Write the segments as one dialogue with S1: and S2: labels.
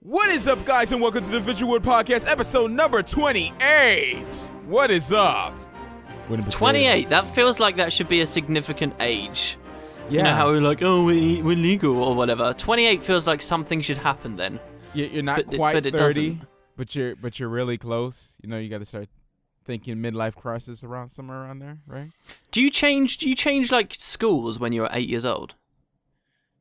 S1: What is up, guys, and welcome to the Visual Word Podcast, episode number 28. What is up?
S2: 28, that feels like that should be a significant age.
S1: Yeah.
S2: You know how we're like, oh, we're legal or whatever. 28 feels like something should happen then.
S1: You're not quite
S2: but it
S1: 30,
S2: doesn't.
S1: but you're really close. You know, you got to start thinking midlife crisis around somewhere around there, right?
S2: Do you change like schools when you're 8 years old?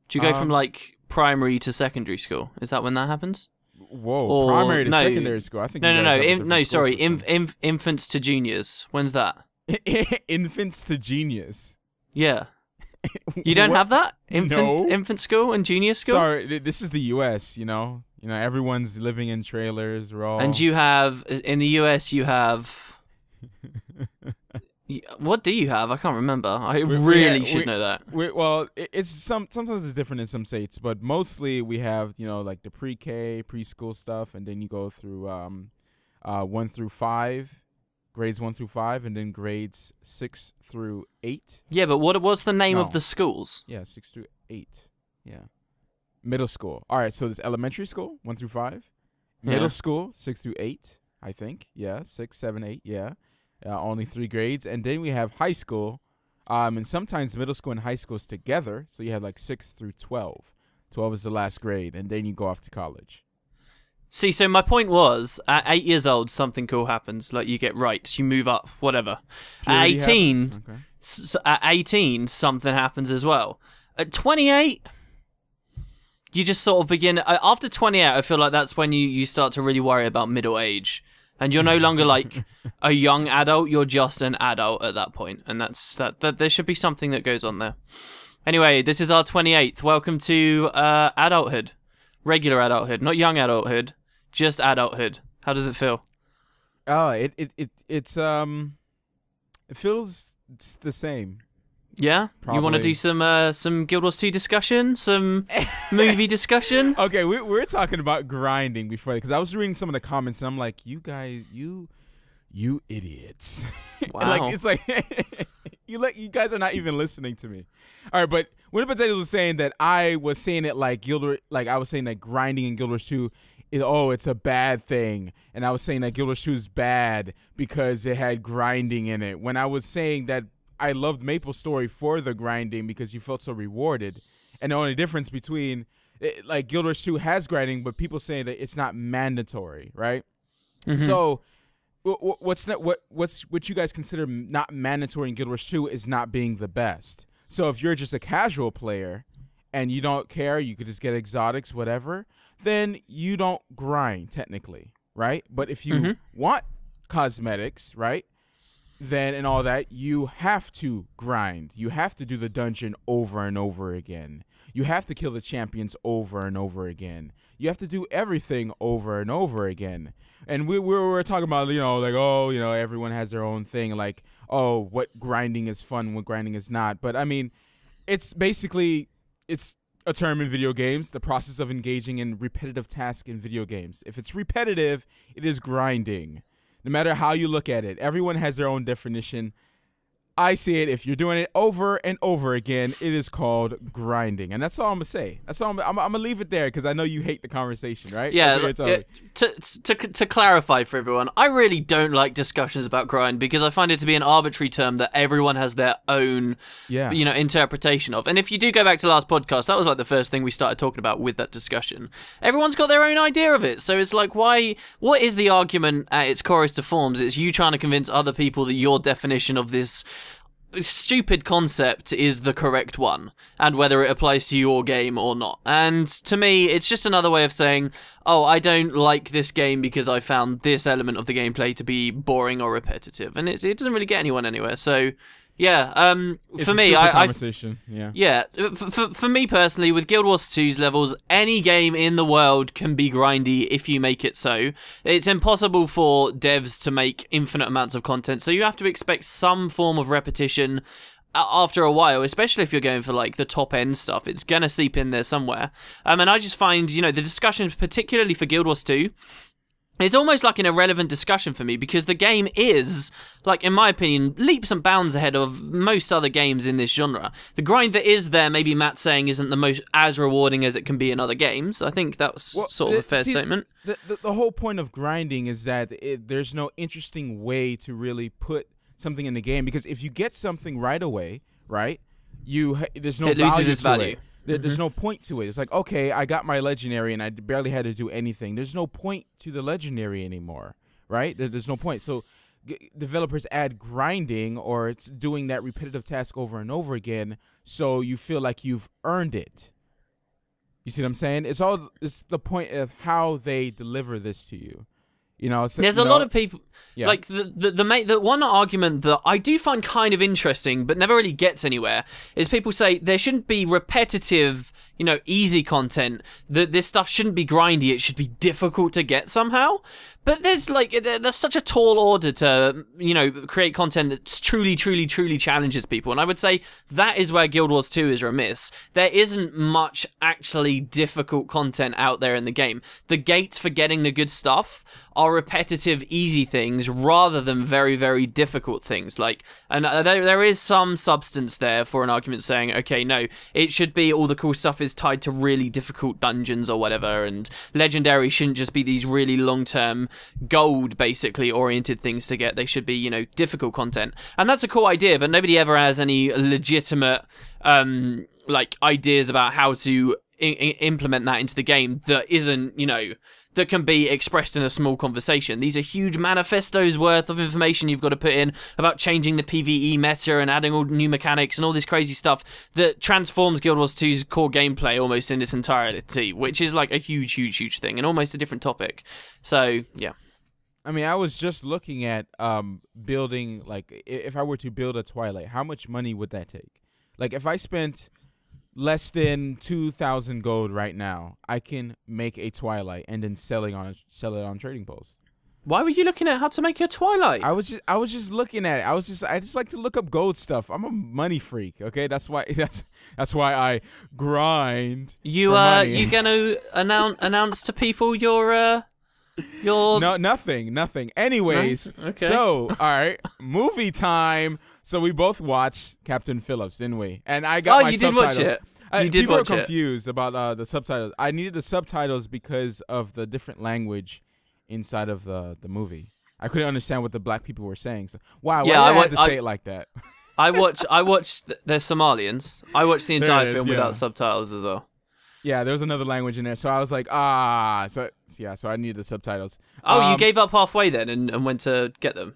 S2: Do you go from like primary to secondary school? Is that when that happens?
S1: Whoa,
S2: Or,
S1: primary to
S2: no,
S1: secondary school. I think
S2: infants to juniors. When's that?
S1: Infants to genius.
S2: Yeah. You don't have that?
S1: No.
S2: Infant school and junior school?
S1: Sorry, this is the U.S., you know? You know, everyone's living in trailers. We're all...
S2: And you have, in the US, you have... What do you have? I can't remember. I really should know that.
S1: Well, it's sometimes it's different in some states, but mostly we have, you know, like the pre-K, preschool stuff, and then you go through 1 through 5, grades 1 through 5, and then grades 6 through 8.
S2: Yeah, but what's the name of the schools?
S1: Yeah, 6 through 8. Yeah. Middle school. All right, so there's elementary school, 1 through 5. Middle school, 6 through 8, I think. Yeah, 6, 7, 8, yeah. Only 3 grades. And then we have high school, and sometimes middle school and high school is together. So you have like 6 through 12. 12 is the last grade, and then you go off to college.
S2: See, so my point was, at 8 years old, something cool happens. Like, you get rights, you move up, whatever. At 18, at 18, something happens as well. At 28, you just sort of begin... After 28, I feel like that's when you start to really worry about middle age. And you're no longer like a young adult, you're just an adult at that point. And that's that there should be something that goes on there. Anyway, this is our 28th. Welcome to adulthood. Regular adulthood, not young adulthood, just adulthood. How does it feel?
S1: Oh, it feels the same.
S2: Yeah?
S1: Probably.
S2: You want to do some Guild Wars 2 discussion? Some movie discussion?
S1: Okay, we're talking about grinding before, because I was reading some of the comments, and I'm like, you guys, you idiots.
S2: Wow.
S1: Like, it's like, you guys are not even listening to me. All right, but Winnie Potatoes was saying that I was saying it like I was saying that grinding in Guild Wars 2 it's a bad thing. And I was saying that Guild Wars 2 is bad because it had grinding in it. When I was saying that I loved MapleStory for the grinding because you felt so rewarded. And the only difference between, like, Guild Wars 2 has grinding, but people say that it's not mandatory, right? Mm-hmm. So what you guys consider not mandatory in Guild Wars 2 is not being the best. So if you're just a casual player and you don't care, you could just get exotics, whatever, then you don't grind technically, right? But if you want cosmetics, right, then and all that, you have to grind. You have to do the dungeon over and over again. You have to kill the champions over and over again. You have to do everything over and over again. And we were talking about, you know, like, oh, you know, everyone has their own thing. Like, oh, what grinding is fun, what grinding is not. But, I mean, it's basically, it's a term in video games, the process of engaging in repetitive tasks in video games. If it's repetitive, it is grinding. No matter how you look at it, everyone has their own definition. I see it. If you're doing it over and over again, it is called grinding, and that's all I'm gonna say. That's all I'm gonna leave it there because I know you hate the conversation, right?
S2: Yeah. To clarify for everyone, I really don't like discussions about grind because I find it to be an arbitrary term that everyone has their own, interpretation of. And if you do go back to the last podcast, that was like the first thing we started talking about with that discussion. Everyone's got their own idea of it, so it's like, why? What is the argument at its chorus to forms? It's you trying to convince other people that your definition of this stupid concept is the correct one, and whether it applies to your game or not. And to me, it's just another way of saying, oh, I don't like this game because I found this element of the gameplay to be boring or repetitive, and it doesn't really get anyone anywhere. So yeah, for me,
S1: conversation.
S2: For me personally, with Guild Wars 2's levels, any game in the world can be grindy if you make it so. It's impossible for devs to make infinite amounts of content, so you have to expect some form of repetition after a while, especially if you're going for like the top end stuff. It's gonna seep in there somewhere. And I just find, the discussions, particularly for Guild Wars 2, it's almost like an irrelevant discussion for me because the game is, like, in my opinion, leaps and bounds ahead of most other games in this genre. The grind that is there, maybe Matt's saying, isn't the most as rewarding as it can be in other games. I think that's sort of a fair statement.
S1: The whole point of grinding is that there's no interesting way to really put something in the game, because if you get something right away, right, there's no value
S2: loses its
S1: to
S2: value.
S1: There's no point to it. It's like, okay, I got my legendary and I barely had to do anything. There's no point to the legendary anymore, right? There's no point. So developers add grinding, or it's doing that repetitive task over and over again, so you feel like you've earned it. You see what I'm saying? It's the point of how they deliver this to you. You know,
S2: there's a lot of people, like the one argument that I do find kind of interesting but never really gets anywhere is people say there shouldn't be repetitive, you know, easy content, that this stuff shouldn't be grindy, it should be difficult to get somehow. But there's such a tall order to, you know, create content that truly challenges people. And I would say that is where Guild Wars 2 is remiss. There isn't much actually difficult content out there in the game. The gates for getting the good stuff are repetitive, easy things rather than very, very difficult things. Like, and there is some substance there for an argument saying, okay, no, it should be all the cool stuff is tied to really difficult dungeons or whatever, and legendary shouldn't just be these really long-term gold basically oriented things to get. They should be, you know, difficult content, and that's a cool idea, but nobody ever has any legitimate like ideas about how to implement that into the game that isn't, you know, that can be expressed in a small conversation. These are huge manifestos worth of information you've got to put in about changing the PvE meta and adding all new mechanics and all this crazy stuff that transforms Guild Wars 2's core gameplay almost in its entirety, which is like a huge thing and almost a different topic. So, yeah.
S1: I mean, I was just looking at building, like, if I were to build a Twilight, how much money would that take? Like, if I spent less than 2,000 gold right now, I can make a Twilight and then sell it on Trading Post.
S2: Why were you looking at how to make a Twilight?
S1: I was just looking at it. I just like to look up gold stuff. I'm a money freak. Okay, that's why I grind.
S2: You gonna announce to people your
S1: No, nothing. Anyways,
S2: okay.
S1: So all right, movie time. So we both watched Captain Phillips, didn't we? And I got my subtitles.
S2: Did watch it.
S1: People are confused about the subtitles. I needed the subtitles because of the different language inside of the movie. I couldn't understand what the black people were saying. So why did I have to say it like that?
S2: I watched. There's Somalians. I watched the entire film without subtitles as well.
S1: Yeah, there was another language in there, so I was like, so I needed the subtitles.
S2: Oh, you gave up halfway then and went to get them?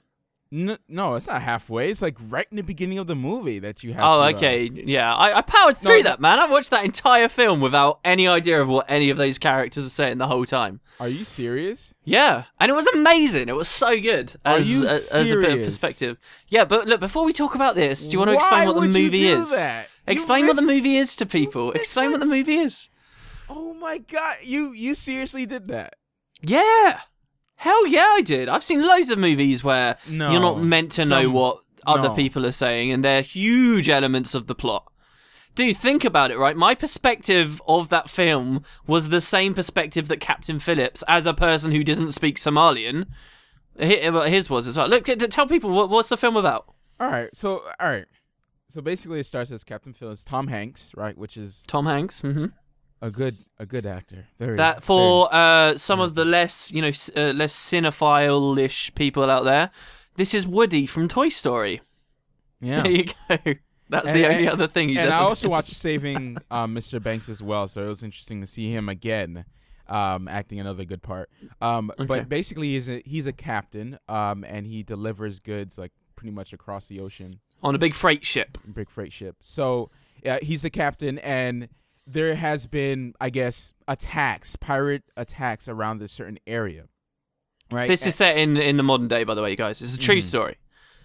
S1: No, it's not halfway. It's like right in the beginning of the movie that you have.
S2: Oh, okay, yeah. I powered through that, man. I watched that entire film without any idea of what any of those characters were saying the whole time.
S1: Are you serious?
S2: Yeah, and it was amazing. It was so good. As a bit of perspective. Yeah, but look, before we talk about this, do you want to explain what the movie is? Explain what the movie is to people. Explain what the movie is.
S1: Oh my god, you seriously did that?
S2: Yeah. Hell yeah, I did. I've seen loads of movies where you're not meant to know what other people are saying, and they're huge elements of the plot. Dude, think about it, right? My perspective of that film was the same perspective that Captain Phillips, as a person who doesn't speak Somalian, his was as well. Look, tell people, what's the film about?
S1: All right. So basically it starts as Captain Phillips, Tom Hanks, right? Which is...
S2: Tom Hanks, mm-hmm.
S1: A good actor.
S2: Some of the less, less cinephile-ish people out there, this is Woody from Toy Story.
S1: Yeah.
S2: There you go. That's the only other thing he's ever
S1: I also watched Saving Mr. Banks as well, so it was interesting to see him again acting another good part.
S2: Okay.
S1: But basically he's a captain, and he delivers goods like pretty much across the ocean.
S2: On a big freight ship.
S1: So he's the captain, and there has been, I guess, pirate attacks around this certain area, right?
S2: This is set in the modern day, by the way, you guys. It's a true story.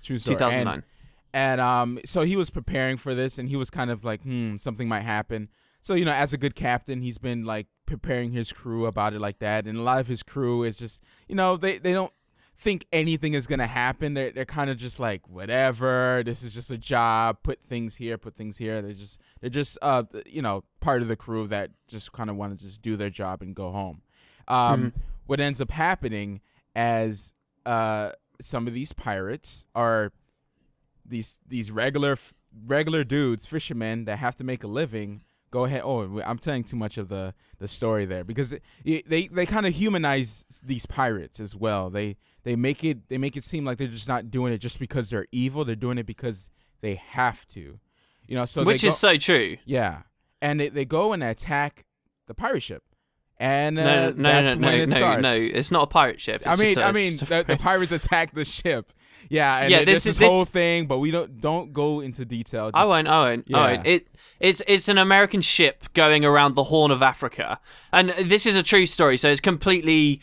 S1: True story.
S2: 2009.
S1: And so he was preparing for this, and he was kind of like, something might happen. So, as a good captain, he's been, like, preparing his crew about it like that. And a lot of his crew is just, they don't think anything is going to happen. They're kind of just like, whatever, this is just a job, put things here. They're just part of the crew that just kind of want to just do their job and go home. what ends up happening as some of these pirates are these regular dudes, fishermen that have to make a living. Go ahead. Oh, I'm telling too much of the story there because they kind of humanize these pirates as well. They make it seem like they're just not doing it just because they're evil. They're doing it because they have to, So
S2: which is so true.
S1: Yeah, and they go and attack the pirate ship. And
S2: no, it's not a pirate ship.
S1: I mean, the pirates attack the ship. Yeah, and this whole thing, but we don't go into detail.
S2: I won't. It's an American ship going around the Horn of Africa, and this is a true story. So it's completely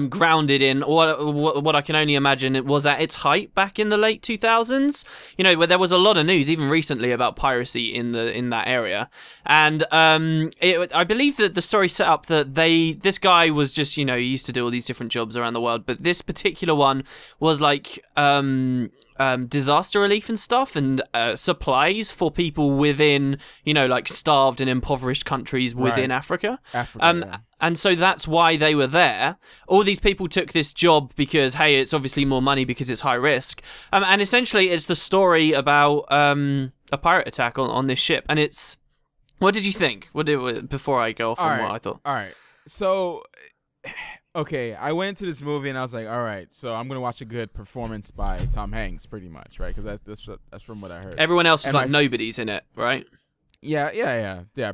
S2: grounded in what I can only imagine it was at its height back in the late 2000s. Where there was a lot of news even recently about piracy in that area, and I believe that the story set up that this guy was just he used to do all these different jobs around the world, but this particular one was like disaster relief and stuff, and supplies for people within, like starved and impoverished countries within Africa. And so that's why they were there. All these people took this job because, hey, it's obviously more money because it's high risk. And essentially, it's the story about a pirate attack on this ship. And it's... What did you think? Before I go off on what I thought.
S1: All right. So... Okay, I went into this movie and I was like, all right, so I'm going to watch a good performance by Tom Hanks, pretty much, right? Because that's from what I heard.
S2: Everyone else is like nobody's in it, right?
S1: Yeah,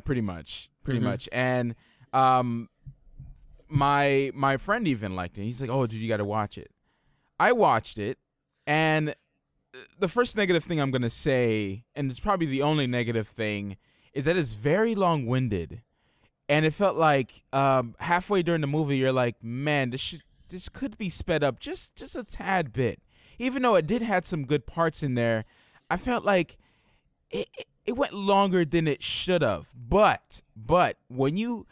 S1: pretty much. And my friend even liked it. He's like, oh, dude, you got to watch it. I watched it, and the first negative thing I'm going to say, and it's probably the only negative thing, is that it's very long-winded. And it felt like halfway during the movie, you're like, man, this could be sped up just a tad bit. Even though it did have some good parts in there, I felt like it went longer than it should have. But when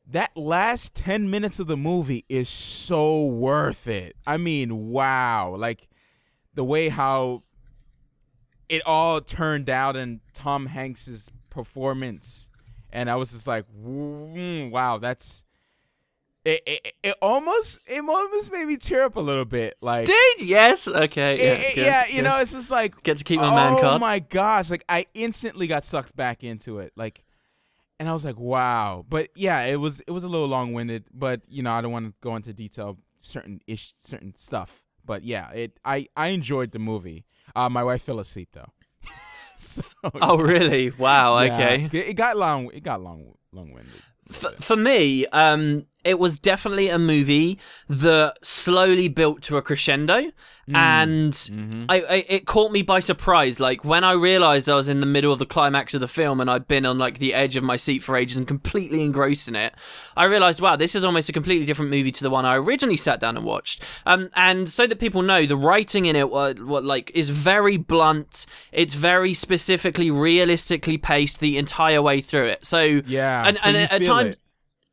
S1: that last 10 minutes of the movie is so worth it. I mean, wow. Like the way how it all turned out and Tom Hanks's performance. And I was just like, wow, that's it. Almost made me tear up a little bit. Like,
S2: dude, yes, okay,
S1: it's just like
S2: get to keep my man card.
S1: Oh my gosh, like I instantly got sucked back into it, like, and I was like, wow. But yeah, it was a little long winded, but I don't want to go into detail certain stuff. But yeah, I enjoyed the movie. My wife fell asleep though. So,
S2: oh really? Wow. Okay.
S1: It got long-winded.
S2: For me, it was definitely a movie that slowly built to a crescendo, and it caught me by surprise. Like when I realized I was in the middle of the climax of the film and I'd been on like the edge of my seat for ages and completely engrossed in it, I realized, wow, this is almost a completely different movie to the one I originally sat down and watched. And so that people know, the writing in it is very blunt. It's very specifically, realistically paced the entire way through it. So
S1: yeah,
S2: and at times.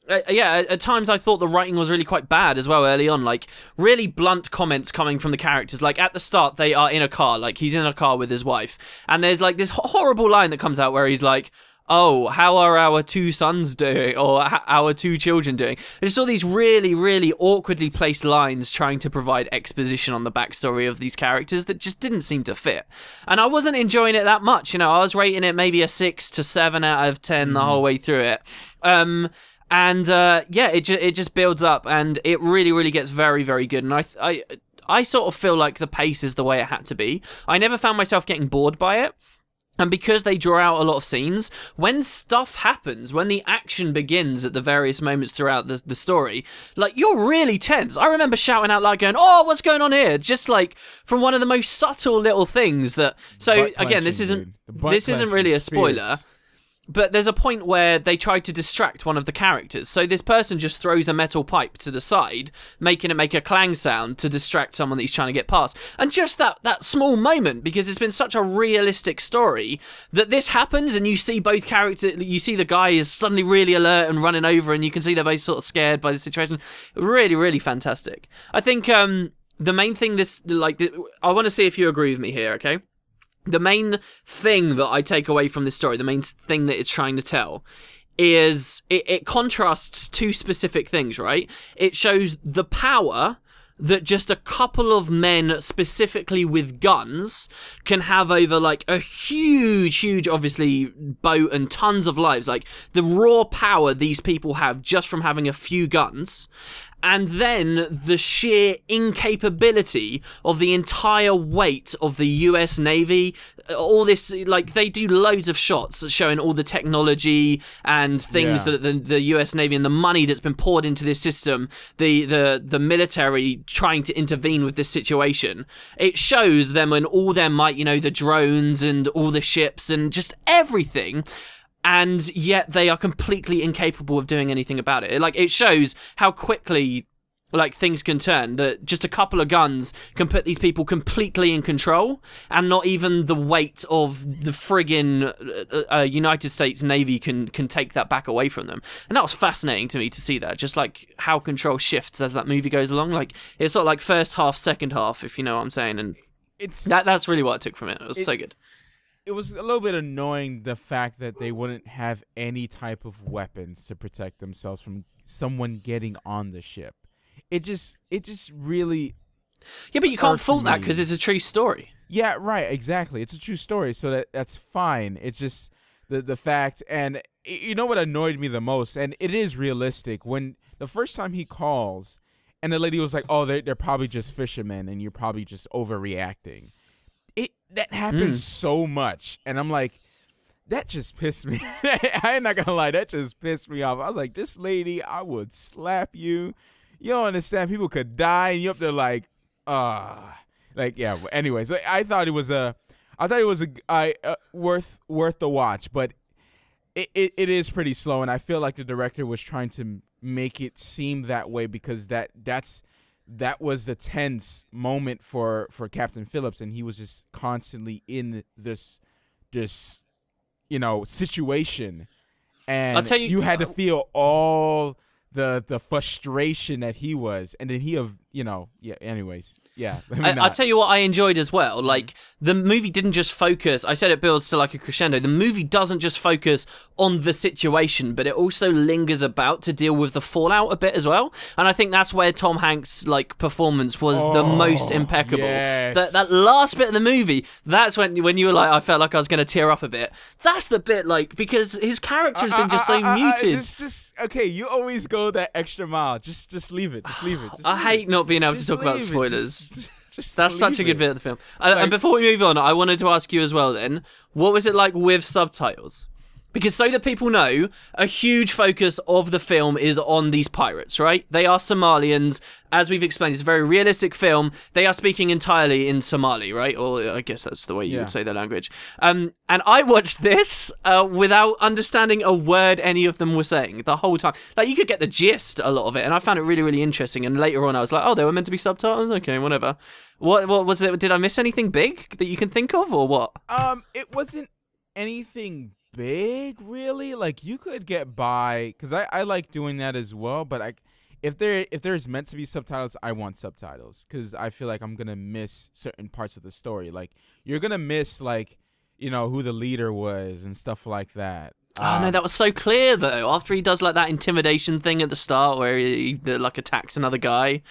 S2: At times I thought the writing was really quite bad as well early on, like really blunt comments coming from the characters. Like at the start they are in a car, like he's in a car with his wife, and there's like this horrible line that comes out where he's like, oh, how are our 2 sons doing, or our 2 children doing? There's all these really, really awkwardly placed lines trying to provide exposition on the backstory of these characters that just didn't seem to fit. And I wasn't enjoying it that much, I was rating it maybe a 6 to 7 out of 10 the whole way through it. And it just builds up, and it really, really gets very, very good. And I sort of feel like the pace is the way it had to be. I never found myself getting bored by it. And because they draw out a lot of scenes, when stuff happens, when the action begins at the various moments throughout the story, like, you're really tense. I remember shouting out loud going, oh, what's going on here? Just like from one of the most subtle little things that... So again, this isn't really a spoiler. But there's a point where they try to distract one of the characters. So this person just throws a metal pipe to the side, making it make a clang sound to distract someone that he's trying to get past. And just that small moment, because it's been such a realistic story, that this happens and you see both characters, you see the guy is suddenly really alert and running over, and you can see they're both sort of scared by the situation. Really, really fantastic. I think the main thing I want to see if you agree with me here, okay? The main thing that I take away from this story, the main thing that it's trying to tell, is it contrasts two specific things, right? It shows the power that just a couple of men, specifically with guns, can have over like a huge, obviously, boat and tons of lives. Like the raw power these people have just from having a few guns. And then the sheer incapability of the entire weight of the US Navy. All this, like, they do loads of shots showing all the technology and things that the US Navy and the money that's been poured into this system, the military trying to intervene with this situation. It shows them in all their might, you know, the drones and all the ships and just everything. And yet they are completely incapable of doing anything about it. Like, it shows how quickly, like, things can turn. That just a couple of guns can put these people completely in control, and not even the weight of the friggin' United States Navy can take that back away from them. And that was fascinating to me to see that. Just like how control shifts as that movie goes along. Like, it's sort of like first half, second half, if you know what I'm saying. And that's really what I took from it. It was so good.
S1: It was a little bit annoying, the fact that they wouldn't have any type of weapons to protect themselves from someone getting on the ship. It just really...
S2: Yeah, but you can't fault that because it's a true story.
S1: Yeah, right, exactly. It's a true story, so that's fine. It's just the fact, and you know what annoyed me the most, and it is realistic, when the first time he calls, and the lady was like, oh, they're probably just fishermen, and you're probably just overreacting. That happens so much, and I'm like, that just pissed me. I ain't not gonna lie, that just pissed me off. I was like, this lady, I would slap you. You don't understand. People could die, and you're up there like, yeah. Anyways, I thought it was worth the watch, but it is pretty slow, and I feel like the director was trying to make it seem that way because that was the tense moment for Captain Phillips, and he was just constantly in this situation, and
S2: I'll tell you,
S1: you had to feel all the frustration that he was, and then anyways. Yeah,
S2: I'll tell you what I enjoyed as well. Like, the movie didn't just focus, I said it builds to like a crescendo. The movie doesn't just focus on the situation, but it also lingers about to deal with the fallout a bit as well. And I think that's where Tom Hanks' like performance was the most impeccable.
S1: Yes.
S2: That last bit of the movie, that's when you were like, I felt like I was going to tear up a bit. That's the bit, like, because his character's been just so muted.
S1: Okay, you always go that extra mile. Just leave it. Just leave it.
S2: I hate not being able to talk about spoilers. That's such a good bit of the film.
S1: Like,
S2: and before we move on, I wanted to ask you as well then, what was it like with subtitles? Because so that people know, a huge focus of the film is on these pirates, right? They are Somalians. As we've explained, it's a very realistic film. They are speaking entirely in Somali, right? Or I guess that's the way you would say their language. And I watched this without understanding a word any of them were saying the whole time. Like, you could get the gist, a lot of it, and I found it really, really interesting. And later on, I was like, oh, they were meant to be subtitles? Okay, whatever. What was it? Did I miss anything big that you can think of, or what?
S1: It wasn't anything big, really. Like, you could get by, because I like doing that as well, but if there's meant to be subtitles, I want subtitles, because I feel like I'm gonna miss certain parts of the story. Like, you're gonna miss, like, who the leader was and stuff like that.
S2: Oh no, that was so clear though. After he does like that intimidation thing at the start where he like attacks another guy.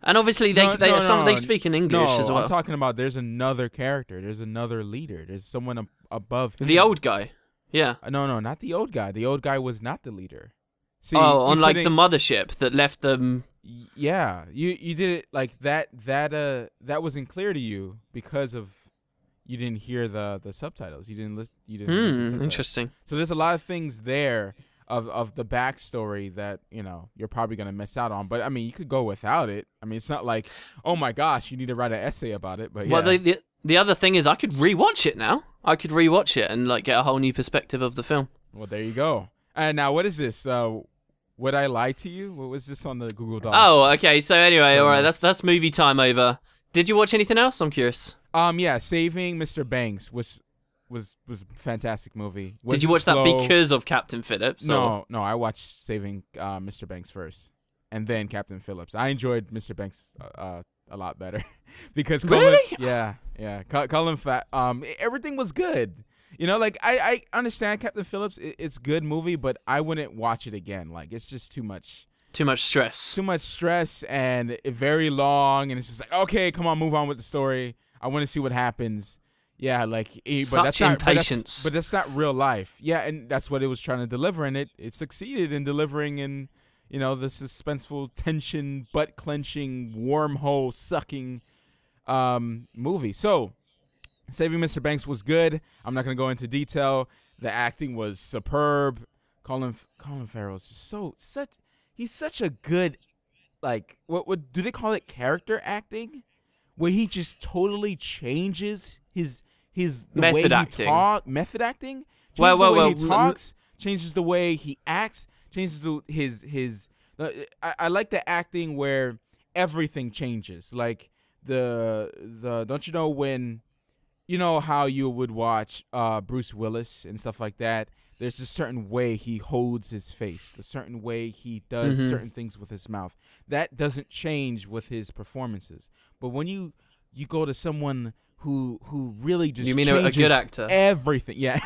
S2: And obviously they speak in English as well.
S1: I'm talking about there's another character, there's another leader, there's someone above him.
S2: The old guy. Yeah.
S1: No, not the old guy. The old guy was not the leader. See,
S2: on like the mothership that left them.
S1: Yeah, you did it like that. That wasn't clear to you because of you didn't hear the subtitles. You didn't listen. You didn't. Hear the subtitles.
S2: Interesting.
S1: So there's a lot of things there of the backstory that you're probably gonna miss out on. But I mean, you could go without it. I mean, it's not like, oh my gosh, you need to write an essay about it. But yeah.
S2: Well, the other thing is, I could rewatch it now. I could rewatch it and like get a whole new perspective of the film.
S1: Well, there you go. And now, what is this? Would I lie to you? What was this on the Google Docs?
S2: Oh, okay. So anyway, all right. That's movie time over. Did you watch anything else? I'm curious.
S1: Yeah, Saving Mr. Banks was a fantastic movie.
S2: Did you watch that because of Captain Phillips?
S1: No, I watched Saving Mr. Banks first, and then Captain Phillips. I enjoyed Mr. Banks a lot better because Colin,
S2: really?
S1: yeah. Colin everything was good. You know, like I understand Captain Phillips. It's a good movie, but I wouldn't watch it again. Like it's just too much.
S2: Too much stress.
S1: Too much stress and very long, and it's just like, okay, come on, move on with the story. I want to see what happens. Yeah, like, but that's not impatience. But that's not real life. Yeah, and that's what it was trying to deliver, and it succeeded in delivering in, you know, the suspenseful, tension, butt clenching, wormhole sucking movie. So, Saving Mr. Banks was good. I'm not gonna go into detail. The acting was superb. Colin Farrell is just he's such a good, like, what do they call it? Character acting, where he just totally changes the
S2: method
S1: way
S2: acting.
S1: he talks. Method acting. Changes the way he talks. Changes the way he acts. Changes his. I like the acting where everything changes. Like the don't you know when, you know how you would watch Bruce Willis and stuff like that. There's a certain way he holds his face, a certain way he does certain things with his mouth. That doesn't change with his performances. But when you go to someone who really just changes
S2: a good actor?
S1: Everything, yeah.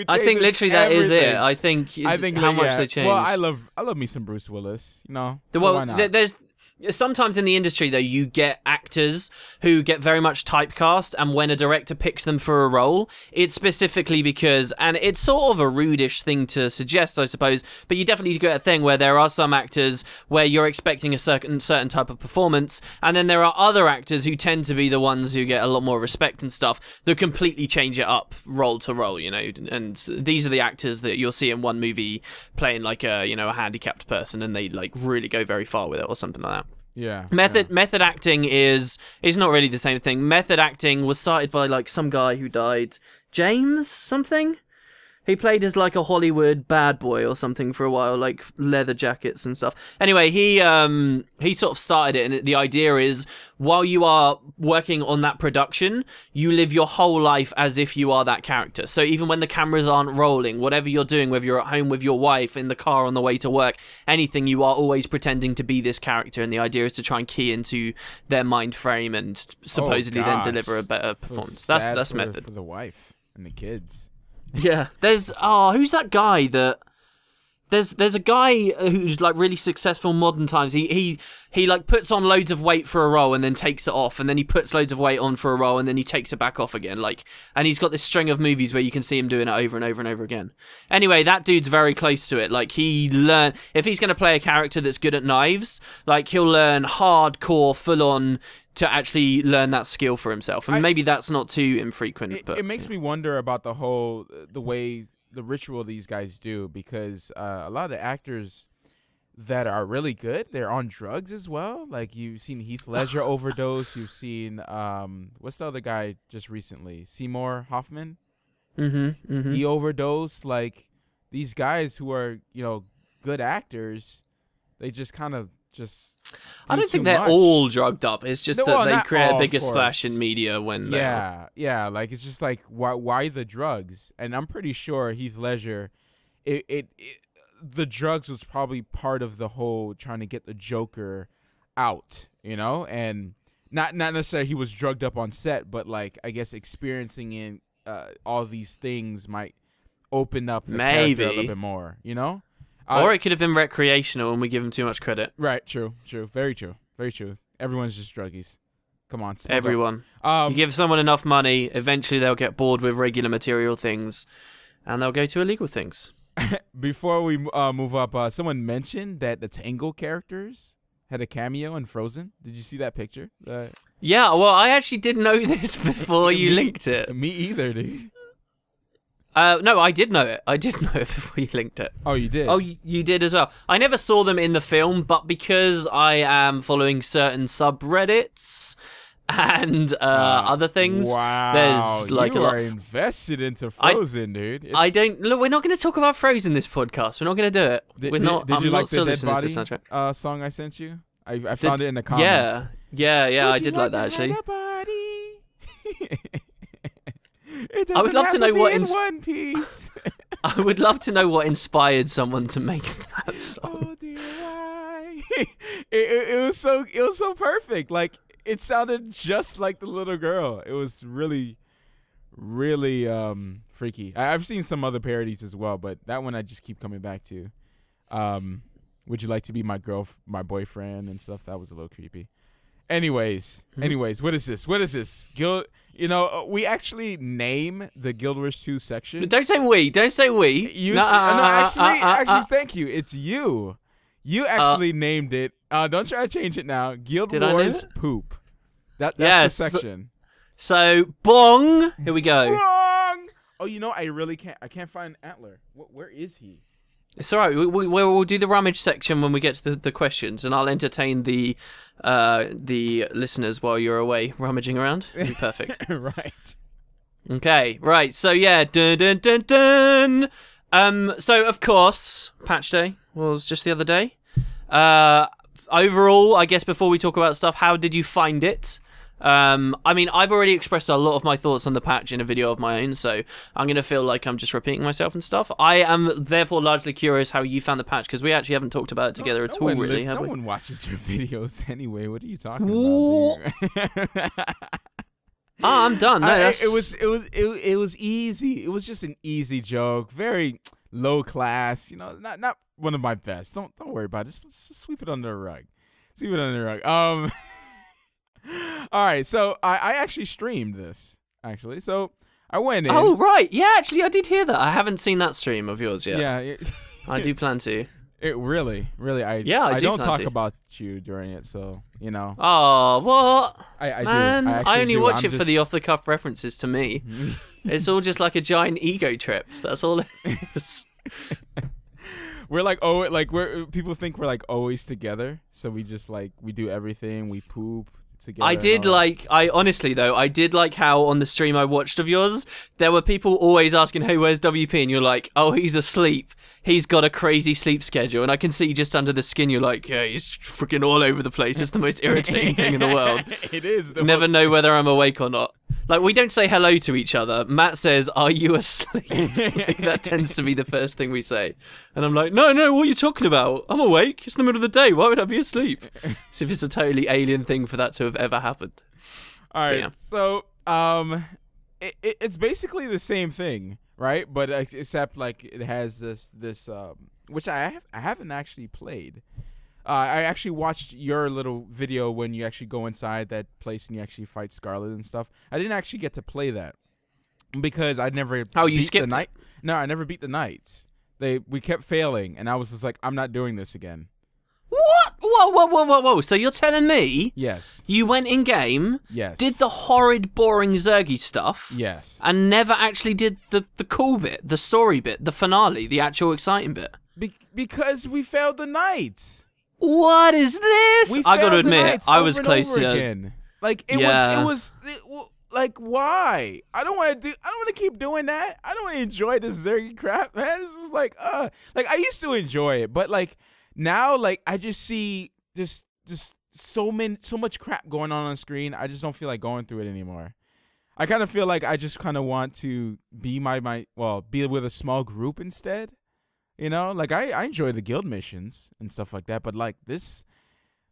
S2: I think literally that is it. I think how much they change.
S1: Well, I love me some Bruce Willis. You know,
S2: why not? There's sometimes in the industry, though, you get actors who get very much typecast, and when a director picks them for a role, it's specifically because, and it's sort of a rudish thing to suggest, I suppose, but you definitely get a thing where there are some actors where you're expecting a certain type of performance, and then there are other actors who tend to be the ones who get a lot more respect and stuff that completely change it up role to role, you know, and these are the actors that you'll see in one movie playing like a handicapped person, and they like really go very far with it or something like that.
S1: Yeah.
S2: Method acting is not really the same thing. Method acting was started by like some guy who died, James something. He played as like a Hollywood bad boy or something for a while, like leather jackets and stuff. Anyway, he sort of started it, and the idea is while you are working on that production, you live your whole life as if you are that character. So even when the cameras aren't rolling, whatever you're doing, whether you're at home with your wife, in the car on the way to work, anything, you are always pretending to be this character. And the idea is to try and key into their mind frame and supposedly then deliver a better performance. That's method
S1: for the wife and the kids.
S2: Yeah, there's who's that guy that there's a guy who's like really successful modern times. He like puts on loads of weight for a role and then takes it off, and then he puts loads of weight on for a role and then he takes it back off again. Like, and he's got this string of movies where you can see him doing it over and over and over again. Anyway, that dude's very close to it. Like, if he's going to play a character that's good at knives, like he'll learn hardcore, full on, to actually learn that skill for himself. And maybe that's not too infrequent.
S1: It makes me wonder about the way the ritual these guys do, because a lot of the actors that are really good, they're on drugs as well. Like, you've seen Heath Ledger overdose. You've seen, what's the other guy just recently? Seymour Hoffman?
S2: Mm-hmm.
S1: He overdosed. Like, these guys who are, good actors, they just kind of
S2: I don't think they're all drugged up. It's just that they create a bigger splash in media when
S1: yeah, like, it's just like, why the drugs? And I'm pretty sure Heath Ledger, the drugs was probably part of the whole trying to get the Joker out, and not necessarily he was drugged up on set, but like, I guess experiencing in all these things might open up the character a little bit more,
S2: or it could have been recreational and we give him too much credit.
S1: Right, true. Very true. Everyone's just druggies. Come on.
S2: Everyone. You give someone enough money, eventually they'll get bored with regular material things and they'll go to illegal things.
S1: Before we move up, someone mentioned that the Tangle characters had a cameo in Frozen. Did you see that picture?
S2: Yeah, well, I actually didn't know this before you linked it.
S1: Me either, dude.
S2: No, I did know it. I did know it before you linked it.
S1: Oh, you did?
S2: Oh, you did as well. I never saw them in the film, but because I am following certain subreddits and other things, there's like
S1: you
S2: a lot.
S1: You are invested into Frozen, dude.
S2: I don't. Look, we're not going to talk about Frozen this podcast. We're not going to do it.
S1: Did you like the Dead Body song I sent you? I found it in the comments.
S2: Yeah. I did like that actually. I would love to know what
S1: One Piece.
S2: I would love to know what inspired someone to make that song.
S1: Oh dear, why? it was so perfect. Like, it sounded just like the little girl. It was really really freaky. I've seen some other parodies as well, but that one I just keep coming back to. Would you like to be my boyfriend and stuff? That was a little creepy. Anyways, what is this? Guild, we actually name the Guild Wars 2 section.
S2: Don't say we.
S1: Actually, thank you. It's you. You actually named it. Don't try to change it now. Guild Wars Poop. That's the section.
S2: So, bong. Here we go.
S1: Bong! Oh, I really can't. I can't find Antler. Where is he?
S2: It's all right. We'll do the rummage section when we get to the questions, and I'll entertain the listeners while you're away rummaging around. It'll be perfect.
S1: Right.
S2: Okay. Right. So yeah. Dun dun dun dun. So of course, Patch Day was just the other day. Overall, I guess before we talk about stuff, how did you find it? I mean, I've already expressed a lot of my thoughts on the patch in a video of my own, so I'm going to feel like I'm just repeating myself and stuff. I am therefore largely curious how you found the patch, because we actually haven't talked about it together at all, really, have we?
S1: No one watches your videos anyway. What are you talking about?
S2: I'm done. No,
S1: it was easy. It was just an easy joke, very low class. Not one of my best. Don't worry about it. Just sweep it under the rug. All right, so I actually streamed this, actually. So I went in.
S2: Oh, right. Yeah, actually, I did hear that. I haven't seen that stream of yours yet.
S1: Yeah.
S2: I do plan to.
S1: It really, I don't talk about you during it, so,
S2: Oh, what?
S1: Man,
S2: I only watch it for the off-the-cuff references to me. It's all just like a giant ego trip. That's all it is.
S1: People think we're, always together, so we just, we do everything. We poop together.
S2: I honestly though, I did like how on the stream I watched of yours, there were people always asking, hey, where's WP? And you're like, oh, he's asleep. He's got a crazy sleep schedule. And I can see just under the skin, you're like, yeah, he's freaking all over the place. It's the most irritating thing in the world.
S1: It is.
S2: Never know whether I'm awake or not. We don't say hello to each other. Matt says, are you asleep? That tends to be the first thing we say. And I'm like, no, what are you talking about? I'm awake. It's the middle of the day. Why would I be asleep? As if it's a totally alien thing for that to have ever happened.
S1: All right. Yeah. So, it's basically the same thing, right? But except it has this which I haven't actually played. I actually watched your little video when you actually go inside that place and you actually fight Scarlet and stuff. I didn't actually get to play that because I never.
S2: Oh, you skipped
S1: the night? No, I never beat the knights. We kept failing, and I was just like, I'm not doing this again.
S2: What? Whoa! So you're telling me?
S1: Yes.
S2: You went in game.
S1: Yes.
S2: Did the horrid, boring Zergy stuff.
S1: Yes.
S2: And never actually did the cool bit, the story bit, the finale, the actual exciting bit.
S1: Because we failed the knights.
S2: What is this? I got to admit, I was close to
S1: again. It was why? I don't want to keep doing that. I don't want to enjoy this Zergy crap, man. This is I used to enjoy it, but now I just see just so much crap going on screen. I just don't feel like going through it anymore. I kind of feel like I just kind of want to be be with a small group instead. I enjoy the guild missions and stuff like that, but this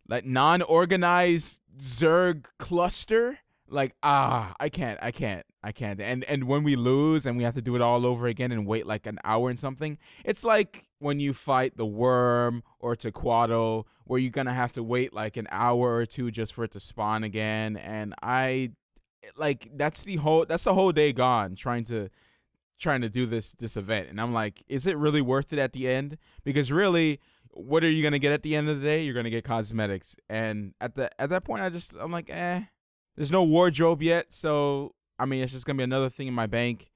S1: non-organized Zerg cluster, I can't. And when we lose and we have to do it all over again and wait an hour and something, it's like when you fight the Worm or Tequado, where you're gonna have to wait an hour or two just for it to spawn again. And that's the whole day gone trying to do this event. And I'm like, is it really worth it at the end? Because really, what are you gonna get at the end of the day? You're gonna get cosmetics. And at that point, I'm like, there's no wardrobe yet, so I mean, it's just gonna be another thing in my bank.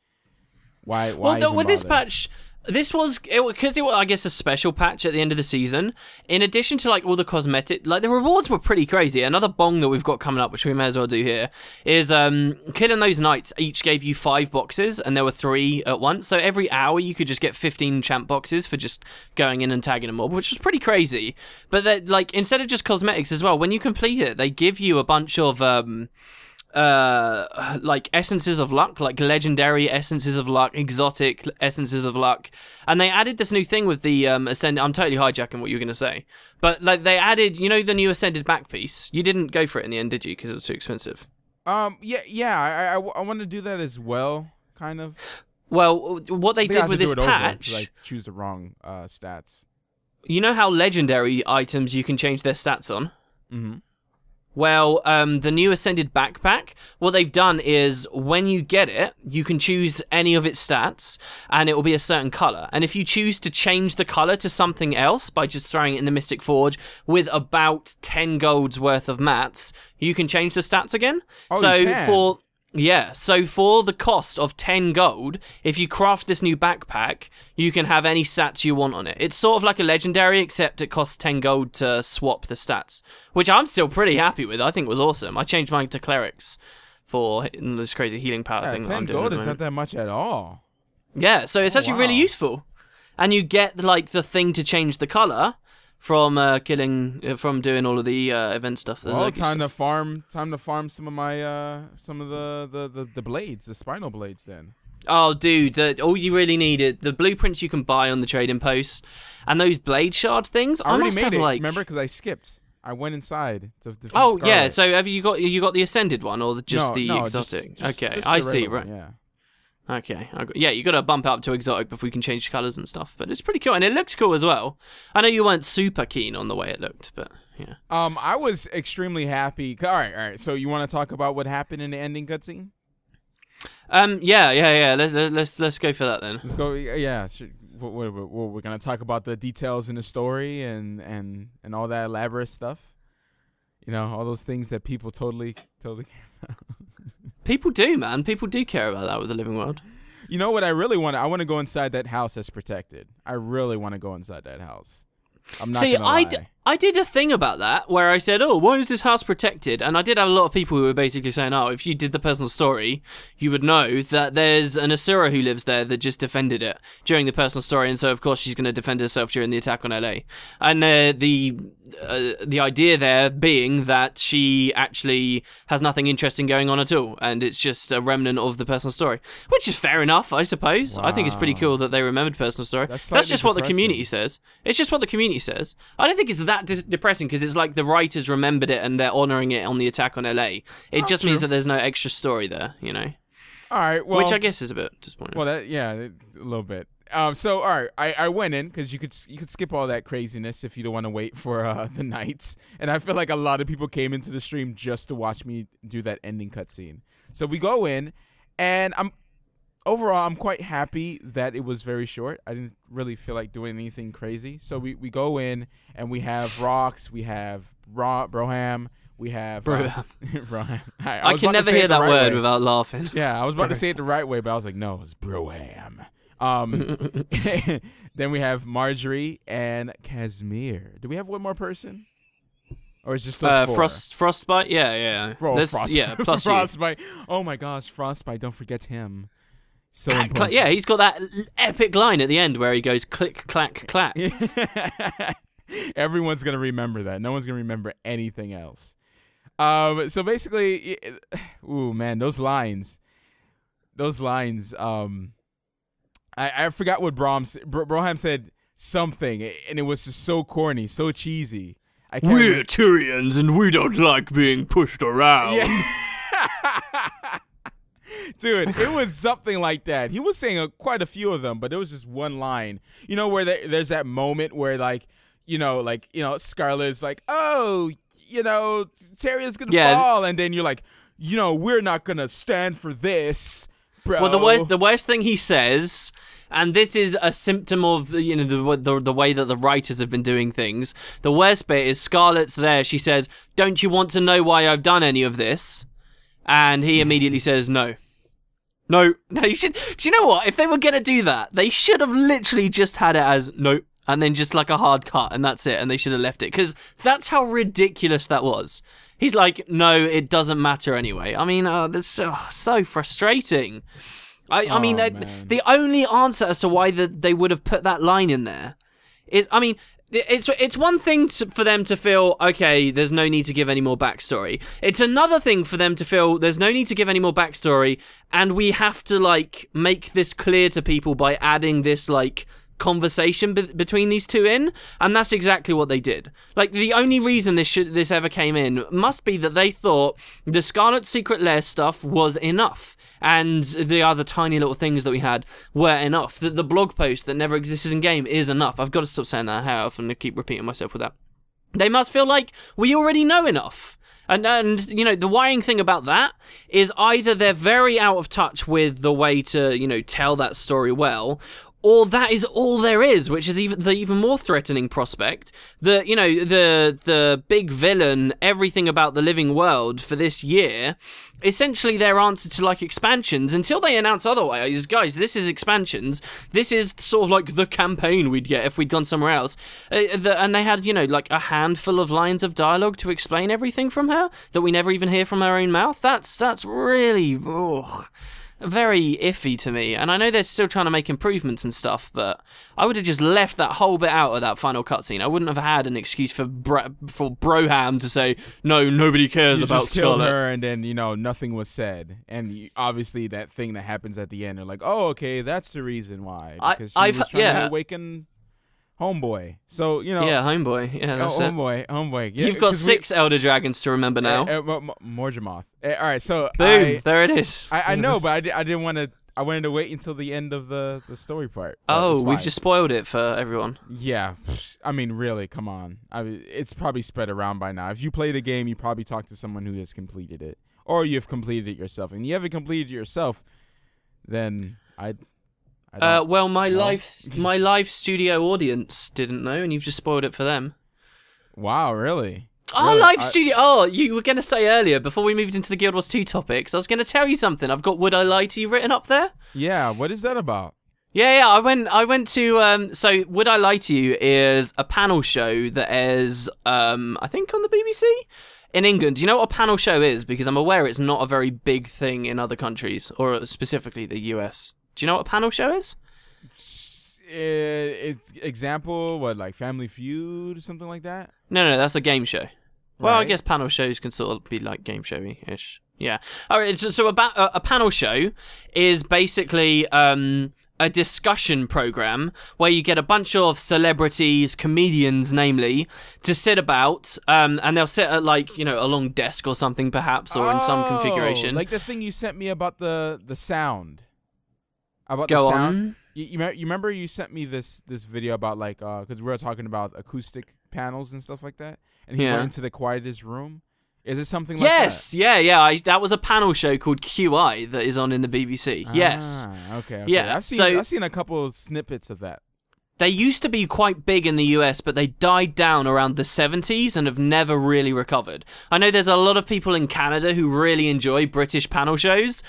S1: Why?
S2: With this patch, this was because it was, I guess, a special patch at the end of the season. In addition to all the cosmetic, the rewards were pretty crazy. Another bong that we've got coming up, which we may as well do here, is killing those knights. Each gave you 5 boxes, and there were 3 at once. So every hour you could just get 15 champ boxes for just going in and tagging a mob, which was pretty crazy. But instead of just cosmetics as well, when you complete it, they give you a bunch of essences of luck, legendary essences of luck, exotic essences of luck. And they added this new thing with the ascend. I'm totally hijacking what you were going to say, but they added, the new ascended back piece. You didn't go for it in the end, did you? Because it was too expensive.
S1: I want to do that as well, kind of.
S2: Well, what they did with this patch,
S1: I choose the wrong stats.
S2: You know how legendary items you can change their stats on?
S1: Mm-hmm.
S2: Well, the new Ascended Backpack, what they've done is when you get it, you can choose any of its stats, and it will be a certain color. And if you choose to change the color to something else by just throwing it in the Mystic Forge with about 10 golds worth of mats, you can change the stats again.
S1: Oh,
S2: so
S1: you can.
S2: So for the cost of 10 gold, if you craft this new backpack, you can have any stats you want on it. It's sort of like a legendary, except it costs 10 gold to swap the stats, which I'm still pretty happy with. I think it was awesome. I changed mine to clerics for this crazy healing power thing that I'm doing.
S1: 10 gold is not that much at all.
S2: Yeah, so it's actually really useful. And you get like the thing to change the color from doing all of the event stuff.
S1: Well, time to farm some of my some of the blades, the spinal blades then.
S2: Oh, dude, all you really need the blueprints you can buy on the trading post, and those blade shard things.
S1: I already made it. Remember, because I skipped. I went inside to defeat Scarlet.
S2: Yeah. So have you got the Ascended one or just the exotic?
S1: Just
S2: okay, I see.
S1: One,
S2: right.
S1: Yeah.
S2: Okay, you got to bump up to exotic before you can change colors and stuff. But it's pretty cool, and it looks cool as well. I know you weren't super keen on the way it looked, but yeah.
S1: I was extremely happy. All right. So you want to talk about what happened in the ending cutscene?
S2: Yeah. Let's go for that then.
S1: Let's go. Yeah. We're gonna talk about the details in the story and all that elaborate stuff. You know, all those things that people totally.
S2: People do, man. People do care about that with the living world.
S1: You know what I really want? I want to go inside that house that's protected. I really want to go inside that house. I'm not gonna lie.
S2: I did a thing about that where I said, oh, why is this house protected? And I did have a lot of people who were basically saying, oh, if you did the personal story, you would know that there's an Asura who lives there that just defended it during the personal story. And so, of course, she's going to defend herself during the attack on LA. And the idea there being that she actually has nothing interesting going on at all. And it's just a remnant of the personal story, which is fair enough, I suppose. Wow. I think it's pretty cool that they remembered personal story. That's just what the community says. It's just what the community says. I don't think it's that depressing because it's like the writers remembered it and they're honoring it on the attack on LA. It just means that there's no extra story there, you know?
S1: All right, well...
S2: Which I guess is a bit disappointing.
S1: Well, a little bit. So, all right, I went in because you could skip all that craziness if you don't want to wait for the nights. And I feel like a lot of people came into the stream just to watch me do that ending cutscene. So we go in, and overall, I'm quite happy that it was very short. I didn't really feel like doing anything crazy. So we go in, and we have Rox, we have Broham, we have...
S2: Broham. I can never hear that word without laughing.
S1: Yeah, I was about to say it the right way, but I was like, no, it's Broham. Then we have Marjorie and Casimir. Do we have one more person? Or is just those four?
S2: Frostbite? Yeah.
S1: Frostbite.
S2: Yeah, plus
S1: Frostbite. Oh my gosh, Frostbite. Don't forget him. So important.
S2: Yeah, he's got that epic line at the end where he goes click, clack, clack.
S1: Everyone's going to remember that. No one's going to remember anything else. So basically, ooh, man, those lines. I forgot what Broham said something, and it was just so corny, so cheesy.
S2: We're Tyrians, and we don't like being pushed around.
S1: Yeah. Dude, it was something like that. He was saying quite a few of them, but there was just one line. You know, where there's that moment where, Scarlet's like, oh, Tyrion's going to fall, and then you're like, we're not going to stand for this. Bro.
S2: Well, the worst thing he says, and this is a symptom of the way that the writers have been doing things. The worst bit is Scarlet's there. She says, "Don't you want to know why I've done any of this?" And he immediately says, "No." No, you should. Do you know what? If they were gonna do that, they should have literally just had it as nope, and then just like a hard cut, and that's it. And they should have left it because that's how ridiculous that was. He's like, no, it doesn't matter anyway. I mean, that's so frustrating. I mean, the only answer as to why they would have put that line in there is, I mean, it's one thing for them to feel, okay, there's no need to give any more backstory. It's another thing for them to feel there's no need to give any more backstory, and we have to, make this clear to people by adding this, conversation between these two in, and that's exactly what they did. Like, the only reason this ever came in must be that they thought the Scarlet Secret Lair stuff was enough, and the other tiny little things that we had were enough. The blog post that never existed in game is enough. I've got to stop saying that. How often I keep repeating myself with that. They must feel like we already know enough. And you know, the worrying thing about that is either they're very out of touch with the way to, you know, tell that story well, or that is all there is, which is even more threatening prospect. The big villain, everything about the living world for this year, essentially their answer to like expansions until they announce otherwise. Guys, this is expansions. This is sort of like the campaign we'd get if we'd gone somewhere else. And they had, you know, like a handful of lines of dialogue to explain everything from her that we never even hear from her own mouth. That's really very iffy to me, and I know they're still trying to make improvements and stuff, but I would have just left that whole bit out of that final cutscene. I wouldn't have had an excuse for Broham to say, no, nobody cares about
S1: just
S2: Scarlet.
S1: Killed her, and then, you know, nothing was said, and obviously that thing that happens at the end, they're like, oh, okay, that's the reason why, because she was trying to awaken Homeboy. So, you know.
S2: Yeah, Homeboy. Yeah, that's
S1: Homeboy. Yeah,
S2: you've got 6 Elder Dragons to remember now.
S1: Morjamoth. All right, so
S2: boom, there it is.
S1: I know, but I didn't want to. I wanted to wait until the end of the story part.
S2: Oh, we've just spoiled it for everyone.
S1: Yeah, I mean, really, come on. It's probably spread around by now. If you play the game, you probably talk to someone who has completed it, or you've completed it yourself. And you haven't completed it yourself, then
S2: well, my live studio audience didn't know, and you've just spoiled it for them.
S1: Wow, really?
S2: Oh,
S1: really?
S2: live studio. Oh, you were going to say earlier, before we moved into the Guild Wars 2 topics, I was going to tell you something. I've got Would I Lie to You written up there.
S1: Yeah, what is that about?
S2: Yeah, I went to, so Would I Lie to You is a panel show that airs, I think on the BBC? In England. Do you know what a panel show is? Because I'm aware it's not a very big thing in other countries, or specifically the US. Do you know what a panel show is?
S1: It's example, what, like Family Feud or something like that?
S2: No, that's a game show. Well,
S1: Right.
S2: I guess panel shows can sort of be like game showy-ish. Yeah. All right, so a panel show is basically a discussion program where you get a bunch of celebrities, comedians namely, to sit about, and they'll sit at, like, you know, a long desk or something perhaps, or in some configuration.
S1: Like the thing you sent me about the sound. About
S2: Go
S1: the sound.
S2: on.
S1: You remember you sent me this video about, like, because we were talking about acoustic panels and stuff like that, and he went into the quietest room. Is it something like that?
S2: Yes, yeah. That was a panel show called QI that is on in the BBC. Yes.
S1: Okay.
S2: Yeah,
S1: I've seen a couple of snippets of that.
S2: They used to be quite big in the US, but they died down around the 70s and have never really recovered. I know there's a lot of people in Canada who really enjoy British panel shows.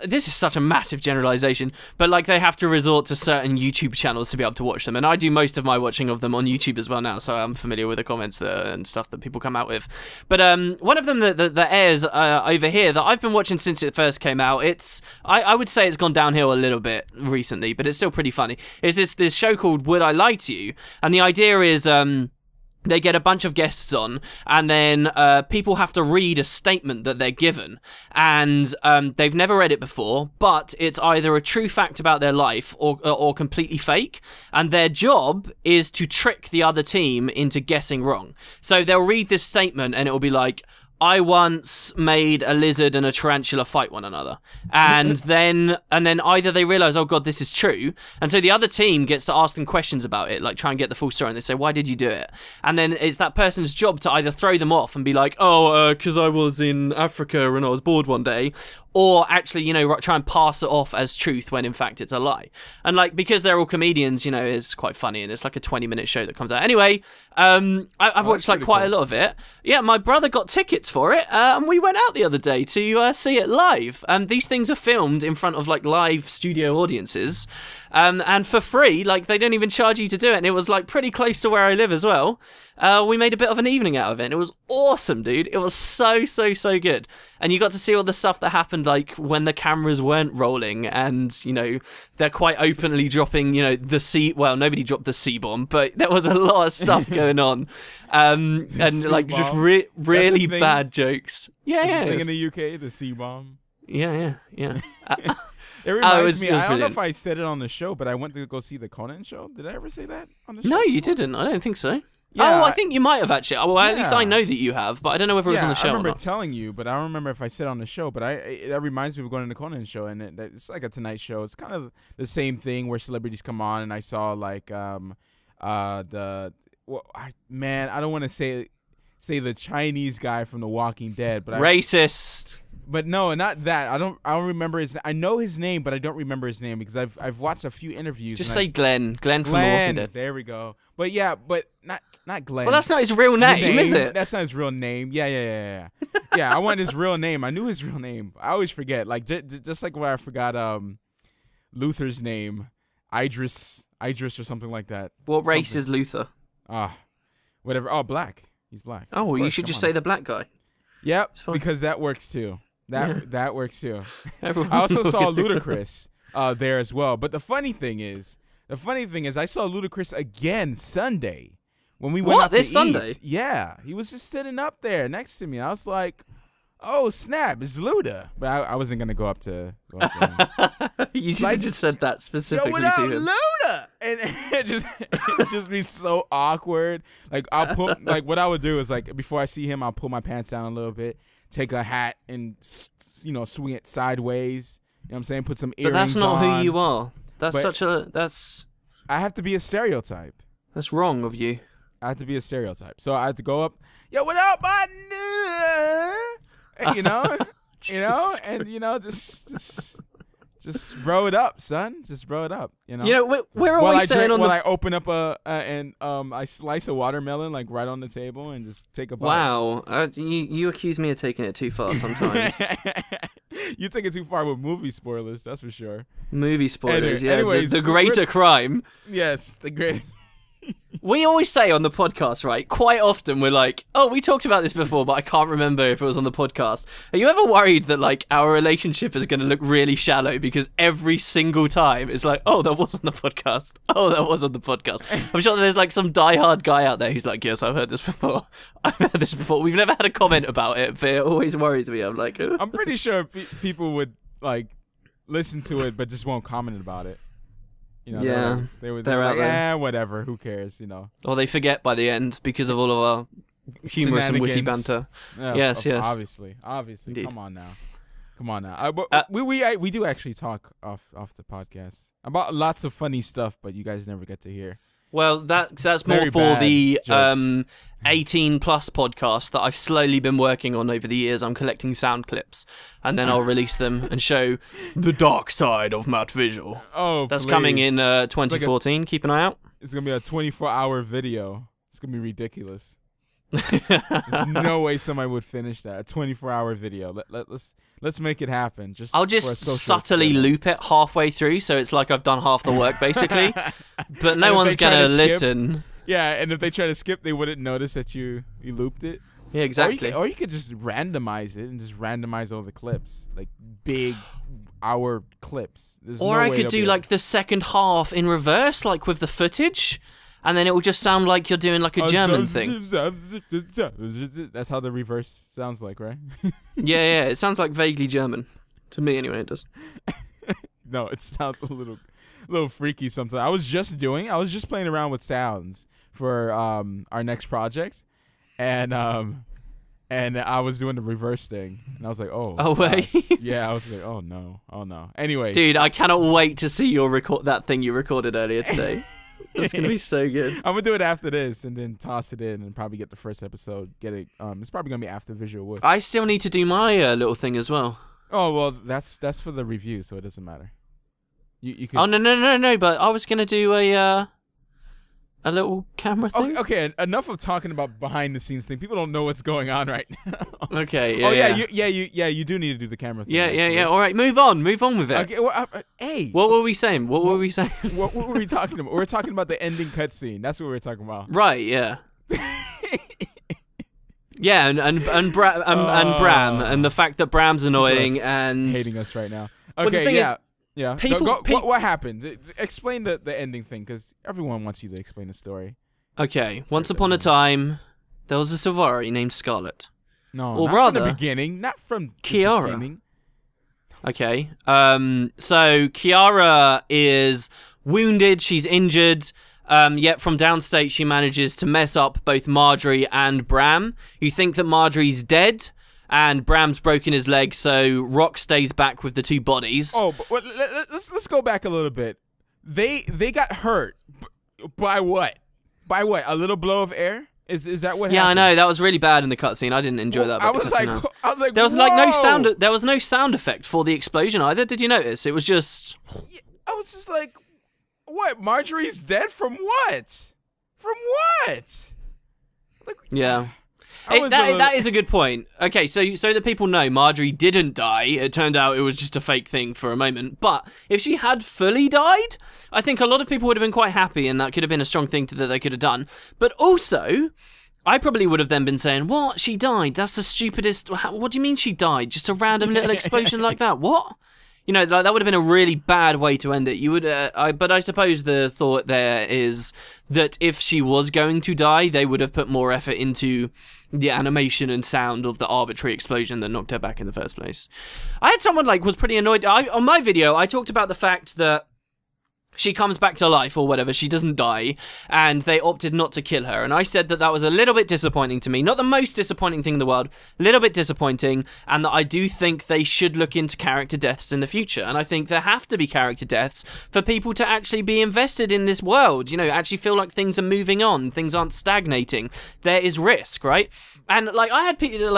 S2: This is such a massive generalization, but like they have to resort to certain YouTube channels to be able to watch them. And I do most of my watching of them on YouTube as well now, so I'm familiar with the comments and stuff that people come out with. But one of them that airs over here that I've been watching since it first came out, I would say it's gone downhill a little bit recently, but it's still pretty funny. Is this show called Would I Lie to You? And the idea is they get a bunch of guests on, and then people have to read a statement that they're given, and they've never read it before, but it's either a true fact about their life or completely fake, and their job is to trick the other team into guessing wrong. So they'll read this statement and it'll be like, I once made a lizard and a tarantula fight one another. And then either they realize, oh God, this is true. And so the other team gets to ask them questions about it, like try and get the full story. And they say, why did you do it? And then it's that person's job to either throw them off and be like, oh, because I was in Africa and I was bored one day. Or actually, you know, try and pass it off as truth when in fact it's a lie. And like, because they're all comedians, you know, it's quite funny, and it's like a 20-minute show that comes out. Anyway, I've watched like quite a lot of it. Yeah, my brother got tickets for it, and we went out the other day to see it live. These things are filmed in front of like live studio audiences, and for free. Like, they don't even charge you to do it, and it was like pretty close to where I live as well. We made a bit of an evening out of it, and it was awesome, dude. It was so good. And you got to see all the stuff that happened, like when the cameras weren't rolling, and, you know, they're quite openly dropping, you know, well, nobody dropped the C-bomb, but there was a lot of stuff going on. And like just really bad jokes. Yeah.
S1: Thing in the UK, the C-bomb.
S2: Yeah.
S1: It reminds me. I don't know if I said it on the show, but I went to go see the Conan show. Did I ever say that on the show?
S2: No, you didn't. I don't think so.
S1: Yeah,
S2: I think you might have actually. Well, at least I know that you have, but I don't know whether it was on the show.
S1: I remember
S2: or not.
S1: telling you, but I don't remember if I said it on the show. But that reminds me of going to the Conan show, and it's like a Tonight Show. It's kind of the same thing where celebrities come on, and I saw like I don't want to say the Chinese guy from The Walking Dead, but
S2: racist.
S1: But no, not that. I don't remember his. I know his name, but I don't remember his name because I've watched a few interviews.
S2: Just say Glenn. Glenn from The Walking Dead.
S1: There we go. But yeah, but not Glenn.
S2: Well, that's not his real name, is it?
S1: That's not his real name. Yeah. Yeah, I want his real name. I knew his real name. I always forget. Like just like where I forgot Luther's name, Idris or something like that.
S2: What race is Luther?
S1: Whatever. Oh, black. He's black.
S2: Oh, well, you should just say the black guy.
S1: Yep, because that works too. That works too. I also saw Ludacris there as well. But the funny thing is, I saw Ludacris again Sunday when we went out to
S2: Sunday?
S1: eat. Yeah, he was just sitting up there next to me. I was like, "Oh snap, it's Luda!" But I wasn't gonna go up to him.
S2: You should have just said that specifically
S1: what up,
S2: to him.
S1: Luda? And it just be so awkward. Like what I would do is like before I see him, I'll pull my pants down a little bit. Take a hat and swing it sideways. You know what I'm saying? Put some earrings on.
S2: But that's not who you are. That's
S1: I have to be a stereotype.
S2: That's wrong of you.
S1: I have to be a stereotype. So I have to go up. Yo, what up, my nigga? Just bro it up, son. Just bro it up.
S2: We're always saying
S1: I open up I slice a watermelon like right on the table and just take a bite.
S2: Wow, you accuse me of taking it too far sometimes.
S1: You take it too far with movie spoilers, that's for sure.
S2: Movie spoilers, yeah.
S1: Anyways,
S2: the greater crime.
S1: Yes, the greater.
S2: We always say on the podcast, right? Quite often we're like, "Oh, we talked about this before, but I can't remember if it was on the podcast." Are you ever worried that like our relationship is going to look really shallow because every single time it's like, "Oh, that was on the podcast. Oh, that was on the podcast." I'm sure there's like some diehard guy out there who's like, "Yes, I've heard this before. I've heard this before." We've never had a comment about it, but it always worries me. I'm like,
S1: I'm pretty sure people would like listen to it, but just won't comment about it. They're like, whatever, who cares,
S2: Or they forget by the end because of all of our humorous and witty banter. Yes.
S1: Obviously. Indeed. Come on now. We do actually talk off the podcast about lots of funny stuff, but you guys never get to hear.
S2: Well, that's more for the 18 plus podcast that I've slowly been working on over the years. I'm collecting sound clips, and then I'll release them and show the dark side of Matt Visual.
S1: Oh,
S2: that's coming in 2014. Keep an eye out.
S1: It's gonna be a 24-hour video. It's gonna be ridiculous. There's no way somebody would finish that. A 24-hour video. Let's make it happen.
S2: I'll just subtly loop it halfway through, so it's like I've done half the work basically. But no one's gonna listen.
S1: Yeah, and if they try to skip, they wouldn't notice that you looped it.
S2: Yeah, exactly.
S1: Or you could just randomize it and just randomize all the clips, like big hour clips.
S2: Or I could do like the second half in reverse, like with the footage. And then it will just sound like you're doing like a German thing.
S1: That's how the reverse sounds like, right?
S2: Yeah. It sounds like vaguely German. To me, anyway, it does.
S1: No, it sounds a little freaky sometimes. I was just playing around with sounds for our next project, and I was doing the reverse thing, and I was like, oh
S2: wait.
S1: Yeah, I was like, oh no. Anyways,
S2: dude, I cannot wait to see your that thing you recorded earlier today. It's gonna be so good.
S1: I'm gonna do it after this and then toss it in and probably get the first episode. Get it. It's probably gonna be after Visual Wood.
S2: I still need to do my little thing as well.
S1: Oh well, that's for the review, so it doesn't matter. You could.
S2: Oh no! But I was gonna do a little camera thing.
S1: Okay. Enough of talking about behind the scenes thing. People don't know what's going on right now.
S2: Okay.
S1: Yeah. You do need to do the camera thing.
S2: Yeah. All right, move on with it.
S1: Okay. Well, hey.
S2: What were we saying? What were we saying?
S1: What were we talking about? We were talking about the ending cutscene. That's what we were talking about.
S2: Right. Yeah. Yeah, and Bram and the fact that Bram's annoying and
S1: hating us right now. Okay. Yeah. What happened? Explain the ending thing, because everyone wants you to explain the story.
S2: Okay. Once upon a time, there was a Sylvari named Scarlet.
S1: No, or not rather, from the beginning. Not from
S2: Kiara.
S1: The beginning.
S2: Okay. So Kiara is wounded. She's injured. Yet from downstate, she manages to mess up both Marjorie and Bram. You think that Marjorie's dead, and Bram's broken his leg, so Rock stays back with the two bodies.
S1: Oh, but let's go back a little bit. They got hurt by what? By what? A little blow of air? Is that what happened?
S2: Yeah, I know. That was really bad in the cutscene. I didn't enjoy that.
S1: I was like,
S2: there was
S1: whoa!
S2: like no sound. There was no sound effect for the explosion either. Did you notice? It was just.
S1: I was just like, what? Marjorie's dead from what? From what? Like,
S2: yeah. That is a good point. Okay, so that people know, Marjorie didn't die. It turned out it was just a fake thing for a moment. But if she had fully died, I think a lot of people would have been quite happy, and that could have been a strong thing that they could have done. But also, I probably would have then been saying, what? She died? That's the stupidest... What do you mean she died? Just a random little explosion like that? What? You know, that would have been a really bad way to end it. You would, but I suppose the thought there is that if she was going to die, they would have put more effort into the animation and sound of the arbitrary explosion that knocked her back in the first place. I had someone was pretty annoyed. On my video, I talked about the fact that she comes back to life or whatever, she doesn't die, and they opted not to kill her. And I said that was a little bit disappointing to me. Not the most disappointing thing in the world, a little bit disappointing, and that I do think they should look into character deaths in the future. And I think there have to be character deaths for people to actually be invested in this world, actually feel like things are moving on, things aren't stagnating. There is risk, right? And I had people,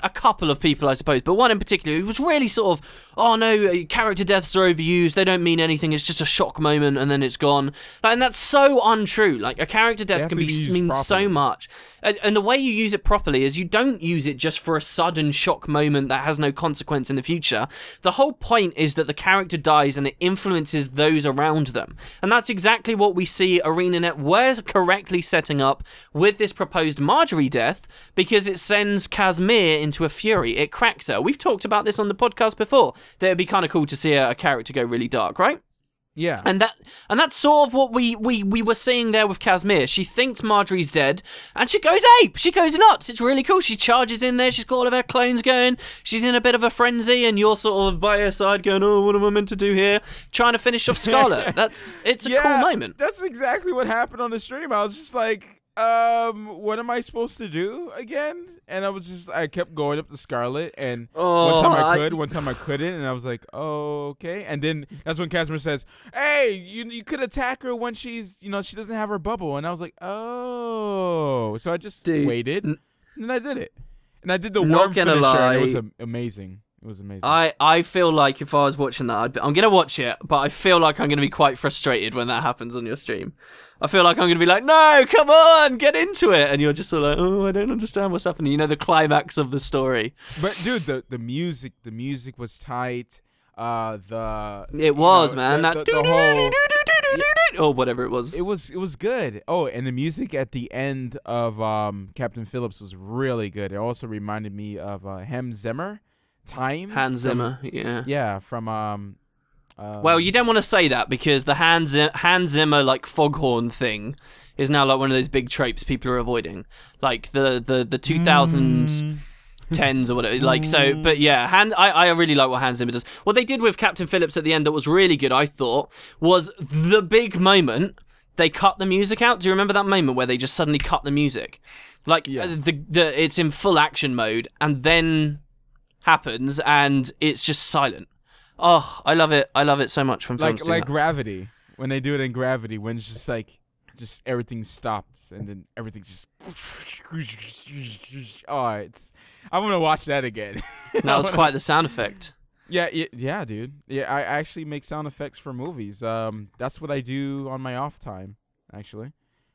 S2: a couple of people, I suppose, but one in particular who was really sort of, oh no, character deaths are overused, they don't mean anything, it's just a shock moment and then it's gone. And that's so untrue. A character death can mean so much. And the way you use it properly is you don't use it just for a sudden shock moment that has no consequence in the future. The whole point is that the character dies and it influences those around them. And that's exactly what we see ArenaNet were correctly setting up with this proposed Marjorie death, because it sends Casimir into a fury. It cracks her. We've talked about this on the podcast before, that it'd be kind of cool to see a character go really dark, right?
S1: Yeah.
S2: And that's sort of what we were seeing there with Casimir. She thinks Marjorie's dead, and she goes ape. She goes nuts. It's really cool. She charges in there. She's got all of her clones going. She's in a bit of a frenzy, and you're sort of by her side going, oh, what am I meant to do here? Trying to finish off Scarlet. It's a cool moment.
S1: That's exactly what happened on the stream. I was just like, what am I supposed to do again? And I kept going up to Scarlet, and one time I could, one time I couldn't, and I was like, oh, okay. And then that's when Casimir says, hey, you could attack her when she's, she doesn't have her bubble. And I was like, oh. So I just waited, and I did it. And I did the worm finisher, and it was amazing. It was amazing.
S2: I feel like if I was watching that, I'm going to watch it, but I feel like I'm going to be quite frustrated when that happens on your stream. I feel like I'm going to be like, no, come on, get into it. And you're just sort of like, oh, I don't understand what's happening. The climax of the story.
S1: But, dude, the music was tight.
S2: It was, man. That
S1: the whole...
S2: or whatever it was.
S1: It was good. Oh, and the music at the end of Captain Phillips was really good. It also reminded me of Hans Zimmer. Hans
S2: Zimmer, yeah.
S1: Yeah, from
S2: well, you don't want to say that, because the Hans Zimmer foghorn thing is now one of those big tropes people are avoiding. The 2010s or whatever. So, but yeah, I really like what Hans Zimmer does. What they did with Captain Phillips at the end that was really good, I thought, was the big moment. They cut the music out. Do you remember that moment where they just suddenly cut the music? It's in full action mode, and then happens and it's just silent. Oh, I love it. I love it so much from films.
S1: Like Gravity, when they do it in Gravity, when it's just everything stops and then everything's just I'm gonna watch that again.
S2: That was quite the sound effect.
S1: Yeah, dude. Yeah, I actually make sound effects for movies. That's what I do on my off time, actually.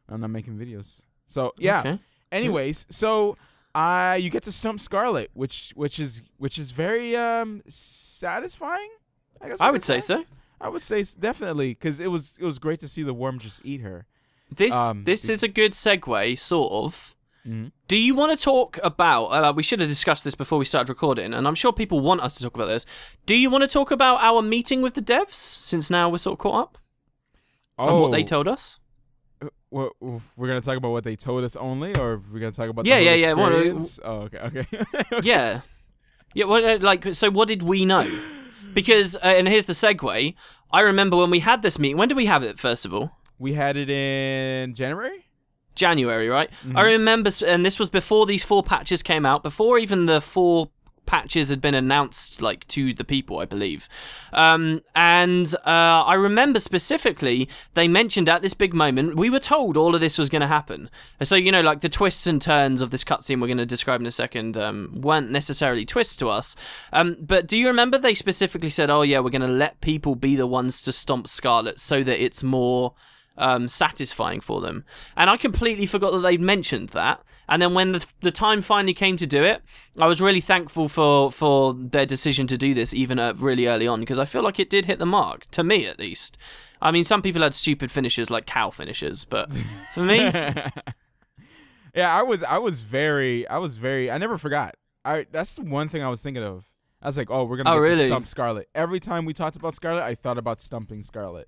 S1: I'm not making videos. So yeah.
S2: Okay.
S1: Anyways, so you get to stump Scarlet, which is very satisfying. I guess
S2: I would say so.
S1: I would say definitely, because it was great to see the worm just eat her.
S2: This is a good segue, sort of.
S1: Mm-hmm.
S2: Do you want to talk about? We should have discussed this before we started recording, and I'm sure people want us to talk about this. Do you want to talk about our meeting with the devs, since now we're sort of caught up? On what they told us?
S1: We're gonna talk about what they told us only, or we're gonna talk about the
S2: yeah.
S1: experience? Oh, okay.
S2: Yeah. Well, so what did we know? Because, and here's the segue, I remember when we had this meeting, when did we have it, first of all?
S1: We had it in January,
S2: right? I remember, and this was before these 4 patches came out, before even the 4 patches had been announced, like, to the people, I believe. And I remember specifically, they mentioned at this big moment, we were told all of this was going to happen. So, you know, like, the twists and turns of this cutscene we're going to describe in a second weren't necessarily twists to us. But do you remember they specifically said, oh, yeah, we're going to let people be the ones to stomp Scarlet so that it's more satisfying for them? And I completely forgot that they'd mentioned that. And then when the time finally came to do it, I was really thankful for their decision to do this even really early on, because I feel like it did hit the mark, to me at least. I mean, some people had stupid finishes like cow finishes, but for me,
S1: yeah, I never forgot. That's the one thing I was thinking of. I was like, oh, we're gonna get to stump Scarlet. Every time we talked about Scarlet, I thought about stumping Scarlet.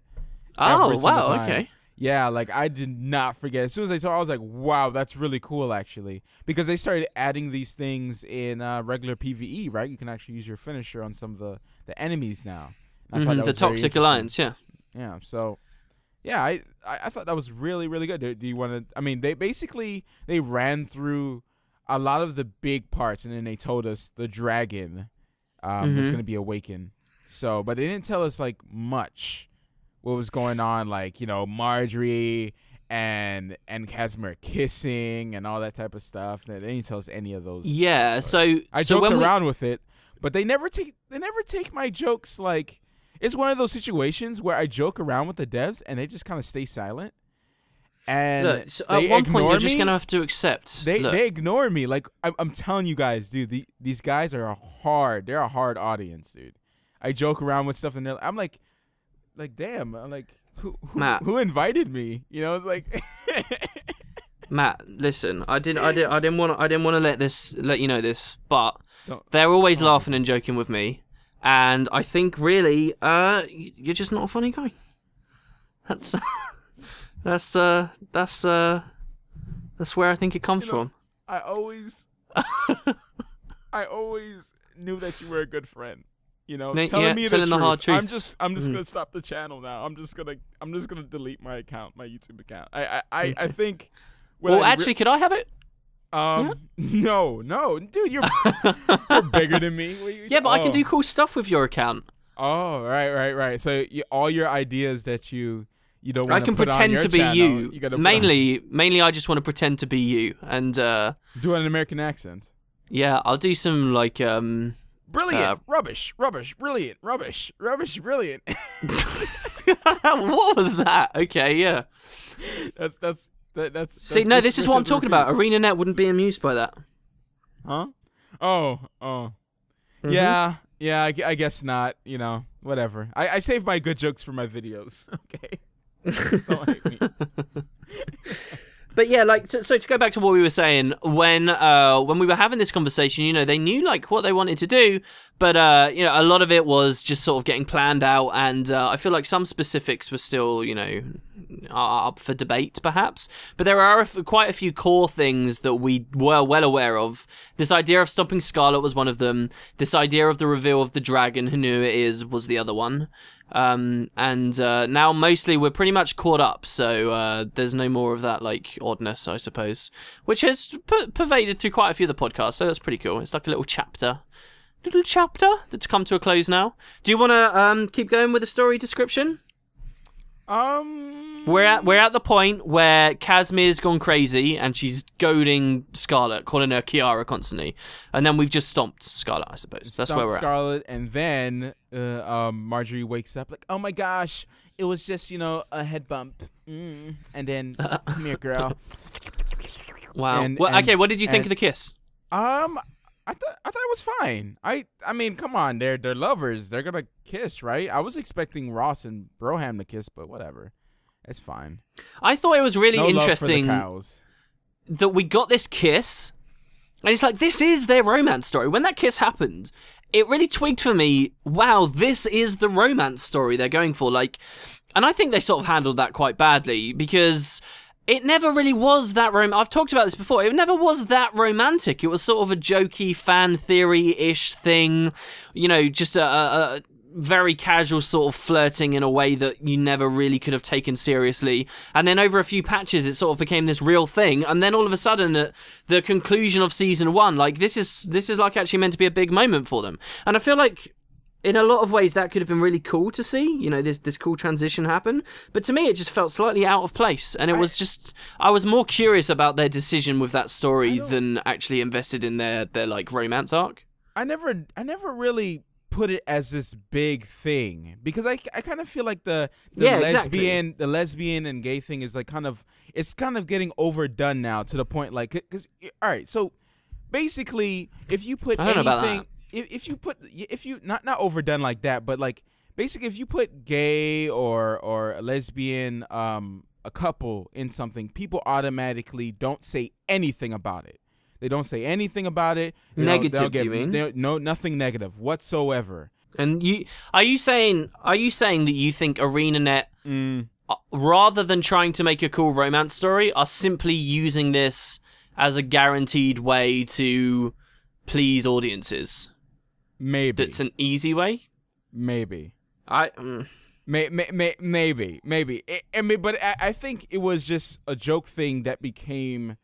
S2: Oh, wow, okay.
S1: Yeah, like, I did not forget. As soon as I saw it, I was like, wow, that's really cool, actually. Because they started adding these things in regular PvE, right? You can actually use your finisher on some of the enemies now. I thought that was
S2: the Toxic Alliance, yeah.
S1: Yeah, so, yeah, I thought that was really, really good. Do you want to, I mean, they ran through a lot of the big parts, and then they told us the dragon was going to be awakened. So, but they didn't tell us, like, much. What was going on, like, you know, Marjorie and Casimir kissing and all that type of stuff. They didn't tell us any of those.
S2: Yeah, so
S1: I joked around with it, but they never take my jokes. Like, it's one of those situations where I joke around with the devs and they just kind of stay silent. And
S2: look, so at one point you're just gonna have to accept.
S1: They ignore me. Like, I'm telling you guys, dude. These guys are hard. They're a hard audience, dude. I joke around with stuff, and I'm like, damn, I'm like, who invited me? You know, it's like,
S2: Matt, listen, I didn't want to let you know this, but they're always laughing and joking with me, and I think really, you're just not a funny guy. That's where I think it comes from.
S1: I always knew that you were a good friend. You know, telling me the truth. Hard truth. I'm just gonna stop the channel now. I'm just gonna delete my account, my YouTube account. I think.
S2: Well, actually, could I have it?
S1: No, dude, you're bigger than me.
S2: Yeah, but I can do cool stuff with your account.
S1: Oh, right. So all your ideas that you don't want to
S2: I can
S1: put
S2: pretend
S1: on your
S2: to be
S1: channel,
S2: you. Mainly, I just want to pretend to be you and
S1: do an American accent.
S2: Yeah, I'll do some like
S1: brilliant, rubbish, brilliant, rubbish, brilliant.
S2: What was that? Okay, yeah.
S1: That's.
S2: See, no, this is what I'm talking about. ArenaNet wouldn't be amused by that.
S1: Huh? Oh. Yeah, I guess not. You know, whatever. I save my good jokes for my videos. Okay. Don't hate me.
S2: But yeah, like, so to go back to what we were saying, when we were having this conversation, you know, they knew like what they wanted to do, but you know, a lot of it was just sort of getting planned out, and I feel like some specifics were still, you know, up for debate, perhaps. But there are quite a few core things that we were well aware of. This idea of stopping Scarlet was one of them. This idea of the reveal of the dragon, who knew it is, was the other one. And now mostly we're pretty much caught up, so there's no more of that like oddness, I suppose, which has pervaded through quite a few of the podcasts, so that's pretty cool. It's like a little chapter that's come to a close now. Do you want to keep going with the story description? We're at the point where Casimir's gone crazy and she's goading Scarlet, calling her Kiara constantly, and then we've just stomped Scarlet, I suppose. That's where we're at.
S1: Scarlet, and then Marjorie wakes up like, oh my gosh, it was just, you know, a head bump, and then come here, girl.
S2: Wow. Okay, what did you think of the kiss?
S1: I thought it was fine. I mean, come on, they're lovers. They're gonna kiss, right? I was expecting Ross and Broham to kiss, but whatever. It's fine.
S2: I thought it was really
S1: interesting
S2: that we got this kiss, and it's like, this is their romance story. When that kiss happened, it really twigged for me, wow, this is the romance story they're going for. Like, and I think they sort of handled that quite badly, because it never really was that I've talked about this before. It never was that romantic. It was sort of a jokey fan theory-ish thing. You know, just very casual sort of flirting in a way that you never really could have taken seriously. And then over a few patches, it sort of became this real thing. And then all of a sudden, at the conclusion of season 1, like this is like actually meant to be a big moment for them. And I feel like in a lot of ways that could have been really cool to see, you know, this cool transition happen. But to me, it just felt slightly out of place. And I was more curious about their decision with that story than actually invested in their like romance arc.
S1: I never really put it as this big thing, because I kind of feel like the lesbian and gay thing is like it's kind of getting overdone now, to the point like, because all right, so basically if you put anything, if you not overdone like that, but like basically if you put gay or a lesbian a couple in something, people automatically don't say anything about it. They don't say anything about it.
S2: Negative, do you mean?
S1: No, nothing negative whatsoever.
S2: And are you saying that you think ArenaNet, rather than trying to make a cool romance story, are simply using this as a guaranteed way to please audiences?
S1: Maybe.
S2: That's an easy way?
S1: Maybe.
S2: Maybe.
S1: But I think it was just a joke thing that became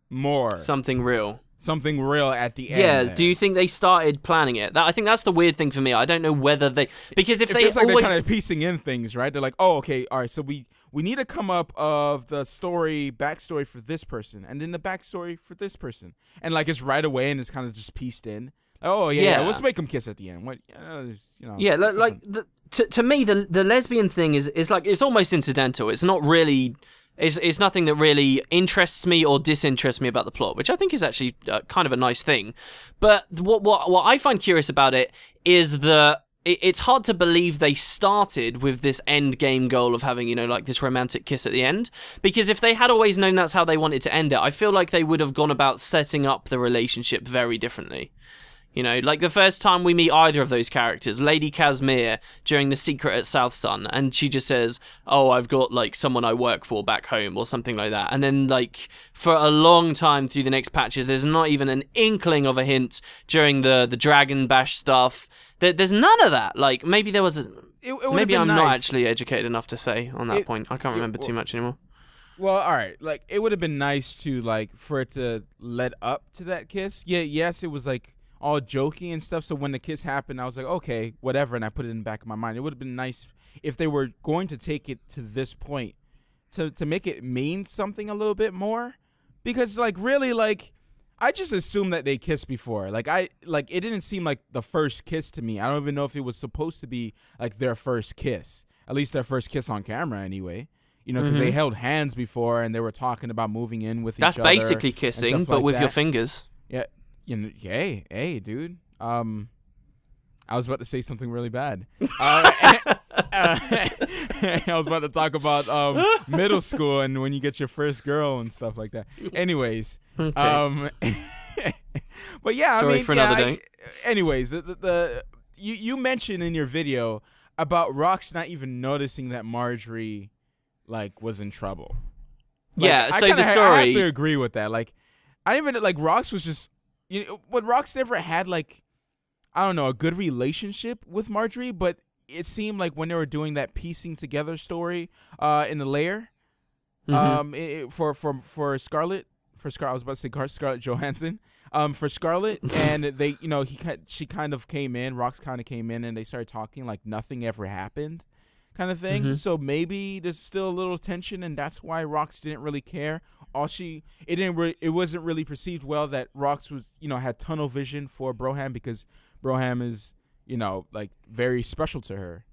S1: more
S2: something real
S1: at the end.
S2: Yeah, do you think they started planning it? I think that's the weird thing for me. I don't know whether they, because if they
S1: feels like they're kind of piecing in things, right? They're like, oh, okay, all right, so we need to come up of the backstory for this person, and then the backstory for this person, and like it's right away, and it's kind of just pieced in. Oh yeah, let's make them kiss at the end. What, you know?
S2: Yeah, like to me, the lesbian thing is like, it's almost incidental. It's not really. It's nothing that really interests me or disinterests me about the plot, which I think is actually kind of a nice thing. But what I find curious about it is that it's hard to believe they started with this end game goal of having, you know, like this romantic kiss at the end. Because if they had always known that's how they wanted to end it, I feel like they would have gone about setting up the relationship very differently. You know, like the first time we meet either of those characters, Lady Casimir during The Secret at South Sun, and she just says, oh, I've got like someone I work for back home or something like that. And then like for a long time through the next patches, there's not even an inkling of a hint during the Dragon Bash stuff. There's none of that. Like maybe there was maybe I'm not actually educated enough to say on that point. I can't remember too much anymore.
S1: Well, all right. Like it would have been nice to like for it to lead up to that kiss. Yeah, yes, it was like all jokey and stuff, so when the kiss happened, I was like, okay, whatever, and I put it in the back of my mind. It would have been nice if they were going to take it to this point, to make it mean something a little bit more, because like really, like I just assumed that they kissed before. Like it didn't seem like the first kiss to me. I don't even know if it was supposed to be like their first kiss, at least their first kiss on camera anyway. You know, because they held hands before and they were talking about moving in with each other.
S2: That's basically kissing, but with your fingers.
S1: Yeah. You know, hey, dude. I was about to say something really bad. I was about to talk about middle school and when you get your first girl and stuff like that. Anyways,
S2: okay.
S1: But yeah,
S2: Story
S1: I mean,
S2: for another day.
S1: Anyways, you mentioned in your video about Rox not even noticing that Marjorie like was in trouble. Like,
S2: yeah, so the story.
S1: I have to agree with that. Like, I even like Rox was just. You know, but Rox never had like, I don't know, a good relationship with Marjorie, but it seemed like when they were doing that piecing together story in the lair, for Scarlett, I was about to say Scarlett Johansson, for Scarlett, and they, you know, she kind of came in, Rox kind of came in, and they started talking like nothing ever happened, kind of thing. So maybe there's still a little tension, and that's why Rox didn't really care. It wasn't really perceived well that Rox was, you know, had tunnel vision for Broham, because Broham is, you know, like very special to her,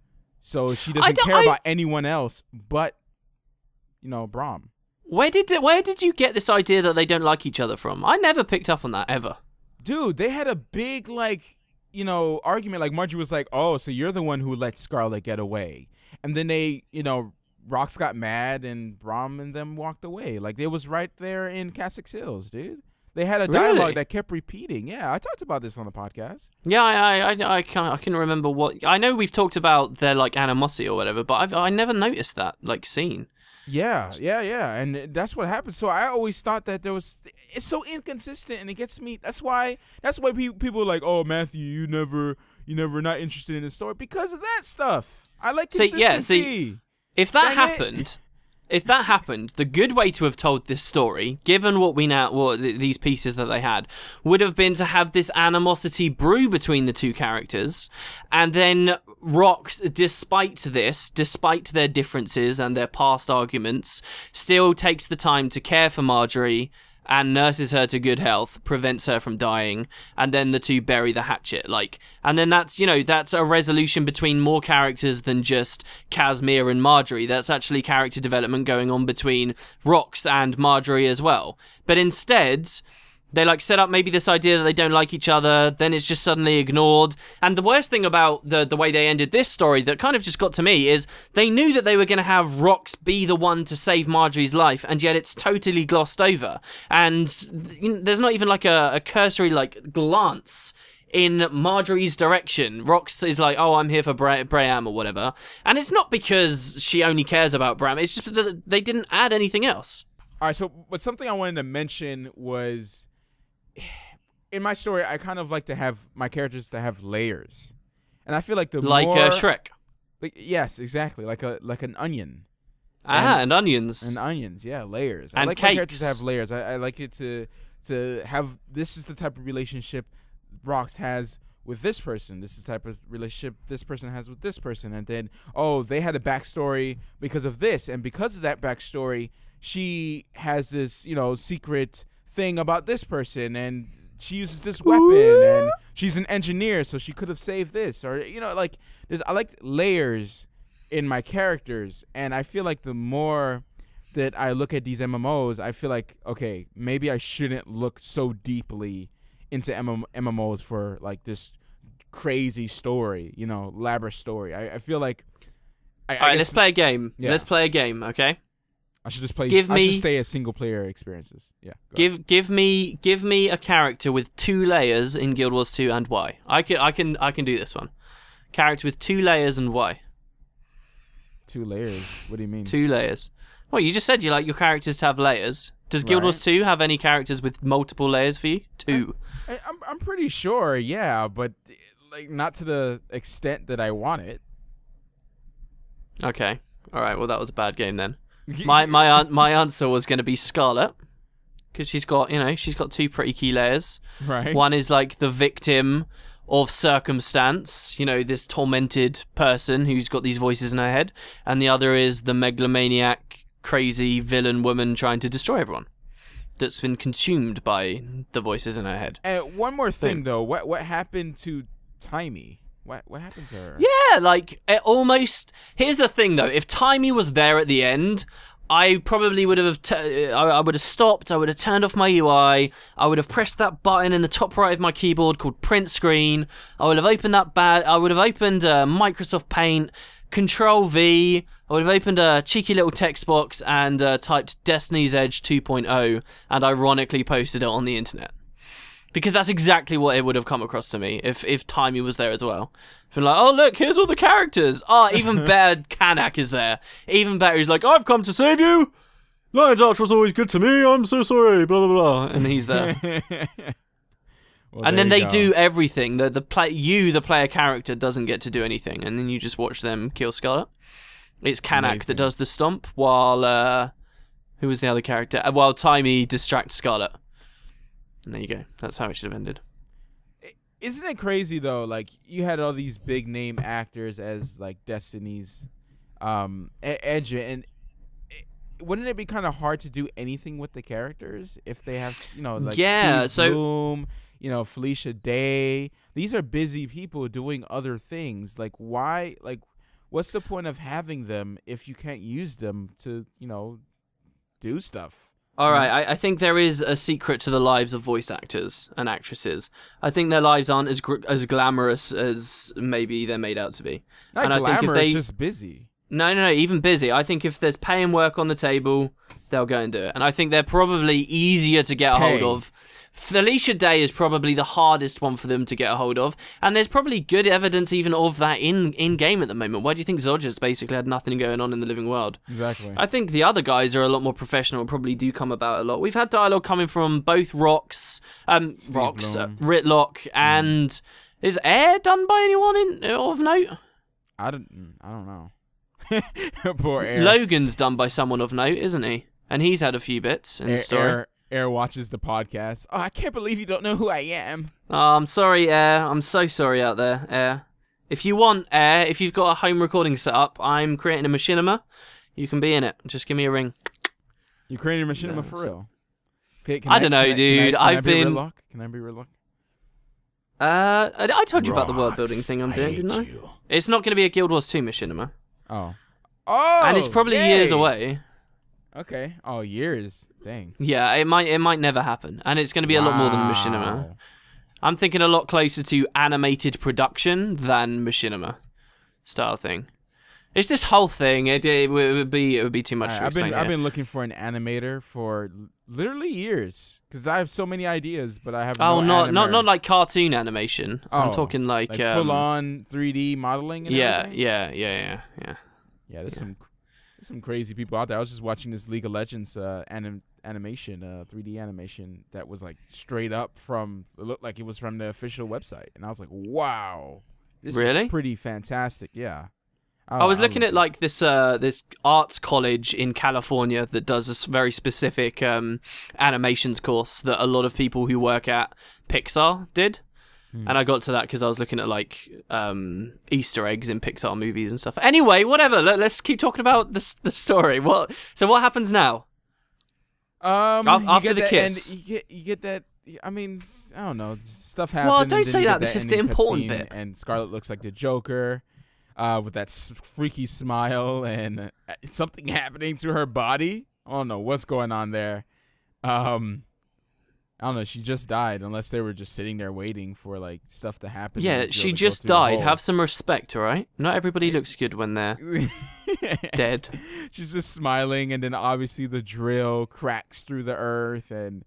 S1: so she doesn't care about anyone else but, you know, Braum.
S2: Where did you get this idea that they don't like each other from? I never picked up on that ever.
S1: Dude, they had a big like, you know, argument. Like Marjorie was like, "Oh, so you're the one who let Scarlett get away," and then they, you know, Rox got mad and Braum and them walked away. Like it was right there in Cassox Hills, dude. They had a dialogue that kept repeating. Yeah, I talked about this on the podcast.
S2: Yeah, I can remember what. I know we've talked about their like animosity or whatever, but I never noticed that like scene.
S1: Yeah, and that's what happened. So I always thought that it's so inconsistent, and it gets me. That's why people are like, oh, Matthew, you we're not interested in the story because of that stuff. I like consistency.
S2: If that happened, the good way to have told this story, given what these pieces that they had, would have been to have this animosity brew between the two characters, and then Rox, despite their differences and their past arguments, still takes the time to care for Marjorie and nurses her to good health, prevents her from dying, and then the two bury the hatchet. And then that's a resolution between more characters than just Casimir and Marjorie. That's actually character development going on between Rox and Marjorie as well. But instead, they set up maybe this idea that they don't like each other, then it's just suddenly ignored. And the worst thing about the way they ended this story that kind of just got to me is they knew that they were going to have Rox be the one to save Marjorie's life, and yet it's totally glossed over. And there's not even a cursory glance in Marjorie's direction. Rox is oh, I'm here for Braham or whatever. And it's not because she only cares about Braham, it's just that they didn't add anything else.
S1: All right, but something I wanted to mention was, in my story, I kind of like to have my characters to have layers, and I feel like
S2: Shrek.
S1: Yes, exactly, like an onion.
S2: And onions.
S1: And onions, yeah, layers.
S2: And
S1: I like
S2: cakes.
S1: my characters to have layers. I like it to have. This is the type of relationship Rox has with this person. This is the type of relationship this person has with this person, and then they had a backstory because of this, and because of that backstory, she has this secret thing about this person, and she uses this weapon, and she's an engineer, so she could have saved this, or I like layers in my characters, and I feel like the more that I look at these MMOs, I feel like, okay, maybe I shouldn't look so deeply into MMOs for this crazy story, elaborate story. I feel like
S2: all right, let's play a game.
S1: Yeah.
S2: Let's play a game, okay?
S1: I should just play. I should stay as single player experiences. Yeah.
S2: Give me a character with 2 layers in Guild Wars 2 and why. I can do this one. Character with 2 layers and why.
S1: 2 layers. What do you mean?
S2: 2 layers. Well, you just said you like your characters to have layers. Does Guild Wars 2 have any characters with multiple layers for you? 2.
S1: I'm pretty sure. Yeah, but not to the extent that I want it.
S2: Okay. All right. Well, that was a bad game then. My answer was going to be Scarlet, because she's got 2 pretty key layers.
S1: Right.
S2: One is the victim of circumstance, this tormented person who's got these voices in her head, and the other is the megalomaniac, crazy villain woman trying to destroy everyone, that's been consumed by the voices in her head.
S1: And one more thing though, what happened to Taimi? What happened to her?
S2: Yeah, it almost. Here's the thing, though. If Taimi was there at the end, I probably would have. I would have stopped. I would have turned off my UI. I would have pressed that button in the top right of my keyboard called Print Screen. I would have opened I would have opened Microsoft Paint, Control V. I would have opened a cheeky little text box and typed Destiny's Edge 2.0 and ironically posted it on the internet. Because that's exactly what it would have come across to me if Taimi was there as well. Been oh look, here's all the characters. Even better, Kanak is there. Even better, he's I've come to save you. Lion's Arch was always good to me. I'm so sorry. Blah blah blah. And he's there.
S1: Well,
S2: and then they do everything. The player character doesn't get to do anything, and then you just watch them kill Scarlet. It's Kanak that does the stomp, while who was the other character? While Taimi distracts Scarlet. And there you go. That's how it should have ended.
S1: Isn't it crazy though? You had all these big name actors as Destiny's Edge, and wouldn't it be kind of hard to do anything with the characters if they have Steve Bloom, Felicia Day? These are busy people doing other things. Why? What's the point of having them if you can't use them to do stuff?
S2: All right, I think there is a secret to the lives of voice actors and actresses. I think their lives aren't as glamorous as maybe they're made out to be.
S1: Not
S2: and
S1: glamorous,
S2: I think if they,
S1: just busy.
S2: No, even busy. I think if there's pay and work on the table, they'll go and do it. And I think they're probably easier to get a hold of. Felicia Day is probably the hardest one for them to get a hold of, and there's probably good evidence even of that in game at the moment. Why do you think Zodger's basically had nothing going on in the living world?
S1: Exactly.
S2: I think the other guys are a lot more professional and probably do come about a lot. We've had dialogue coming from both Ritlock and Is Air done by anyone of note?
S1: I don't know. Poor Air.
S2: Logan's done by someone of note, isn't he? And he's had a few bits in the story.
S1: Air watches the podcast. Oh, I can't believe you don't know who I am.
S2: Oh, I'm sorry, Air. I'm so sorry out there, Air. If you want, Air, if you've got a home recording set up, I'm creating a machinima. You can be in it. Just give me a ring.
S1: You're creating a machinima for real?
S2: I don't know, dude. I've been.
S1: Can I be real?
S2: I told you about the world building thing I'm doing, didn't I? It's not going to be a Guild Wars 2 machinima.
S1: Oh,
S2: and it's probably years away.
S1: Okay. Oh, years. Dang.
S2: Yeah, it might never happen, and it's going to be a lot more than machinima. I'm thinking a lot closer to animated production than machinima style thing. It's this whole thing. It would be too much to explain.
S1: I've been looking for an animator for literally years because I have so many ideas, but I have
S2: not like cartoon animation. I'm talking like
S1: full on 3D modeling. And everything?
S2: Yeah.
S1: There's some crazy people out there. I was just watching this League of Legends animation, 3D animation that was like straight up from. It looked like it was from the official website, and I was like, wow, this is pretty fantastic. Yeah.
S2: I was looking at like this arts college in California that does this very specific animations course that a lot of people who work at Pixar did. And I got to that because I was looking at like Easter eggs in Pixar movies and stuff. Anyway, whatever. Let's keep talking about the story. So what happens now? After the kiss,
S1: you get that. I mean, I don't know. Stuff happens.
S2: Well, don't say that. This is the important bit.
S1: And Scarlet looks like the Joker. With that freaky smile and something happening to her body. I don't know what's going on there. I don't know. She just died, unless they were just sitting there waiting for like stuff to happen.
S2: Yeah, she just died. Have some respect, all right? Not everybody looks good when they're dead.
S1: She's just smiling, and then obviously the drill cracks through the earth, and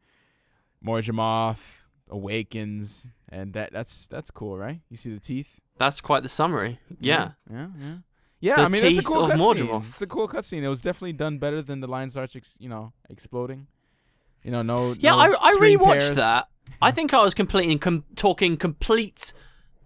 S1: Morjamoth awakens, and that's cool, right? You see the teeth.
S2: That's quite the summary. Yeah.
S1: Yeah, I mean, it's a cool cutscene. It's a cool cutscene. It was definitely done better than the Lion's Arch, exploding. No.
S2: Yeah, I rewatched
S1: tears.
S2: that. I think I was talking complete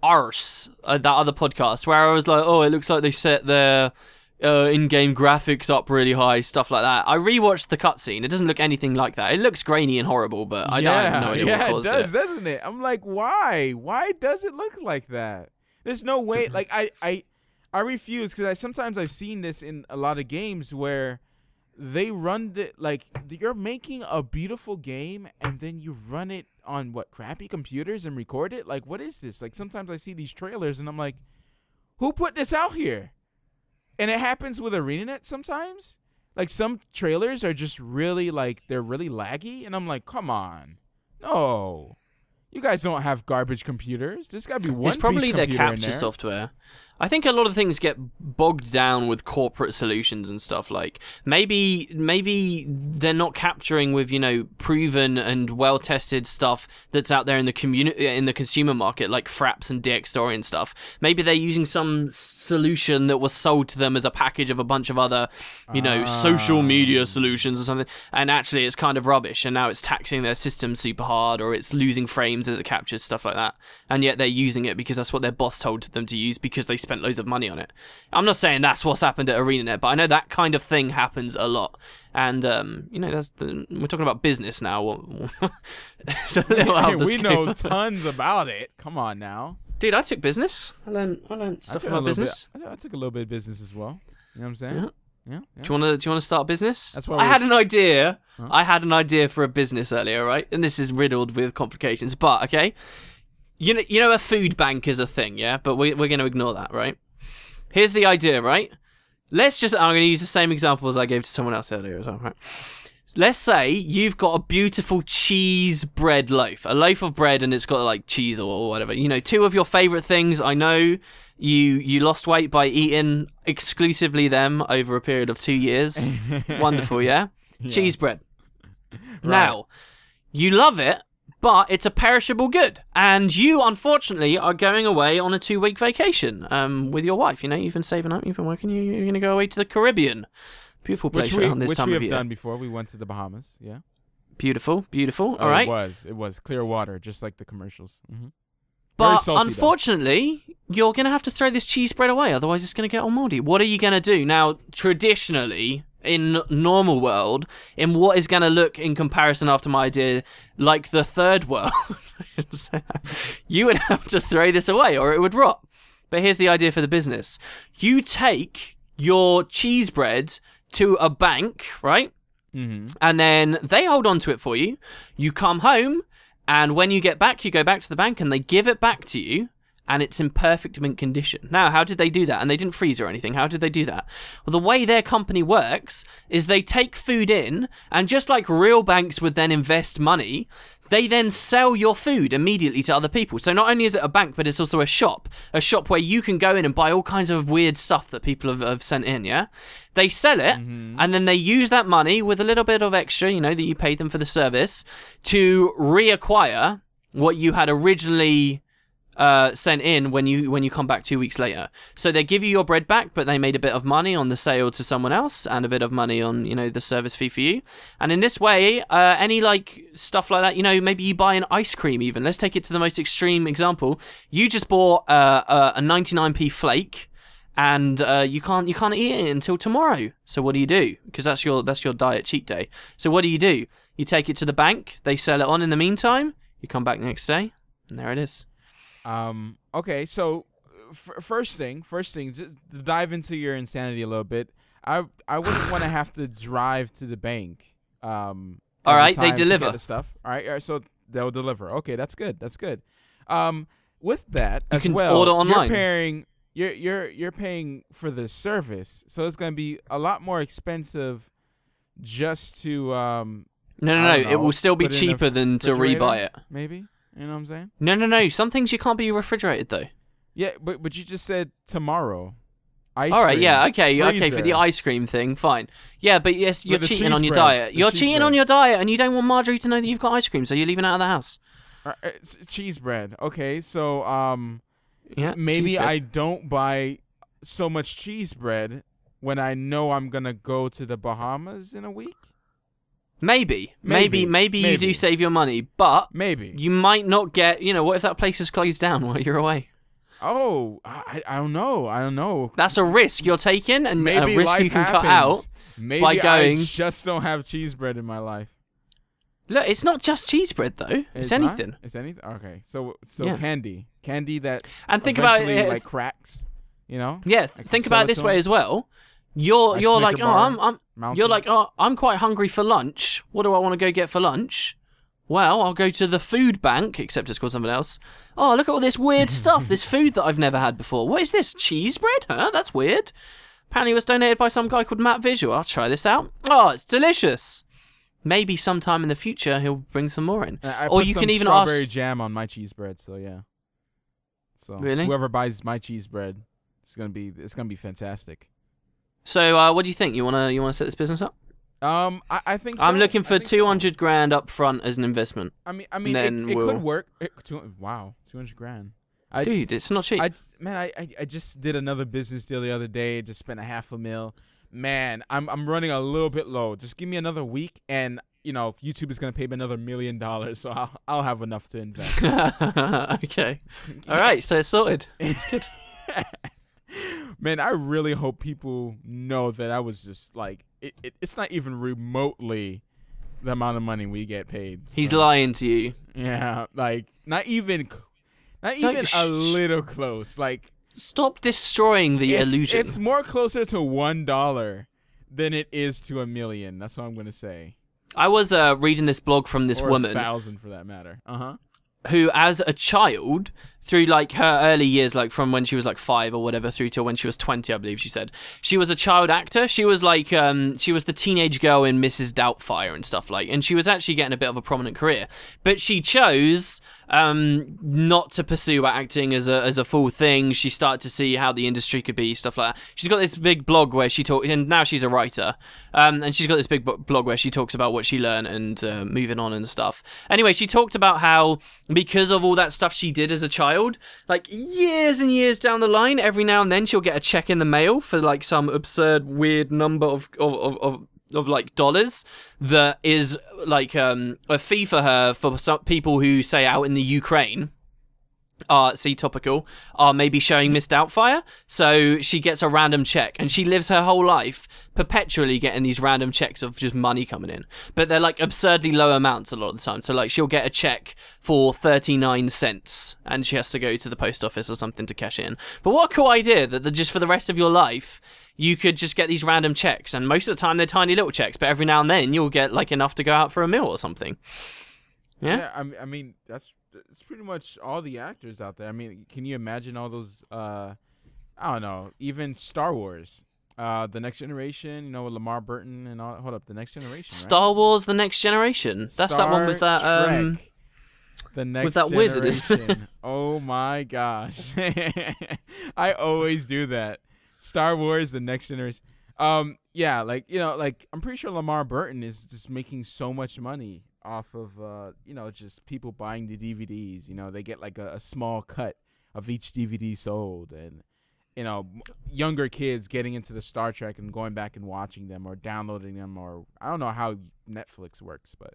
S2: arse at that other podcast where I was like, oh, it looks like they set their in-game graphics up really high, stuff like that. I rewatched the cutscene. It doesn't look anything like that. It looks grainy and horrible, but I have no idea what caused it.
S1: Yeah, it does, doesn't it? I'm like, why? Why does it look like that? There's no way. Like, I refuse, because sometimes I've seen this in a lot of games where they run like you're making a beautiful game and then you run it on crappy computers and record it. Like, what is this? Like, sometimes I see these trailers and I'm like, who put this out here? And it happens with ArenaNet sometimes. Like, some trailers are just really they're really laggy, and I'm like, come on, no. You guys don't have garbage computers. There's got to be one.
S2: It's probably their capture software. I think a lot of things get bogged down with corporate solutions and stuff. Like maybe they're not capturing with proven and well tested stuff that's out there in the consumer market, like Fraps and DxStory and stuff. Maybe they're using some solution that was sold to them as a package of a bunch of other social media solutions or something, and actually it's kind of rubbish, and now it's taxing their system super hard, or it's losing frames as it captures, stuff like that. And yet they're using it because that's what their boss told them to use, because they spent loads of money on it. I'm not saying that's what's happened at ArenaNet, but I know that kind of thing happens a lot. And we're talking about business now.
S1: We know tons about it. Come on now,
S2: dude. I took business. I learned stuff about business.
S1: I took a little bit of business as well. You know what I'm saying? Yeah.
S2: Do you want to start a business?
S1: That's why
S2: I had an idea. Huh? I had an idea for a business earlier, right? And this is riddled with complications. But okay, you know, a food bank is a thing, yeah. But we're going to ignore that, right? Here's the idea, right? I'm going to use the same example as I gave to someone else earlier as well, right? Let's say you've got a beautiful cheese bread loaf, a loaf of bread, and it's got like cheese or whatever. Two of your favorite things. I know you lost weight by eating exclusively them over a period of 2 years. Wonderful, yeah? Cheese bread. Right. Now, you love it, but it's a perishable good. And you, unfortunately, are going away on a 2-week vacation with your wife. You've been saving up, you've been working, you're going to go away to the Caribbean. Beautiful place around this time of year.
S1: Which we have done before. We went to the Bahamas, yeah.
S2: Beautiful. All right.
S1: It was clear water, just like the commercials. Mm-hmm.
S2: But
S1: salty,
S2: unfortunately, you're going to have to throw this cheese bread away, otherwise it's going to get all moldy. What are you going to do? Now, traditionally, in normal world, in what is going to look, in comparison after my idea, like the third world, you would have to throw this away or it would rot. But here's the idea for the business. You take your cheese bread to a bank, right?
S1: Mm-hmm.
S2: And then they hold on to it for you. You come home, and when you get back, you go back to the bank and they give it back to you, and it's in perfect mint condition. Now, how did they do that? And they didn't freeze or anything. How did they do that? Well, the way their company works is they take food in, and just like real banks would then invest money, they then sell your food immediately to other people. So not only is it a bank, but it's also a shop where you can go in and buy all kinds of weird stuff that people have sent in, yeah? They sell it, and then they use that money with a little bit of extra, that you paid them for the service, to reacquire what you had originally sent in when you come back 2 weeks later. So they give you your bread back, but they made a bit of money on the sale to someone else and a bit of money on the service fee for you. And in this way, any like stuff like that, maybe you buy an ice cream even. Let's take it to the most extreme example. You just bought a 99p flake, and you can't eat it until tomorrow. So what do you do? Because that's your diet cheat day. So what do? You take it to the bank. They sell it on in the meantime. You come back the next day, and there it is.
S1: Okay, so first thing, just to dive into your insanity a little bit, I wouldn't want to have to drive to the bank.
S2: All right, they deliver
S1: the stuff. All right, so they'll deliver. Okay, that's good. With that
S2: you
S1: as
S2: can
S1: well,
S2: order online.
S1: You're paying for the service, so it's going to be a lot more expensive just to
S2: No. It will still be cheaper than to rebuy it.
S1: Maybe. You know what I'm saying?
S2: No. Some things you can't be refrigerated, though.
S1: Yeah, but you just said tomorrow.
S2: All right, yeah, okay, for the ice cream thing, fine. Yeah, but yes, you're cheating on your diet. You're cheating on your diet, and you don't want Marjorie to know that you've got ice cream, so you're leaving it out of the house.
S1: It's cheese bread. Okay, so
S2: yeah,
S1: maybe I don't buy so much cheese bread when I know I'm gonna go to the Bahamas in a week.
S2: Maybe you do save your money, but
S1: maybe
S2: you might not get. What if that place is closed down while you're away?
S1: Oh, I don't know.
S2: That's a risk you're taking, and
S1: maybe
S2: a risk you can cut out by going.
S1: I just don't have cheese bread in my life.
S2: Look, it's not just cheese bread though. It's anything.
S1: It's anything. Okay, so
S2: yeah.
S1: candy that
S2: and think about it
S1: like cracks.
S2: Yeah,
S1: I
S2: think about it this way as well. You're like, I'm quite hungry for lunch. What do I want to go get for lunch? Well, I'll go to the food bank, except it's called something else. Oh, look at all this weird stuff, this food that I've never had before. What is this, cheese bread? Huh? That's weird. Apparently it was donated by some guy called Matt Visual. I'll try this out. Oh, it's delicious. Maybe sometime in the future he'll bring some more in.
S1: Or you can even strawberry jam on my cheese bread, so yeah. So
S2: really?
S1: Whoever buys my cheese bread, it's gonna be fantastic.
S2: So, what do you think? You wanna set this business up?
S1: I think so.
S2: I'm looking for 200 grand up front as an investment.
S1: I mean, it could work. Wow, 200 grand.
S2: Dude, it's not cheap.
S1: I just did another business deal the other day. Just spent $500,000. Man, I'm running a little bit low. Just give me another week, and YouTube is gonna pay me another $1 million, so I'll have enough to invest.
S2: Okay. All right, so it's sorted. It's good.
S1: Man, I really hope people know that I was just like, it's not even remotely the amount of money we get paid.
S2: He's lying to you.
S1: Yeah, like not even a little close. Like,
S2: stop destroying the illusion.
S1: It's more closer to $1 than it is to $1 million. That's what I'm gonna say.
S2: I was reading this blog from this woman,
S1: 1,000 for that matter.
S2: Who, as a child, through like her early years, like from when she was like 5 or whatever, through till when she was 20, I believe she said, she was a child actor. She was like, she was the teenage girl in Mrs. Doubtfire and stuff like, and she was actually getting a bit of a prominent career, but she chose not to pursue acting as a full thing. She started to see how the industry could be, stuff like that. She's got this big blog where she talks, and now she's a writer, and she's got this big blog where she talks about what she learned and moving on and stuff. Anyway, she talked about how, because of all that stuff she did as a child, like years and years down the line, every now and then she'll get a check in the mail for like some absurd weird number of like dollars that is like a fee for her for some people who say out in the Ukraine see topical, are maybe showing Miss Doubtfire. So she gets a random check, and she lives her whole life perpetually getting these random checks of just money coming in. But they're like absurdly low amounts a lot of the time. So like she'll get a check for 39 cents, and she has to go to the post office or something to cash in. But what a cool idea that just for the rest of your life, you could just get these random checks. And most of the time they're tiny little checks, but every now and then you'll get like enough to go out for a meal or something. Yeah,
S1: I mean, it's pretty much all the actors out there. I mean, can you imagine all those, I don't know, even Star Wars, The Next Generation, you know, with Lamar Burton and all. Hold up, The Next Generation, right?
S2: Star Wars, The Next Generation. That's that one with that,
S1: Trek, The Next
S2: with that wizard, isn't it?
S1: Oh my gosh. I always do that. Star Wars, The Next Generation. Yeah, like, you know, like, I'm pretty sure Lamar Burton is just making so much money off of, you know, just people buying the DVDs. You know, they get like a small cut of each DVD sold, and, you know, younger kids getting into the Star Trek and going back and watching them or downloading them, or I don't know how Netflix works, but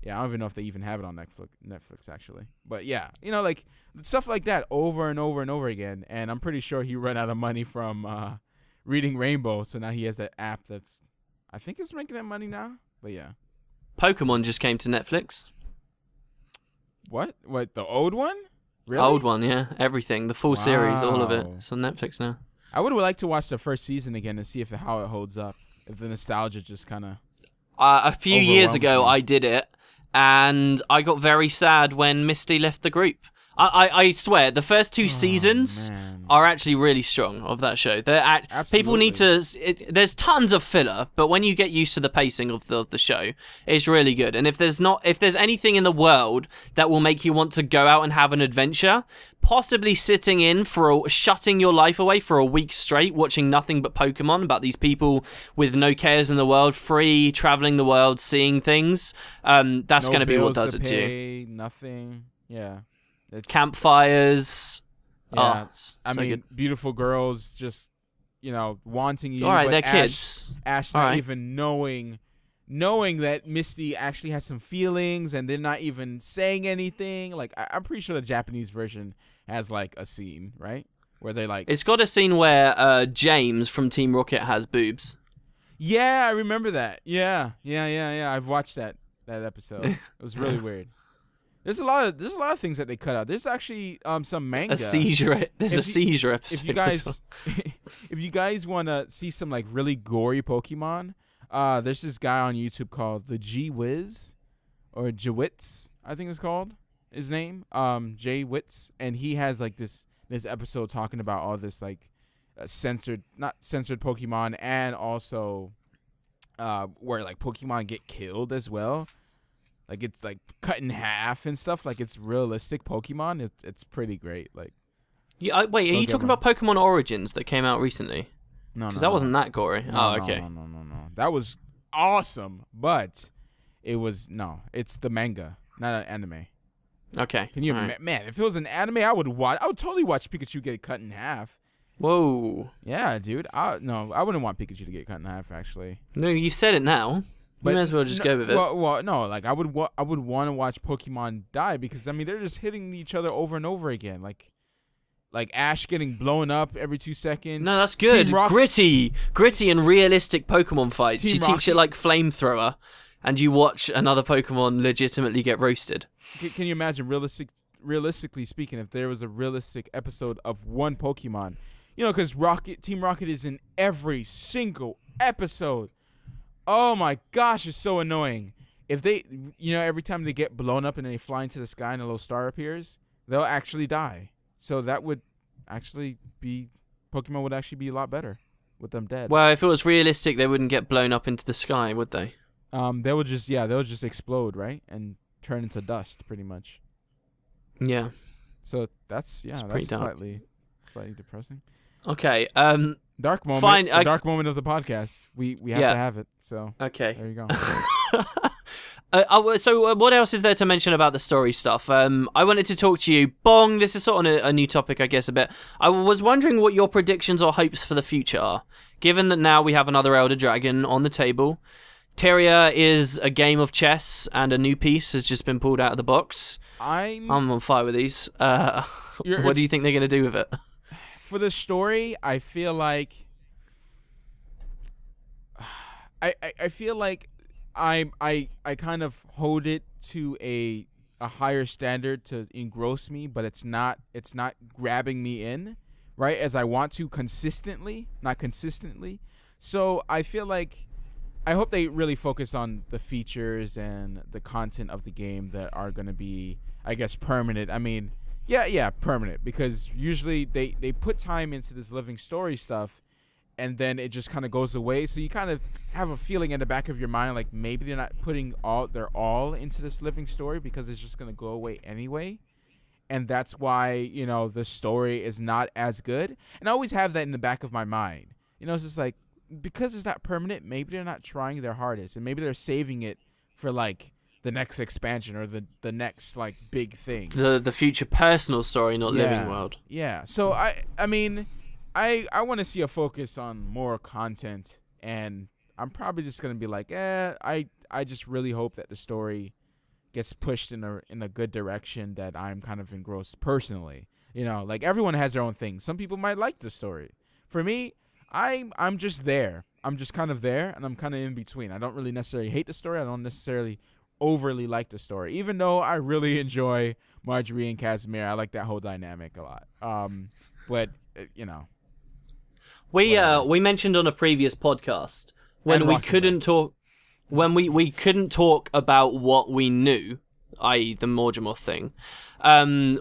S1: yeah, I don't even know if they even have it on Netflix actually. But yeah, you know, like stuff like that over and over and over again. And I'm pretty sure he ran out of money from Reading Rainbow, so now he has that app that's, I think it's making that money now. But yeah.
S2: Pokemon just came to Netflix.
S1: What? The old one? Really?
S2: Old one, yeah. Everything, the full series, all of it. It's on Netflix now.
S1: I would like to watch the first season again and see how it holds up. If the nostalgia just kind of.
S2: A few years ago, I did it, and I got very sad when Misty left the group. I swear, the first two seasons are actually really strong of that show. People need to. There's tons of filler, but when you get used to the pacing of the show, it's really good. And if there's anything in the world that will make you want to go out and have an adventure, possibly shutting your life away for a week straight, watching nothing but Pokemon about these people with no cares in the world, free traveling the world, seeing things. That's going to be what does it to you.
S1: Nothing. Yeah.
S2: Campfires.
S1: Yeah, I mean, good. Beautiful girls just, you know, wanting you.
S2: All right, they're kids.
S1: Ash not even knowing that Misty actually has some feelings, and they're not even saying anything. Like, I'm pretty sure the Japanese version has like a scene, right, where they like.
S2: It's got a scene where James from Team Rocket has boobs.
S1: Yeah, I remember that. Yeah. I've watched that episode. It was really weird. There's a lot of things that they cut out. There's actually some manga.
S2: There's a seizure episode.
S1: If you guys want to see some like really gory Pokemon, there's this guy on YouTube called the G-Wiz or Jwitz, I think it's called. His name, J-Witz, and he has like this episode talking about all this like not censored Pokemon, and also where like Pokemon get killed as well. Like, it's, like, cut in half and stuff. Like, it's realistic Pokemon. It's pretty great. Like,
S2: yeah. Wait, are you talking about Pokemon Origins that came out recently?
S1: No.
S2: Because that wasn't that gory.
S1: No,
S2: okay.
S1: No. That was awesome, but it's the manga, not an anime.
S2: Okay.
S1: Can you, man, if it was an anime, I would totally watch Pikachu get cut in half.
S2: Whoa.
S1: Yeah, dude. I wouldn't want Pikachu to get cut in half, actually.
S2: No, you said it now. You may as well just go with it.
S1: Well, no, like I would want to watch Pokemon die, because I mean they're just hitting each other over and over again, like Ash getting blown up every 2 seconds.
S2: No, that's good. Gritty and realistic Pokemon fights. You teach it like Flamethrower, and you watch another Pokemon legitimately get roasted.
S1: Can you imagine, realistically speaking, if there was a realistic episode of one Pokemon? You know, because Team Rocket is in every single episode. Oh my gosh, it's so annoying. If they, you know, every time they get blown up and they fly into the sky and a little star appears, they'll actually die. So that would actually be, Pokemon would actually be a lot better with them dead.
S2: Well, if it was realistic, they wouldn't get blown up into the sky, would they?
S1: They would just explode, right? And turn into dust, pretty much.
S2: Yeah.
S1: So that's slightly depressing.
S2: Okay.
S1: Dark moment.
S2: Fine.
S1: Dark moment of the podcast. We have to have it. So
S2: okay.
S1: There you go.
S2: So what else is there to mention about the story stuff? I wanted to talk to you. Bong, this is sort of a new topic, I guess, a bit. I was wondering what your predictions or hopes for the future are. Given that now we have another Elder Dragon on the table, Terraria is a game of chess, and a new piece has just been pulled out of the box. I'm on fire with these. What do you think they're going to do with it?
S1: For the story, I feel like I feel like I kind of hold it to a higher standard to engross me, but it's not grabbing me in, right, as I want to not consistently. So I feel like I hope they really focus on the features and the content of the game that are going to be, I guess, permanent. I mean, yeah, permanent, because usually they put time into this living story stuff and then it just kind of goes away. So you kind of have a feeling in the back of your mind like maybe they're not putting their all into this living story because it's just going to go away anyway. And that's why, you know, the story is not as good. And I always have that in the back of my mind. You know, it's just like, because it's not permanent, maybe they're not trying their hardest, and maybe they're saving it for like the next expansion or the next like big thing.
S2: The future personal story, not living world.
S1: Yeah. So I mean, I want to see a focus on more content, and I'm probably just gonna be like, I just really hope that the story gets pushed in a good direction that I'm kind of engrossed personally. You know, like everyone has their own thing. Some people might like the story. For me, I'm just there. I'm just kind of there, and I'm kind of in between. I don't really necessarily hate the story. I don't necessarily overly like the story, even though I really enjoy Marjorie and Casimir. I like that whole dynamic a lot. But you know,
S2: we mentioned on a previous podcast when we couldn't talk we couldn't talk about what we knew, i.e. the Morgemoth thing.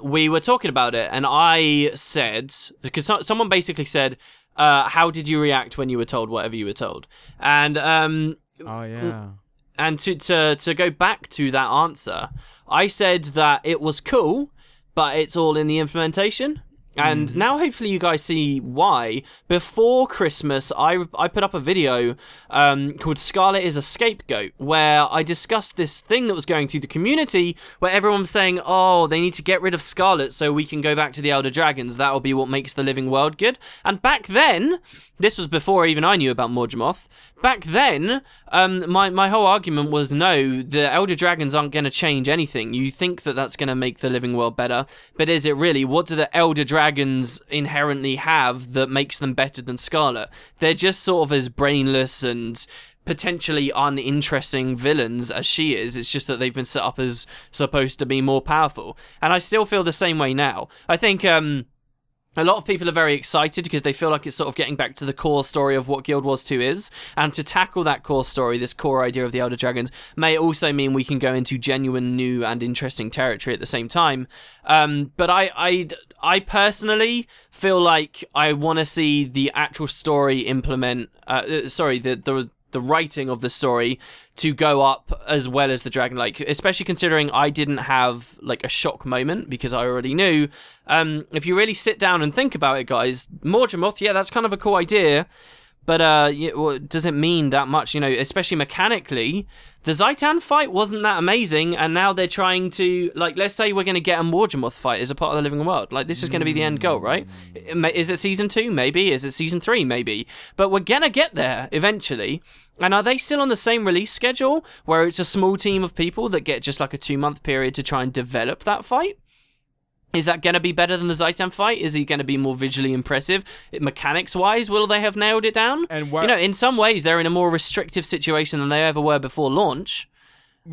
S2: We were talking about it, and I said, because someone basically said, how did you react when you were told whatever you were told? And
S1: oh yeah.
S2: And to go back to that answer, I said that it was cool, but it's all in the implementation. And now hopefully you guys see why. Before Christmas, I put up a video called Scarlet is a Scapegoat, where I discussed this thing that was going through the community, where everyone was saying, oh, they need to get rid of Scarlet so we can go back to the Elder Dragons. That will be what makes the living world good. And back then, this was before even I knew about Morgemoth, back then, my whole argument was, no, the Elder Dragons aren't going to change anything. You think that that's going to make the living world better, but is it really? What do the Elder Dragons inherently have that makes them better than Scarlet? They're just sort of as brainless and potentially uninteresting villains as she is. It's just that they've been set up as supposed to be more powerful. And I still feel the same way now. I think a lot of people are very excited because they feel like it's sort of getting back to the core story of what Guild Wars 2 is. And to tackle that core story, this core idea of the Elder Dragons, may also mean we can go into genuine, new, and interesting territory at the same time. But I personally feel like I want to see the actual story implement... the writing of the story to go up as well as the dragon, like, especially considering I didn't have like a shock moment because I already knew. If you really sit down and think about it, guys, Morgemoth, yeah, that's kind of a cool idea, but does it mean that much? You know, especially mechanically, the Zhaitan fight wasn't that amazing, and now they're trying to, like, let's say we're going to get a Morgemoth fight as a part of the living world. Like, this is going to be the end goal, right? Is it season 2? Maybe. Is it season 3? Maybe. But we're going to get there eventually. And are they still on the same release schedule where it's a small team of people that get just like a 2-month period to try and develop that fight? Is that going to be better than the Zhaitan fight? Is he going to be more visually impressive? Mechanics-wise, will they have nailed it down? And you know, in some ways, they're in a more restrictive situation than they ever were before launch.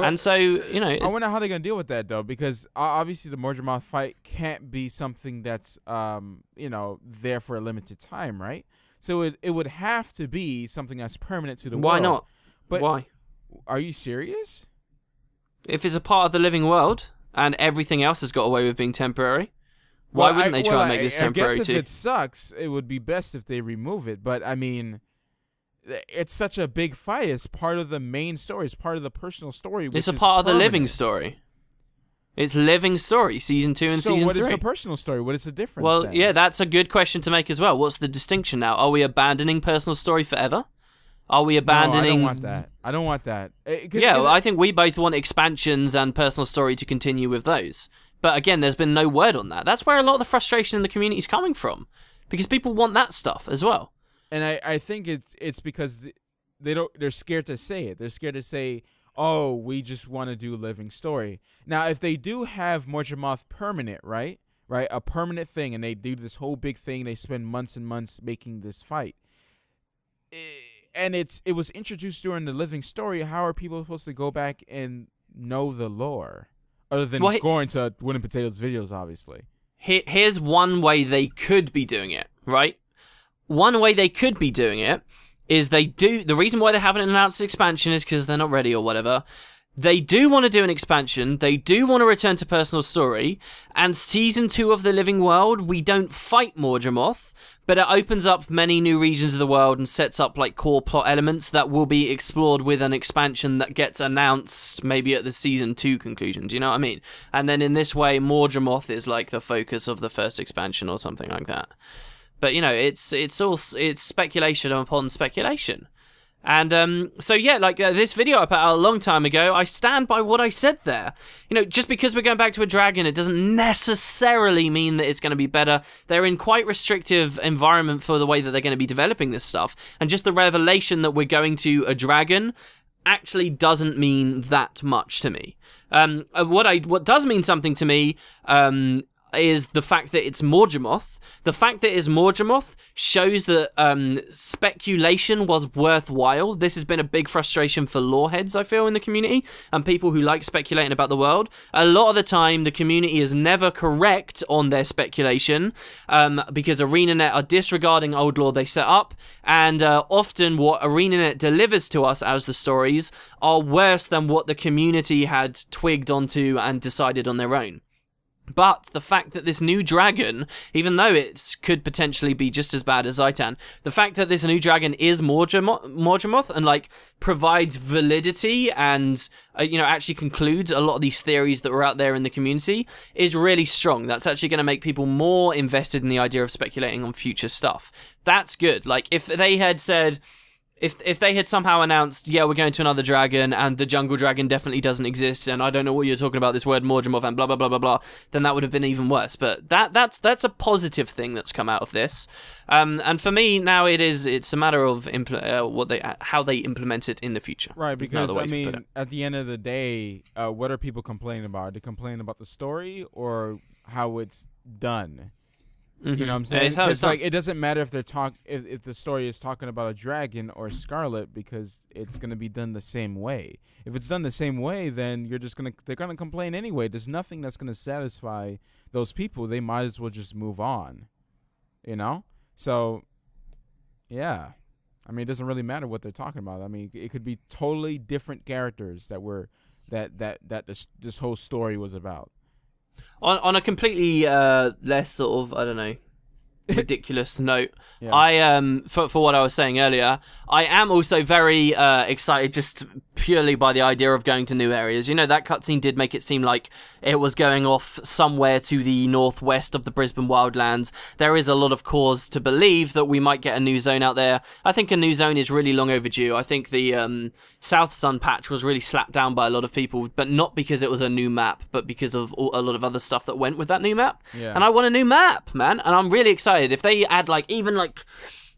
S2: And so, you know... I
S1: wonder how they're going to deal with that, though, because obviously the Morgemoth fight can't be something that's, you know, there for a limited time, right? So it would have to be something that's permanent to the world.
S2: Why not?
S1: But
S2: why?
S1: Are you serious?
S2: If it's a part of the living world... and everything else has got away with being temporary, why wouldn't they try and make this temporary too?
S1: I guess if it sucks, it would be best if they remove it. But, I mean, it's such a big fight. It's part of the main story. It's part of the personal story.
S2: It's a part of the living story. It's living story, season 2 and season 3.
S1: So what is the personal story? What is the difference
S2: Well,
S1: then?
S2: yeah, that's a good question to make as well. What's the distinction now? Are we abandoning personal story forever? Are we abandoning...
S1: No, I don't want that. I don't want that.
S2: I think we both want expansions and personal story to continue with those. But again, there's been no word on that. That's where a lot of the frustration in the community is coming from. Because people want that stuff as well.
S1: And I think it's because they're scared to say it. They're scared to say, oh, we just want to do living story. Now, if they do have Morgemoth permanent, right? right? A permanent thing, and they do this whole big thing. They spend months and months making this fight. And it was introduced during the living story. How are people supposed to go back and know the lore? Other than going to Wooden Potatoes videos, obviously.
S2: Here's one way they could be doing it, right? One way they could be doing it is the reason why they haven't announced expansion is because they're not ready or whatever. They do want to do an expansion. They do want to return to personal story. And season 2 of The Living World, we don't fight Morgemoth, but it opens up many new regions of the world and sets up like core plot elements that will be explored with an expansion that gets announced maybe at the season 2 conclusion. Do you know what I mean? And then in this way, Morgemoth is like the focus of the first expansion or something like that. But you know, it's speculation upon speculation. And so yeah, like this video I put out a long time ago, I stand by what I said there. You know, just because we're going back to a dragon, it doesn't necessarily mean that it's going to be better. They're in quite restrictive environment for the way that they're going to be developing this stuff. And just the revelation that we're going to a dragon actually doesn't mean that much to me. What does mean something to me is the fact that it's Morgemoth. The fact that it's Morgemoth shows that speculation was worthwhile. This has been a big frustration for lore heads, I feel, in the community, and people who like speculating about the world. A lot of the time, the community is never correct on their speculation because ArenaNet are disregarding old lore they set up, and often what ArenaNet delivers to us as the stories are worse than what the community had twigged onto and decided on their own. But the fact that this new dragon, even though it could potentially be just as bad as Zhaitan, the fact that this new dragon is Morgemoth and like provides validity and actually concludes a lot of these theories that were out there in the community is really strong. That's actually going to make people more invested in the idea of speculating on future stuff. That's good. Like if they had said, If they had somehow announced, yeah, we're going to another dragon, and the jungle dragon definitely doesn't exist, and I don't know what you're talking about, this word Morgemoth, and blah, blah, blah, blah, blah, then that would have been even worse. But that's a positive thing that's come out of this. And for me, now it's a matter of how they implement it in the future.
S1: Right, because, I mean, at the end of the day, what are people complaining about? Are they complaining about the story or how it's done? You know what I'm saying? It's like it doesn't matter if if the story is talking about a dragon or Scarlet, because it's gonna be done the same way. If it's done the same way, then they're gonna complain anyway. There's nothing that's gonna satisfy those people. They might as well just move on. You know? So yeah. I mean, it doesn't really matter what they're talking about. I mean, it could be totally different characters that this whole story was about.
S2: On a completely less sort of, I don't know, ridiculous note,
S1: yeah.
S2: I for what I was saying earlier, I am also very excited just purely by the idea of going to new areas. You know, that cutscene did make it seem like it was going off somewhere to the northwest of the Brisbane Wildlands. There is a lot of cause to believe that we might get a new zone out there. I think a new zone is really long overdue. I think the South Sun patch was really slapped down by a lot of people, but not because it was a new map, but because of a lot of other stuff that went with that new map.
S1: Yeah.
S2: And I want a new map, man, and I'm really excited. If they add even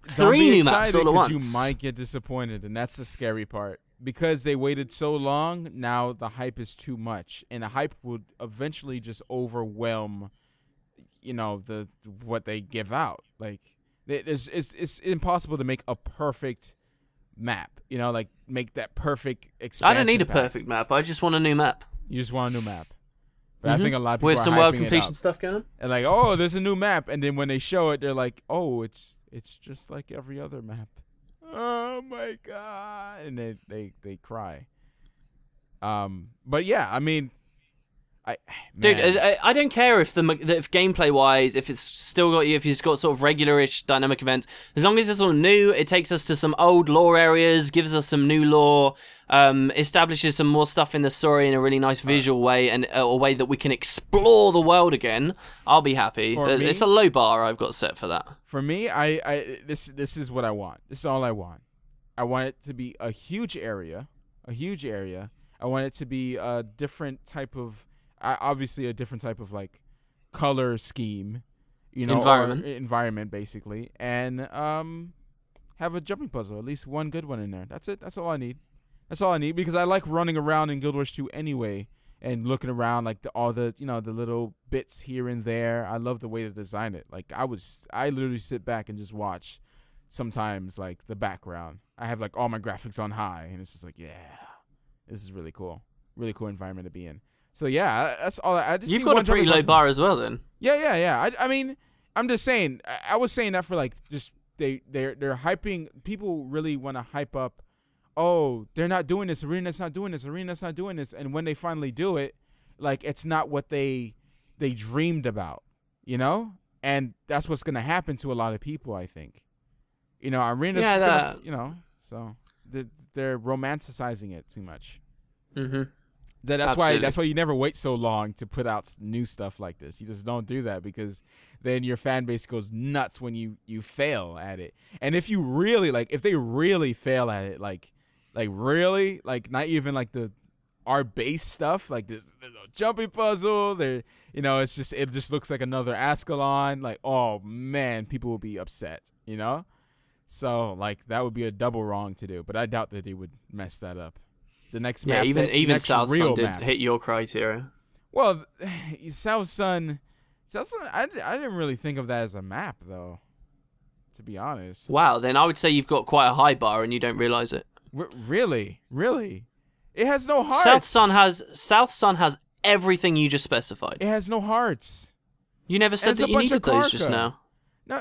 S2: 3 new maps all at once.
S1: You might get disappointed, and that's the scary part. Because they waited so long, now the hype is too much, and the hype would eventually just overwhelm, what they give out. Like, it's impossible to make a perfect map. Make that perfect expansion.
S2: I don't need a perfect map. I just want a new map.
S1: You just want a new map. But I think a lot of people
S2: with
S1: are
S2: some world completion stuff going on.
S1: And like, oh, there's a new map, and then when they show it, they're like, oh, it's just like every other map. Oh my god! And they cry. But yeah, I mean,
S2: dude, I don't care if if gameplay wise, if it's got sort of regular-ish dynamic events, as long as it's all new, it takes us to some old lore areas, gives us some new lore, establishes some more stuff in the story in a really nice visual way, and a way that we can explore the world again. I'll be happy. It's a low bar I've got set for that.
S1: For me, this is what I want. This is all I want. I want it to be a huge area. I want it to be a different type of, obviously a different type of like color scheme, environment basically, and have a jumping puzzle, at least one good one in there. That's it. That's all I need. Because I like running around in Guild Wars 2 anyway, and looking around like all the the little bits here and there. I love the way they design it. Like I literally sit back and just watch. Sometimes like the background, I have like all my graphics on high, and it's just like, yeah, this is really cool environment to be in. So yeah, that's all. I just
S2: You've got a pretty low bar as well, then.
S1: Yeah. I mean, I'm just saying. I was saying that for like just they're hyping. People really want to hype up. Oh, they're not doing this. Arena's not doing this. Arena's not doing this. And when they finally do it, like it's not what they dreamed about, And that's what's gonna happen to a lot of people, I think. Arena's so they're romanticizing it too much.
S2: Mm-hmm.
S1: That's why you never wait so long to put out new stuff like this. You just don't do that because then your fan base goes nuts when you fail at it. And if you really if they really fail at it, like really, like not even like our base stuff, like there's a jumping puzzle, it just looks like another Ascalon. Like, oh man, people will be upset, So like that would be a double wrong to do, but I doubt that they would mess that up. The next map,
S2: even South Sun didn't hit your criteria.
S1: Well, South Sun, I didn't really think of that as a map though, to be honest.
S2: Wow, then I would say you've got quite a high bar and you don't realize it.
S1: Really, it has no hearts.
S2: South Sun has everything you just specified.
S1: It has no hearts.
S2: You never said that you needed those just now.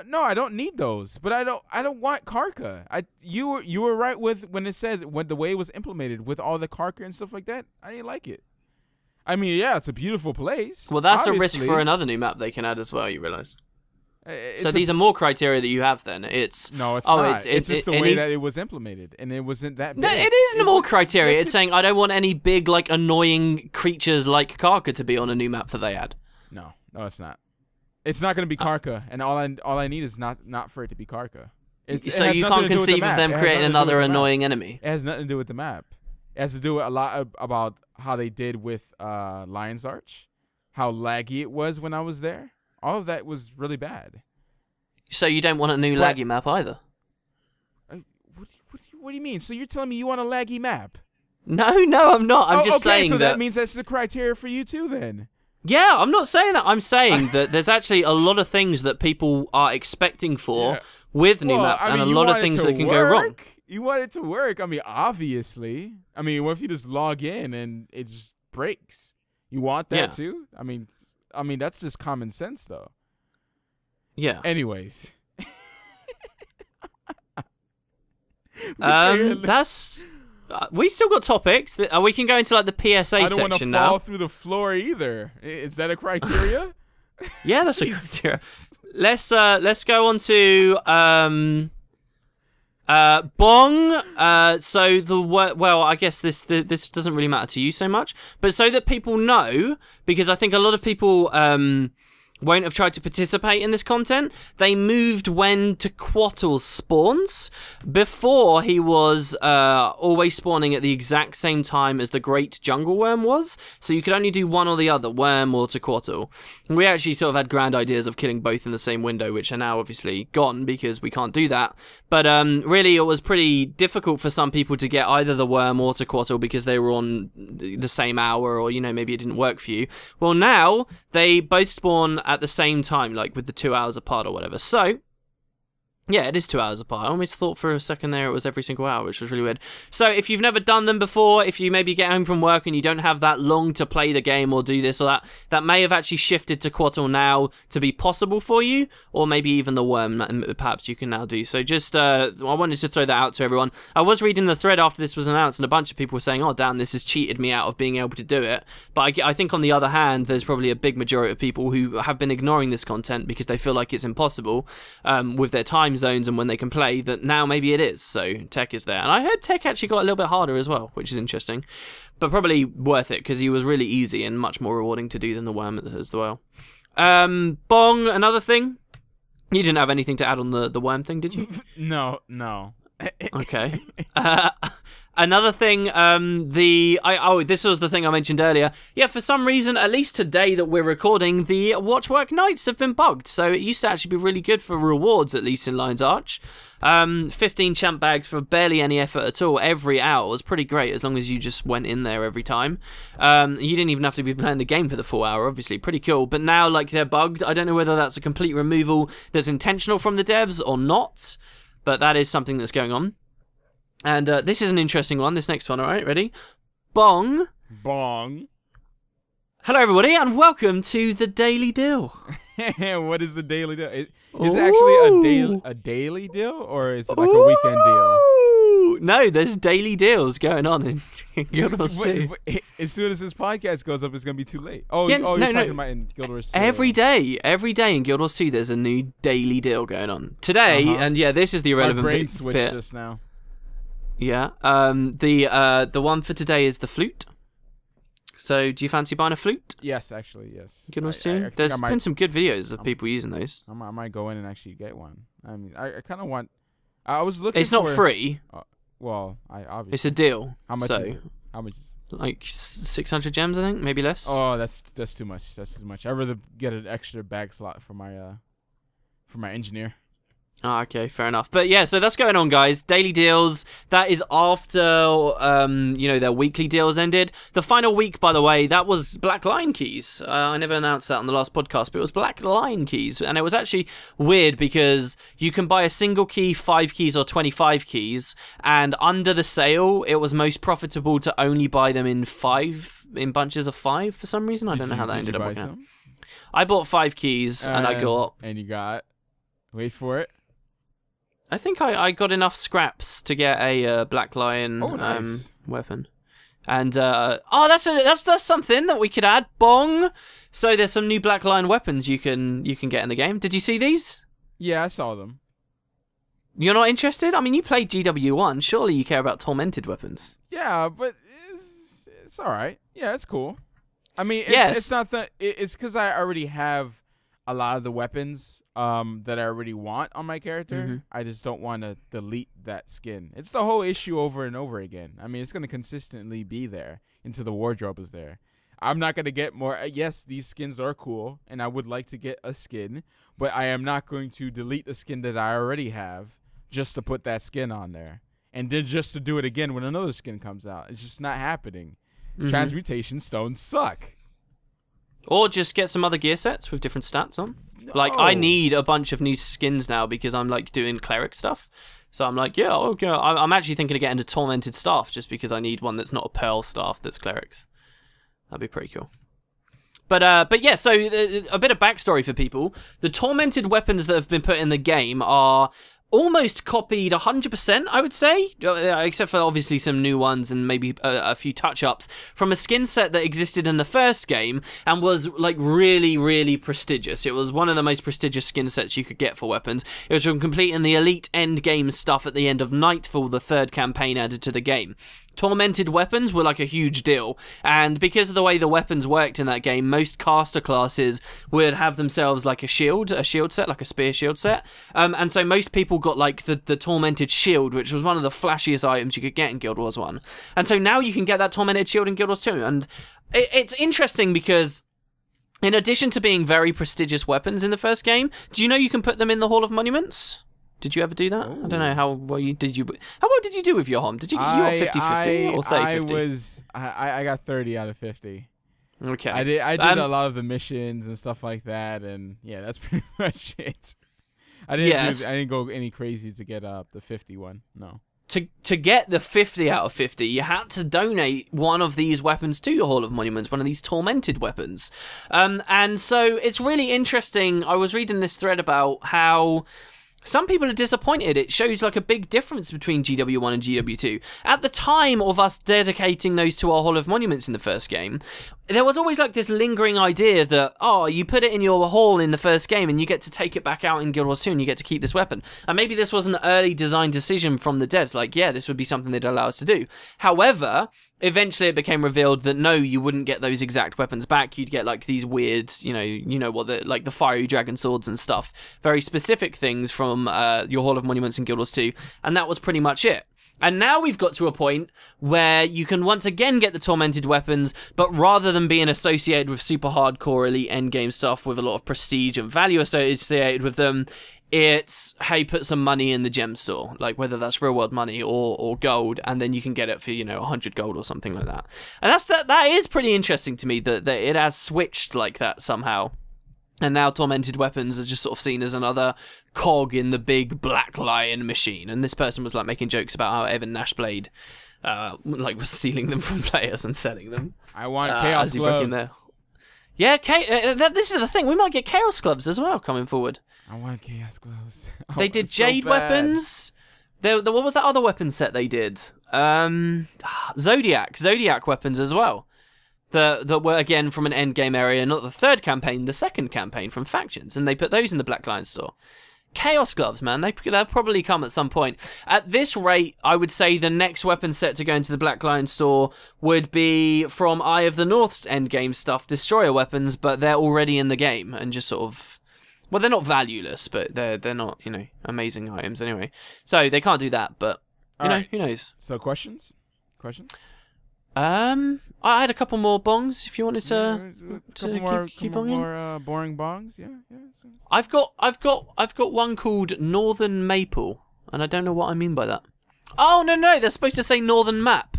S1: No, I don't need those, but I don't want Karka. You were right with when it said when the way it was implemented with all the Karka and stuff like that. I didn't like it. I mean, yeah, it's a beautiful place.
S2: Well, that's obviously a risk for another new map they can add as well. You realize. So these are more criteria that you have. Then it's
S1: not. It's just the way that it was implemented, and it wasn't that big.
S2: No, it is more criteria. It's saying I don't want any big annoying creatures like Karka to be on a new map that they add.
S1: No, it's not. It's not going to be Karka, and all I need is not for it to be Karka.
S2: So you can't conceive of them creating another annoying enemy.
S1: It has nothing to do with the map. It has to do a lot about how they did with Lion's Arch, how laggy it was when I was there. All of that was really bad.
S2: So you don't want a new laggy map either?
S1: What do you mean? So you're telling me you want a laggy map?
S2: No, I'm not. I'm just saying
S1: so that means that's the criteria for you too then.
S2: Yeah, I'm not saying that. I'm saying that there's actually a lot of things that people are expecting with new maps, and a lot of things that can go wrong.
S1: You want it to work. I mean, obviously. I mean, what if you just log in and it just breaks? You want that too? I mean, that's just common sense, though.
S2: Yeah.
S1: Anyways.
S2: That's... we still got topics. We can go into the PSA section now. I don't want to fall
S1: through the floor either. Is that a criteria?
S2: Yeah, that's a criteria. Let's go on to Bong. I guess this doesn't really matter to you so much, but so that people know, because I think a lot of people won't have tried to participate in this content. They moved when Tequatl spawns. Before, he was always spawning at the exact same time as the Great Jungle Worm was, so you could only do one or the other, Worm or Tequatl. We actually sort of had grand ideas of killing both in the same window, which are now obviously gone because we can't do that. But really, it was pretty difficult for some people to get either the Worm or Tequatl because they were on the same hour, or maybe it didn't work for you. Well, now they both spawn at the same time, with the 2 hours apart or whatever. So, yeah, it is 2 hours apart. I almost thought for a second there it was every single hour, which was really weird. So if you've never done them before, if you maybe get home from work and you don't have that long to play the game or do this or that, that may have actually shifted to Tequatl now to be possible for you, or maybe even the Worm, perhaps you can now do. So just, I wanted to throw that out to everyone. I was reading the thread after this was announced, and a bunch of people were saying, oh, damn, this has cheated me out of being able to do it. But I think on the other hand, there's probably a big majority of people who have been ignoring this content because they feel like it's impossible with their time zones and when they can play, that now maybe it is. So Tech is there, and I heard Tech actually got a little bit harder as well, which is interesting, but probably worth it because he was really easy and much more rewarding to do than the Worm as well. Bong, another thing, you didn't have anything to add on the Worm thing, did you?
S1: No.
S2: Okay. Another thing, this was the thing I mentioned earlier. Yeah, for some reason, at least today that we're recording, the Watchwork Nights have been bugged. So it used to actually be really good for rewards, at least in Lion's Arch. 15 champ bags for barely any effort at all every hour was pretty great, as long as you just went in there every time. You didn't even have to be playing the game for the full hour, obviously. Pretty cool. But now, like, they're bugged. I don't know whether that's a complete removal that's intentional from the devs or not, but that is something that's going on. And this is an interesting one, this next one, alright? Ready? Bong.
S1: Bong.
S2: Hello, everybody, and welcome to the Daily Deal.
S1: What is the Daily Deal? Is it actually a daily deal, or is it like a weekend deal?
S2: No, there's daily deals going on in Guild Wars 2.
S1: As soon as this podcast goes up, it's going to be too late. You're talking about in Guild Wars 2.
S2: Every day in Guild Wars 2, there's a new daily deal going on. Today, and yeah, this is the irrelevant
S1: My brain
S2: bit.
S1: switched just now.
S2: Yeah, the one for today is the flute. So, do you fancy buying a flute?
S1: Yes, actually, yes.
S2: Guild Wars 2? There's been some good videos of people using those.
S1: I might go in and actually get one. I mean, I kind of want... I was looking
S2: It's not free.
S1: Well, I obviously...
S2: It's a deal.
S1: How much is it? How much is it?
S2: Like 600 gems, I think, maybe less.
S1: Oh, that's too much. That's too much. I'd rather get an extra bag slot for my engineer.
S2: Oh, okay, fair enough. But yeah, so that's going on, guys. Daily deals. That is after, their weekly deals ended. The final week, by the way, that was Black Lion Keys. I never announced that on the last podcast, but it was Black Lion Keys. And it was actually weird because you can buy a single key, 5 keys, or 25 keys. And under the sale, it was most profitable to only buy them in bunches of 5 for some reason. I don't know how that ended up working out. I bought 5 keys, and I got...
S1: And you got... Wait for it.
S2: I think I got enough scraps to get a Black Lion
S1: nice.
S2: Weapon. And, that's something that we could add. Bong! So there's some new Black Lion weapons you can get in the game. Did you see these?
S1: Yeah, I saw them.
S2: You're not interested? I mean, you played GW1. Surely you care about tormented weapons.
S1: Yeah, but it's all right. Yeah, it's cool. I mean, it's not that... It's because I already have a lot of the weapons that I already want on my character.
S2: Mm-hmm.
S1: I just don't want to delete that skin. It's the whole issue over and over again. I mean, it's going to consistently be there until the wardrobe is there. I'm not going to get more. Yes, these skins are cool, and I would like to get a skin, but I am not going to delete a skin that I already have just to put that skin on there. And then just to do it again when another skin comes out. It's just not happening. Mm-hmm. Transmutation stones suck.
S2: Or just get some other gear sets with different stats on. No. Like, I need a bunch of new skins now because I'm, like, doing cleric stuff. So I'm like, yeah, okay. I'm actually thinking of getting a tormented staff just because I need one that's not a pearl staff that's clerics. That'd be pretty cool. But yeah, so a bit of backstory for people. The tormented weapons that have been put in the game are... almost copied 100%, I would say, except for obviously some new ones and maybe a few touch-ups from a skin set that existed in the first game and was like really, really prestigious. It was one of the most prestigious skin sets you could get for weapons. It was from completing the elite end game stuff at the end of Nightfall, the third campaign added to the game. Tormented weapons were like a huge deal, and because of the way the weapons worked in that game, most caster classes would have themselves like a shield set, like a spear shield set, and so most people got like the tormented shield, which was one of the flashiest items you could get in Guild Wars 1. And so now you can get that tormented shield in Guild Wars 2, and it's interesting because in addition to being very prestigious weapons in the first game, do you know you can put them in the Hall of Monuments? Did you ever do that? Ooh. I don't know how well did you do with your home? Did you got 50-50 or 30-50?
S1: I got 30 out of 50.
S2: Okay.
S1: I did a lot of the missions and stuff like that, and yeah, that's pretty much it. I didn't go any crazy to get the 50 one. No.
S2: To get the 50 out of 50, you had to donate one of these weapons to your Hall of Monuments, one of these tormented weapons. And so it's really interesting. I was reading this thread about how some people are disappointed. It shows like a big difference between GW1 and GW2. At the time of us dedicating those to our Hall of Monuments in the first game, there was always like this lingering idea that, oh, you put it in your hall in the first game and you get to take it back out in Guild Wars 2 and you get to keep this weapon. And maybe this was an early design decision from the devs, like, yeah, this would be something they'd allow us to do. However, eventually it became revealed that no, you wouldn't get those exact weapons back. You'd get like these weird, like the fiery dragon swords and stuff, very specific things from your Hall of Monuments in Guild Wars 2, and that was pretty much it. And now we've got to a point where you can once again get the tormented weapons, but rather than being associated with super hardcore elite endgame stuff with a lot of prestige and value associated with them, it's, hey, put some money in the gem store, like whether that's real world money or gold, and then you can get it for, 100 gold or something like that. And that is pretty interesting to me that it has switched like that somehow. And now tormented weapons are just sort of seen as another cog in the big Black Lion machine. And this person was like making jokes about how Evan Nashblade was stealing them from players and selling them.
S1: I want Chaos Gloves.
S2: Yeah, this is the thing. We might get Chaos Gloves as well coming forward.
S1: I want Chaos Gloves.
S2: They did Jade weapons. What was that other weapon set they did? Zodiac weapons as well. That were, again, from an endgame area, not the third campaign, the second campaign from Factions, and they put those in the Black Lion store. Chaos Gloves, man, they'll probably come at some point. At this rate, I would say the next weapon set to go into the Black Lion store would be from Eye of the North's endgame stuff, Destroyer weapons, but they're already in the game, and just sort of... Well, they're not valueless, but they're not, amazing items anyway. So they can't do that, but, who knows?
S1: So questions?
S2: I had a couple more bongs. If you wanted to,
S1: keep on more boring bongs. Yeah.
S2: I've got one called Northern Maple, and I don't know what I mean by that. Oh no, they're supposed to say Northern Map.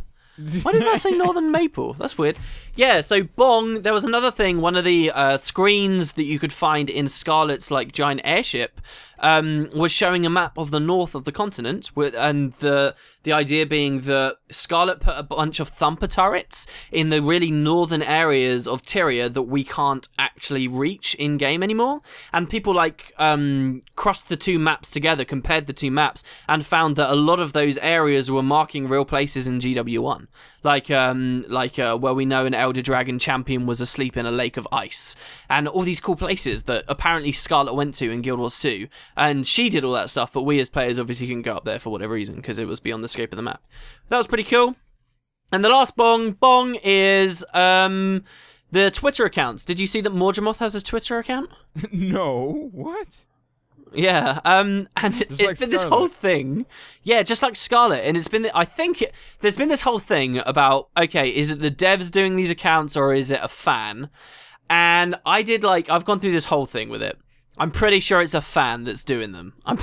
S2: Why did I say Northern Maple? That's weird. Yeah, so Bong, there was another thing, one of the screens that you could find in Scarlet's giant airship was showing a map of the north of the continent, and the idea being that Scarlet put a bunch of thumper turrets in the really northern areas of Tyria that we can't actually reach in-game anymore, and people crossed the two maps together, compared the two maps, and found that a lot of those areas were marking real places in GW1, where we know an Elder Dragon champion was asleep in a lake of ice, and all these cool places that apparently Scarlet went to in Guild Wars 2, and she did all that stuff, but we as players obviously couldn't go up there for whatever reason, because it was beyond the scope of the map. That was pretty cool. And the last bong is the Twitter accounts. Did you see that Morgemoth has a Twitter account?
S1: No, what?
S2: Yeah, and it's been this whole thing. Yeah, just like Scarlet, and it's been, there's been this whole thing about, okay, is it the devs doing these accounts, or is it a fan? And I've gone through this whole thing with it. I'm pretty sure it's a fan that's doing them. And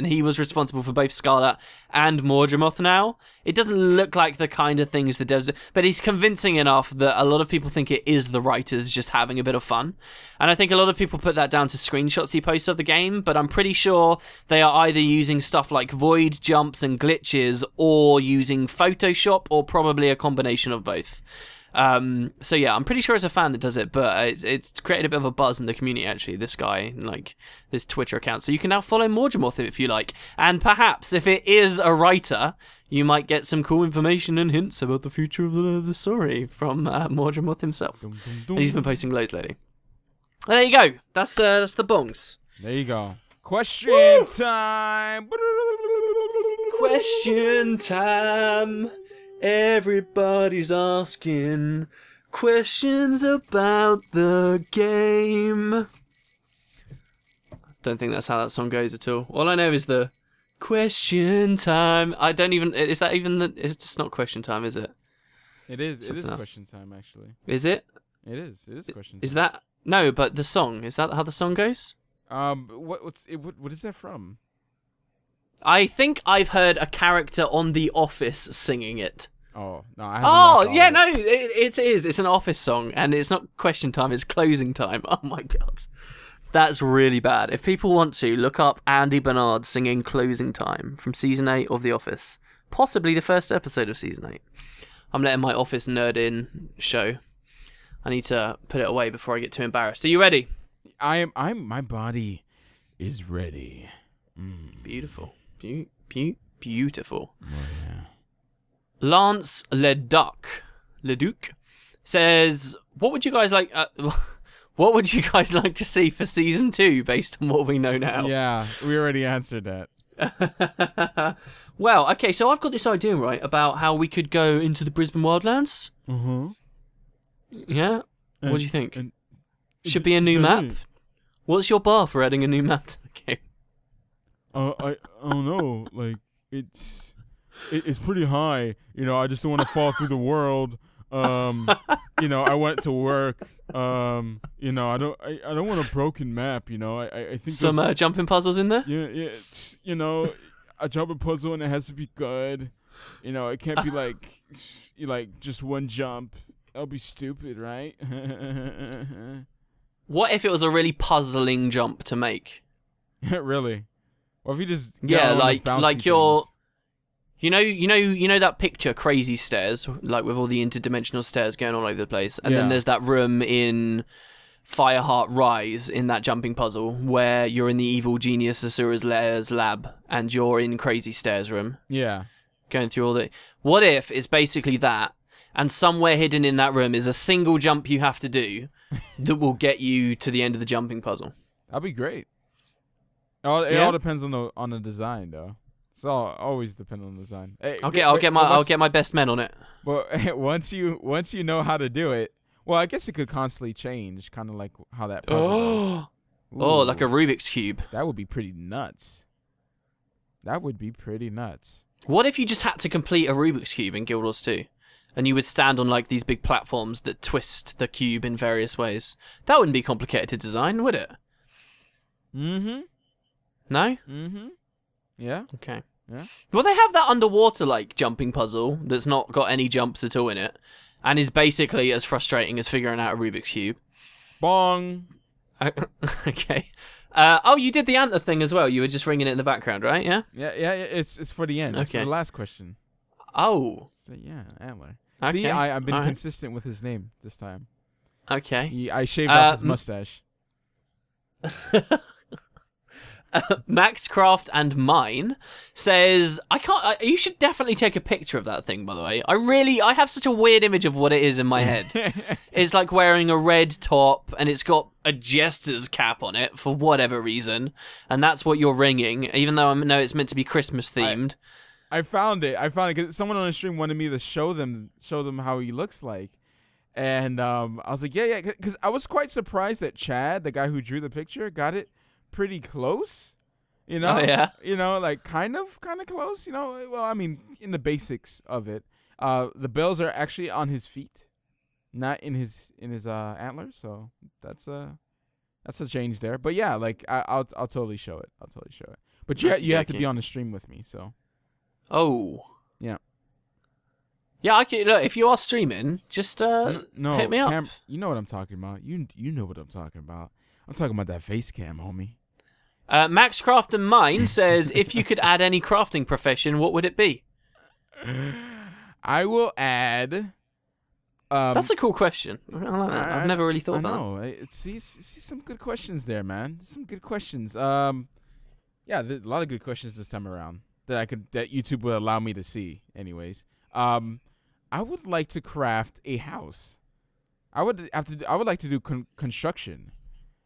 S2: he was responsible for both Scarlet and Morgemoth now. It doesn't look like the kind of things the devs do, but he's convincing enough that a lot of people think it is the writers just having a bit of fun. And I think a lot of people put that down to screenshots he posts of the game, but I'm pretty sure they are either using stuff like void jumps and glitches, or using Photoshop, or probably a combination of both. So yeah, I'm pretty sure it's a fan that does it, but it's created a bit of a buzz in the community, actually, this guy, this Twitter account. So you can now follow Morgemoth if you like. And perhaps, if it is a writer, you might get some cool information and hints about the future of the story from Morgemoth himself. And he's been posting loads lately. Well, there you go. That's the bongs.
S1: There you go. Question time.
S2: Question time. Everybody's asking questions about the game. Don't think that's how that song goes at all. All I know is the question time. I don't even... Is that even the... It's just not question time, is it?
S1: It is. Something it is else. Question time, actually.
S2: Is it?
S1: It is. It is question time.
S2: Is that... No, but the song. Is that how the song goes?
S1: What is that from?
S2: I think I've heard a character on The Office singing it.
S1: Oh, no, I haven't watched all
S2: no, it is. It's an Office song, and it's not question time, it's closing time. Oh my god. That's really bad. If people want to, look up Andy Bernard singing Closing Time from Season 8 of The Office. Possibly the first episode of Season 8. I'm letting my Office nerd in show. I need to put it away before I get too embarrassed. Are you ready?
S1: My body is ready.
S2: Beautiful. Beautiful.
S1: Oh, yeah.
S2: Lance Leduc says, "What would you guys like? What would you guys like to see for season 2 based on what we know now?"
S1: Yeah, we already answered that.
S2: Well, okay, so I've got this idea, right, about how we could go into the Brisbane Wildlands. Yeah. What do you think? Should be a new map. What's your bar for adding a new map to the game?
S1: I don't know. it's pretty high. You know, I just don't want to fall through the world. You know, I went to work. You know, I don't want a broken map. You know, I think
S2: some jumping puzzles in there.
S1: Yeah. You know, a jumping puzzle and it has to be good. You know, it can't be like just one jump. That'll be stupid, right?
S2: What if it was a really puzzling jump to make?
S1: Really? Or if you just
S2: like you're. You know that picture, Crazy Stairs, like with all the interdimensional stairs going all over the place, and then there's that room in Fireheart Rise in that jumping puzzle where you're in the evil genius Asura's Lair's lab and you're in Crazy Stairs room.
S1: Yeah.
S2: Going through all the. What if it's basically that, and somewhere hidden in that room is a single jump you have to do that will get you to the end of the jumping puzzle?
S1: That'd be great. It all depends on the design, though. It's always depend on the design. Hey,
S2: I'll get my best men on it.
S1: But once you know how to do it, well, I guess it could constantly change, kind of like how that puzzle was.
S2: Oh, like a Rubik's Cube.
S1: That would be pretty nuts. What
S2: if you just had to complete a Rubik's Cube in Guild Wars 2? And you would stand on like these big platforms that twist the cube in various ways. That wouldn't be complicated to design, would it?
S1: Mm-hmm.
S2: No?
S1: Mm-hmm. Yeah.
S2: Okay.
S1: Yeah.
S2: Well, they have that underwater like jumping puzzle that's not got any jumps at all in it, and is basically as frustrating as figuring out a Rubik's Cube.
S1: Bong.
S2: Okay. You did the antler thing as well. You were just ringing it in the background, right? Yeah.
S1: Yeah. It's for the end. Okay. It's for the last question.
S2: Oh.
S1: So yeah, antler.
S2: Okay.
S1: See, I've been consistent with his name this time.
S2: Okay.
S1: I shaved off his mustache.
S2: Maxcraft and Mine says, I can't. You should definitely take a picture of that thing, by the way. I have such a weird image of what it is in my head. It's like wearing a red top, and it's got a jester's cap on it for whatever reason, and that's what you're ringing, even though I know it's meant to be Christmas themed.
S1: I found it because someone on the stream wanted me to show them how he looks like. And I was like, yeah, because I was quite surprised that Chad, the guy who drew the picture, got it pretty close, you know.
S2: Oh, yeah.
S1: You know, like kind of close, you know. Well, I mean, in the basics of it, the bells are actually on his feet, not in his antlers. So that's a change there. But yeah, like I'll totally show it. But you have to be on the stream with me. So.
S2: Oh.
S1: Yeah.
S2: Yeah, I can, look, if you are streaming, just hit me up.
S1: You know what I'm talking about. You know what I'm talking about. I'm talking about that face cam, homie.
S2: Maxcraft and Mine says, if you could add any crafting profession, what would it be?
S1: I will add...
S2: That's a cool question. I like that. I've never really thought about that.
S1: I know. See some good questions there, man. Some good questions. Yeah, a lot of good questions this time around that YouTube would allow me to see anyways. I would like to craft a house. I would like to do construction.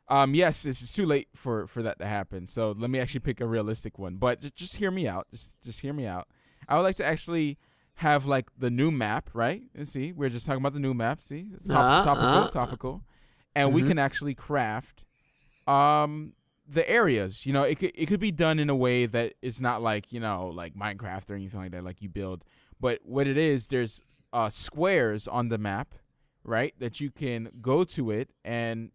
S1: Yes, it's too late for that to happen. So let me actually pick a realistic one. But just hear me out. Just hear me out. I would like to actually have like the new map, right? And see, we're just talking about the new map. See, topical, and we can actually craft the areas. You know, it could be done in a way that is not like, you know, like Minecraft or anything like that, like you build. But what it is, there's squares on the map, right? That you can go to it, and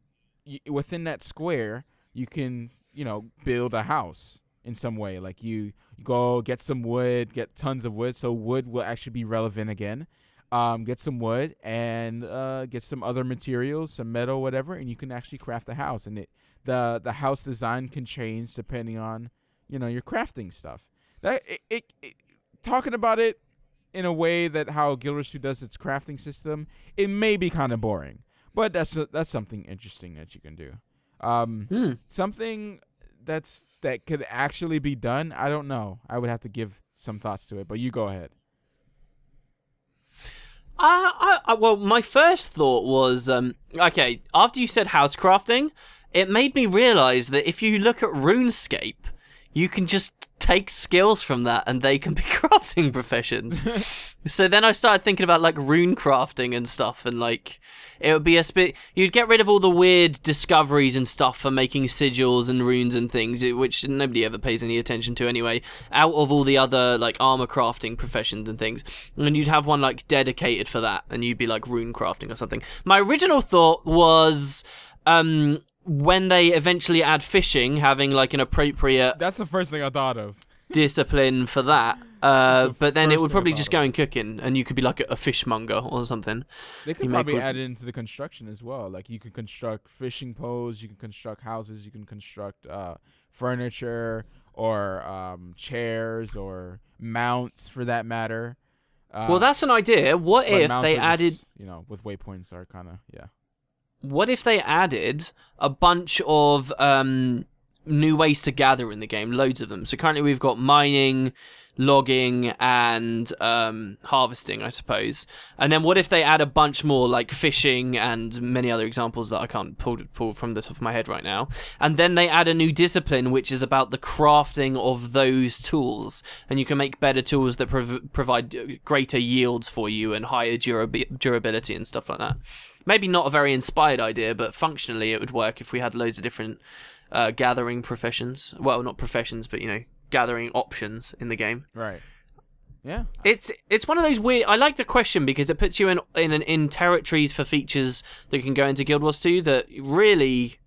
S1: within that square, you can, you know, build a house in some way. Like you go get some wood, get tons of wood, so wood will actually be relevant again. Get some wood and get some other materials, some metal, whatever, and you can actually craft a house. And the house design can change depending on, you know, your crafting stuff. Talking about it in a way that how Guild Wars 2 does its crafting system, it may be kind of boring, but that's something interesting that you can do. Something that could actually be done, I don't know. I would have to give some thoughts to it, but you go ahead.
S2: Well, my first thought was, okay, after you said house crafting, it made me realize that if you look at RuneScape, you can just take skills from that and they can be crafting professions. So then I started thinking about like rune crafting and stuff, and like it would be you'd get rid of all the weird discoveries and stuff for making sigils and runes and things, which nobody ever pays any attention to anyway, out of all the other like armor crafting professions and things, and you'd have one like dedicated for that, and you'd be like rune crafting or something. My original thought was when they eventually add fishing, having like an appropriate...
S1: That's the first thing I thought of.
S2: ...discipline for that. But then it would probably just go in cooking, and you could be like a fishmonger or something.
S1: They could probably add it into the construction as well. Like, you can construct fishing poles, you can construct houses, you can construct furniture, or chairs, or mounts, for that matter.
S2: Well, that's an idea. What if they added...
S1: Just, with waypoints are kind of, yeah.
S2: What if they added a bunch of new ways to gather in the game? Loads of them. So currently we've got mining, logging, and harvesting, I suppose. And then what if they add a bunch more, like fishing and many other examples that I can't pull from the top of my head right now. And then they add a new discipline, which is about the crafting of those tools. And you can make better tools that provide greater yields for you and higher durability and stuff like that. Maybe not a very inspired idea, but functionally it would work if we had loads of different gathering professions. Well, not professions, but, gathering options in the game.
S1: Right. Yeah.
S2: It's one of those weird... I like the question because it puts you in territories for features that can go into Guild Wars 2 that really...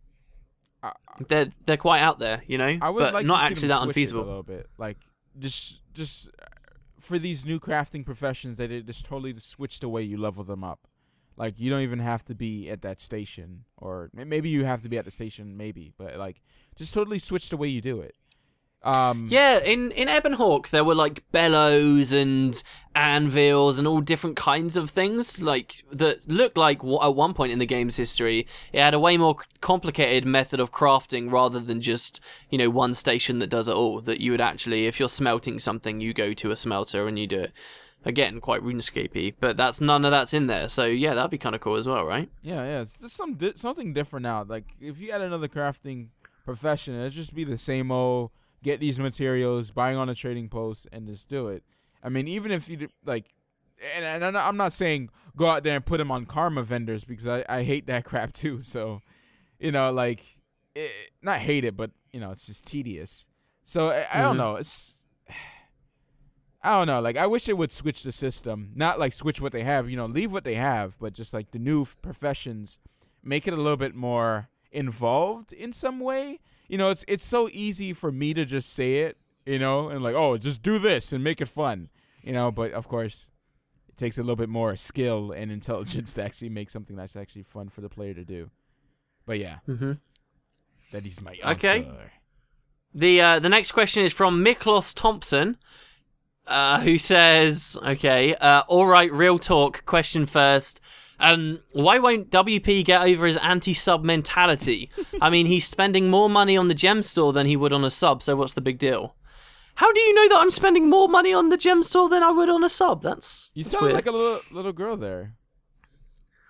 S2: They're quite out there,
S1: I would
S2: but
S1: like
S2: not
S1: to see
S2: actually
S1: them
S2: that
S1: switch
S2: unfeasible.
S1: it a little bit. Like, just for these new crafting professions, they just totally switch the way you level them up. Like, you don't even have to be at that station, or maybe you have to be at the station, maybe, but like, just totally switch the way you do it.
S2: Yeah, in Ebonhawk there were like bellows and anvils and all different kinds of things like that looked like at one point in the game's history it had a way more complicated method of crafting rather than just one station that does it all. That you would actually, if you're smelting something, you go to a smelter and you do it. Again, quite RuneScape-y, but none of that's in there. So yeah, that'd be kind of cool as well, right?
S1: Yeah. It's just something different now. Like, if you had another crafting profession, it'd just be the same old, get these materials, buying on a trading post, and just do it. I mean, even if you like, and I'm not saying go out there and put them on karma vendors, because I hate that crap too. So, not hate it, but it's just tedious. So I don't know. I don't know. Like, I wish they would switch the system, not like switch what they have. Leave what they have, but just like the new professions, make it a little bit more involved in some way. It's so easy for me to just say it, and like, oh, just do this and make it fun, But of course, it takes a little bit more skill and intelligence to actually make something that's actually fun for the player to do. But yeah, that is my answer.
S2: Okay. The next question is from Miklos Thompson. Who says, okay, all right, real talk, question first. Why won't WP get over his anti-sub mentality? I mean, he's spending more money on the gem store than he would on a sub, so what's the big deal? How do you know that I'm spending more money on the gem store than I would on a sub? That's
S1: sound
S2: weird.
S1: Like a little girl there.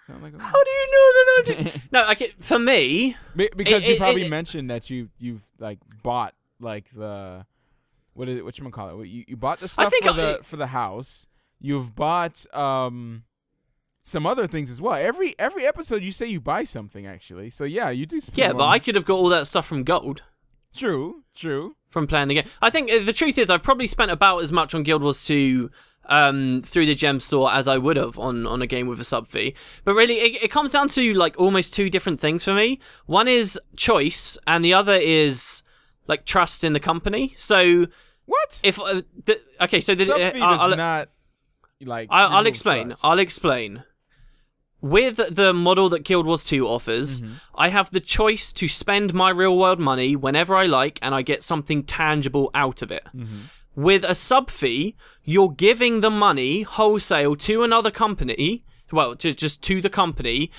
S1: How do
S2: you know that I do? No, for me...
S1: Because you probably mentioned that you've like bought like the... Whatchamacallit? You bought the stuff for the house. You've bought some other things as well. Every episode you say you buy something, actually. So yeah, you do spend
S2: Yeah, but I could have got all that stuff from gold.
S1: True.
S2: From playing the game. I think the truth is I've probably spent about as much on Guild Wars 2 through the gem store as I would have on a game with a sub fee. But really, it comes down to like almost two different things for me. One is choice, and the other is like trust in the company. So...
S1: What?
S2: If okay, so
S1: sub feed is not like.
S2: I'll explain.
S1: Trust.
S2: I'll explain. With the model that Guild Wars 2 offers, I have the choice to spend my real world money whenever I like, and I get something tangible out of it. With a sub fee, you're giving the money wholesale to another company. Well, to the company.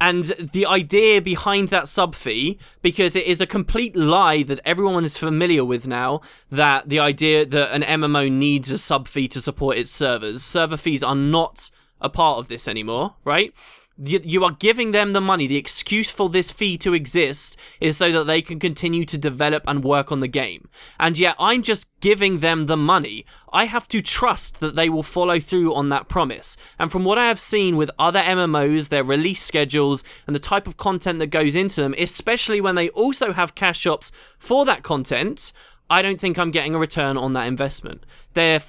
S2: And the idea behind that sub fee, because it is a complete lie that everyone is familiar with now, that the idea that an MMO needs a sub fee to support its servers. Server fees are not a part of this anymore, right? You are giving them the money. The excuse for this fee to exist is so that they can continue to develop and work on the game. And yet I'm just giving them the money. I have to trust that they will follow through on that promise. And from what I have seen with other MMOs, their release schedules, and the type of content that goes into them, especially when they also have cash shops for that content, I don't think I'm getting a return on that investment. They're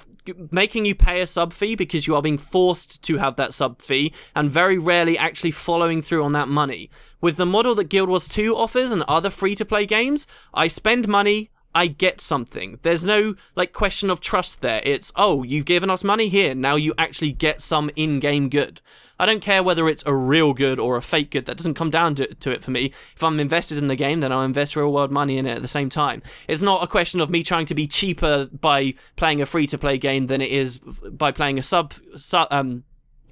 S2: making you pay a sub fee because you are being forced to have that sub fee, and very rarely actually following through on that money. With the model that Guild Wars 2 offers and other free-to-play games, I spend money, I get something. There's no question of trust there. It's, oh, you've given us money here, now you actually get some in-game good. I don't care whether it's a real good or a fake good. That doesn't come down to it for me. If I'm invested in the game, then I'll invest real world money in it at the same time. It's not a question of me trying to be cheaper by playing a free-to-play game than it is by playing a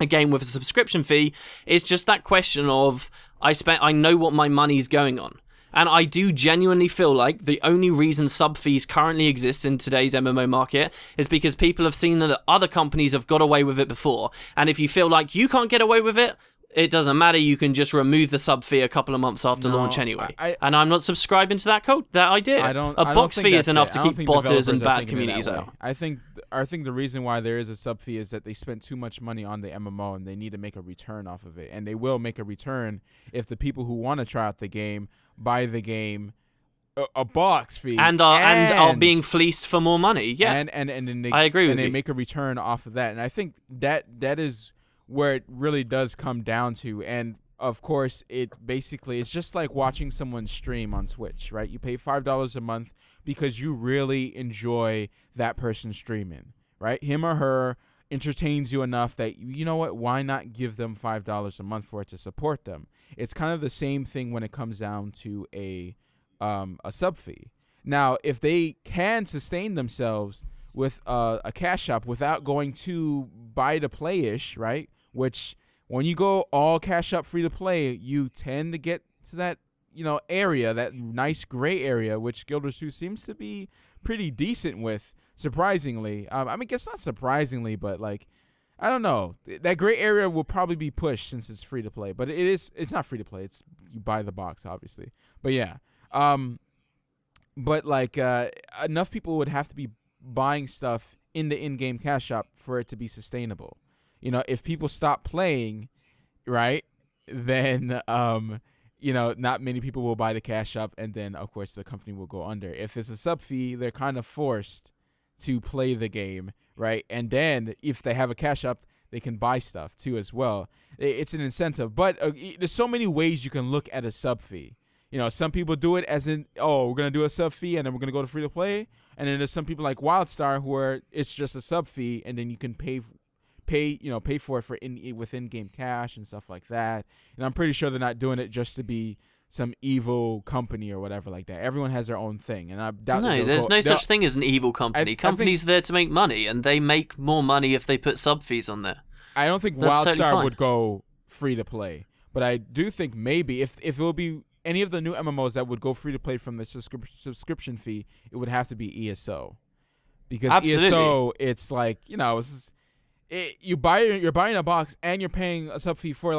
S2: game with a subscription fee. It's just that question of I know what my money's going on. And I do genuinely feel like the only reason sub fees currently exist in today's MMO market is because people have seen that other companies have got away with it before. And if you feel like you can't get away with it, it doesn't matter. You can just remove the sub fee a couple of months after launch anyway. And I'm not subscribing to that idea. A box fee is enough to keep botters and bad communities out.
S1: I think the reason why there is a sub fee is that they spent too much money on the MMO and they need to make a return off of it. And they will make a return if the people who want to try out the game buy the game a box fee
S2: and are being fleeced for more money. Yeah,
S1: and then
S2: I agree with you.
S1: And they make a return off of that. And I think that is where it really does come down to. And of course, it's just like watching someone stream on Twitch, right? You pay $5 a month because you really enjoy that person streaming, right? Him or her entertains you enough that, you know what, why not give them $5 a month for it to support them? It's kind of the same thing when it comes down to a sub fee. Now, if they can sustain themselves with a cash shop without going to buy to play-ish, right? Which when you go all cash up free to play, you tend to get to that, area, that nice gray area, which Guild Wars 2 seems to be pretty decent with, surprisingly. I guess not surprisingly, but I don't know. That gray area will probably be pushed since it's free to play, but it's not free to play. It's you buy the box, obviously. But yeah. But enough people would have to be buying stuff in the in-game cash shop for it to be sustainable. If people stop playing, right, then not many people will buy the cash shop, and then of course the company will go under. If it's a sub fee, they're kind of forced to play the game, right? And then if they have a cash up, they can buy stuff too as well. It's an incentive, but there's so many ways you can look at a sub fee. Some people do it as in, oh, we're gonna do a sub fee and then we're gonna go to free to play. And then there's some people like WildStar where it's just a sub fee and then you can pay for it with in-game cash and stuff like that. And I'm pretty sure they're not doing it just to be some evil company or whatever like that. Everyone has their own thing, and I doubt.
S2: No, there's no such thing as an evil company. Companies are there to make money, and they make more money if they put sub fees on there.
S1: I don't think WildStar would go free to play, but I do think maybe if it will be any of the new MMOs that would go free to play from the subscription fee, it would have to be ESO, because ESO, it's you're buying a box and you're paying a sub fee for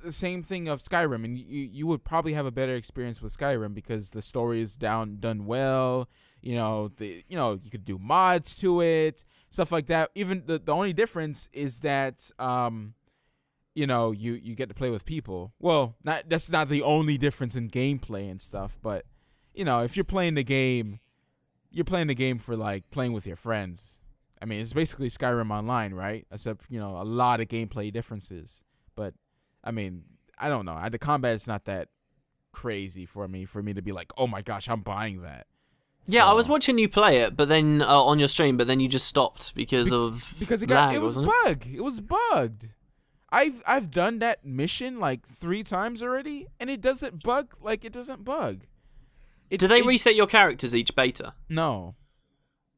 S1: the same thing of Skyrim, and you would probably have a better experience with Skyrim because the story is done well. You could do mods to it, stuff like that. Even the only difference is that you get to play with people. Well, that's not the only difference in gameplay and stuff, but if you're playing the game, you're playing the game for playing with your friends. I mean, it's basically Skyrim Online, right? Except a lot of gameplay differences, but I mean, I don't know. The combat is not that crazy for me to be like, oh my gosh, I'm buying that.
S2: Yeah, I was watching you play it, but then on your stream, but then you just stopped because it
S1: was bugged. I've done that mission 3 times already, and it doesn't bug. It doesn't bug.
S2: Do they reset your characters each beta?
S1: No,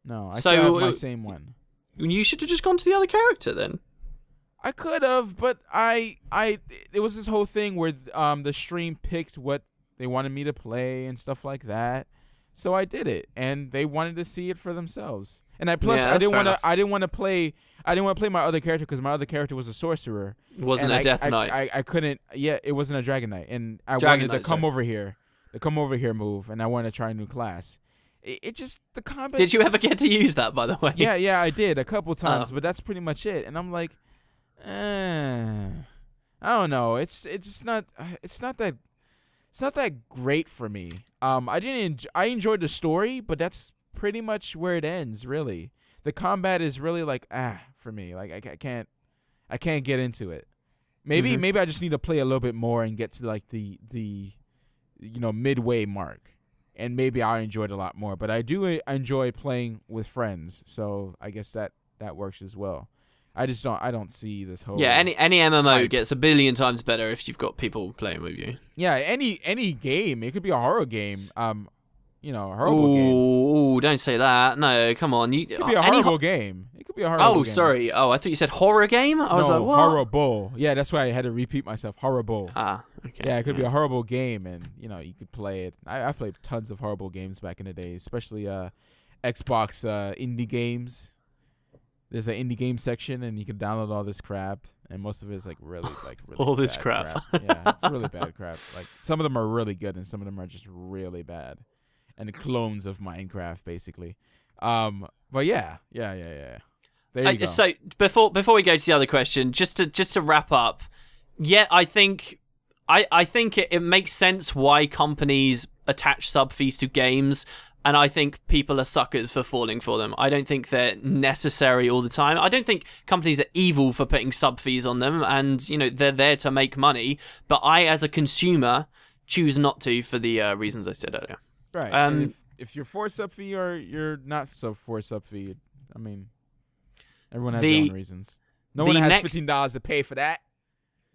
S1: I still have my same one.
S2: You should have just gone to the other character then.
S1: I could have, but it was this whole thing where the stream picked what they wanted me to play and stuff like that. So I did it, and they wanted to see it for themselves. And I didn't want to play my other character because my other character was a sorcerer.
S2: Wasn't a Death Knight.
S1: I couldn't. Yeah, it wasn't a Dragon Knight, and I wanted to come over here, move, and I wanted to try a new class. It just the combat.
S2: Did you ever get to use that, by the way?
S1: Yeah, I did a couple times, but that's pretty much it. And I'm like, I don't know. It's not that great for me. I enjoyed the story, but that's pretty much where it ends. Really, the combat is really like for me. Like I can't get into it. Maybe I just need to play a little bit more and get to like the midway mark, and maybe I'll enjoy it a lot more. But I do enjoy playing with friends, so I guess that works as well. I don't see this whole
S2: any MMO gets a billion times better if you've got people playing with you.
S1: Yeah, any game. It could be a horror game. A horrible game.
S2: Ooh, don't say that. No, come on.
S1: It could be a horrible game. It could be a horrible game.
S2: Sorry. Oh, I thought you said horror game. I was like, what?
S1: Horrible. Yeah, that's why I had to repeat myself. Horrible.
S2: Okay.
S1: Yeah, it could be a horrible game, and you could play it. I've played tons of horrible games back in the day, especially Xbox indie games. There's an indie game section, and you can download all this crap, and most of it is really
S2: all this
S1: bad
S2: crap.
S1: Yeah, it's really bad crap. Like some of them are really good, and some of them are just really bad, and the clones of Minecraft, basically. But yeah. There you go.
S2: So before we go to the other question, just to wrap up, I think it makes sense why companies attach sub fees to games. And I think people are suckers for falling for them. I don't think they're necessary all the time. I don't think companies are evil for putting sub fees on them, and they're there to make money. But I, as a consumer, choose not to for the reasons I said earlier.
S1: Right. And if you're for sub fee or you're not for sub fee, I mean, everyone has their own reasons. No one has $15 to pay for that.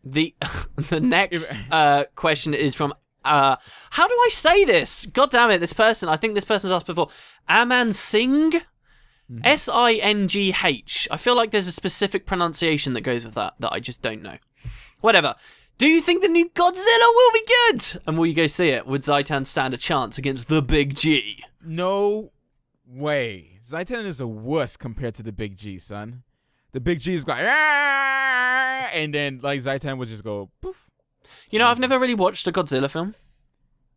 S2: The next question is from. How do I say this? God damn it, this person. I think this person's asked before. Aman Singh? Singh. I feel like there's a specific pronunciation that goes with that I just don't know. Whatever. Do you think the new Godzilla will be good? And will you go see it? Would Zaitan stand a chance against the Big G?
S1: No way. Zaitan is a wuss compared to the Big G, son. The Big G is going, and then Zaitan would just go, poof.
S2: I've never really watched a Godzilla film.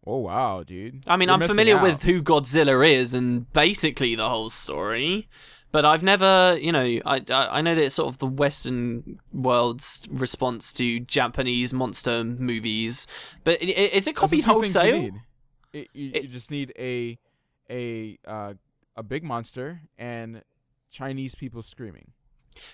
S1: Oh, wow, dude.
S2: I mean, I'm familiar with who Godzilla is and basically the whole story, but I've never, I know that it's sort of the Western world's response to Japanese monster movies, but is it copied wholesale?
S1: You just need a big monster and Chinese people screaming.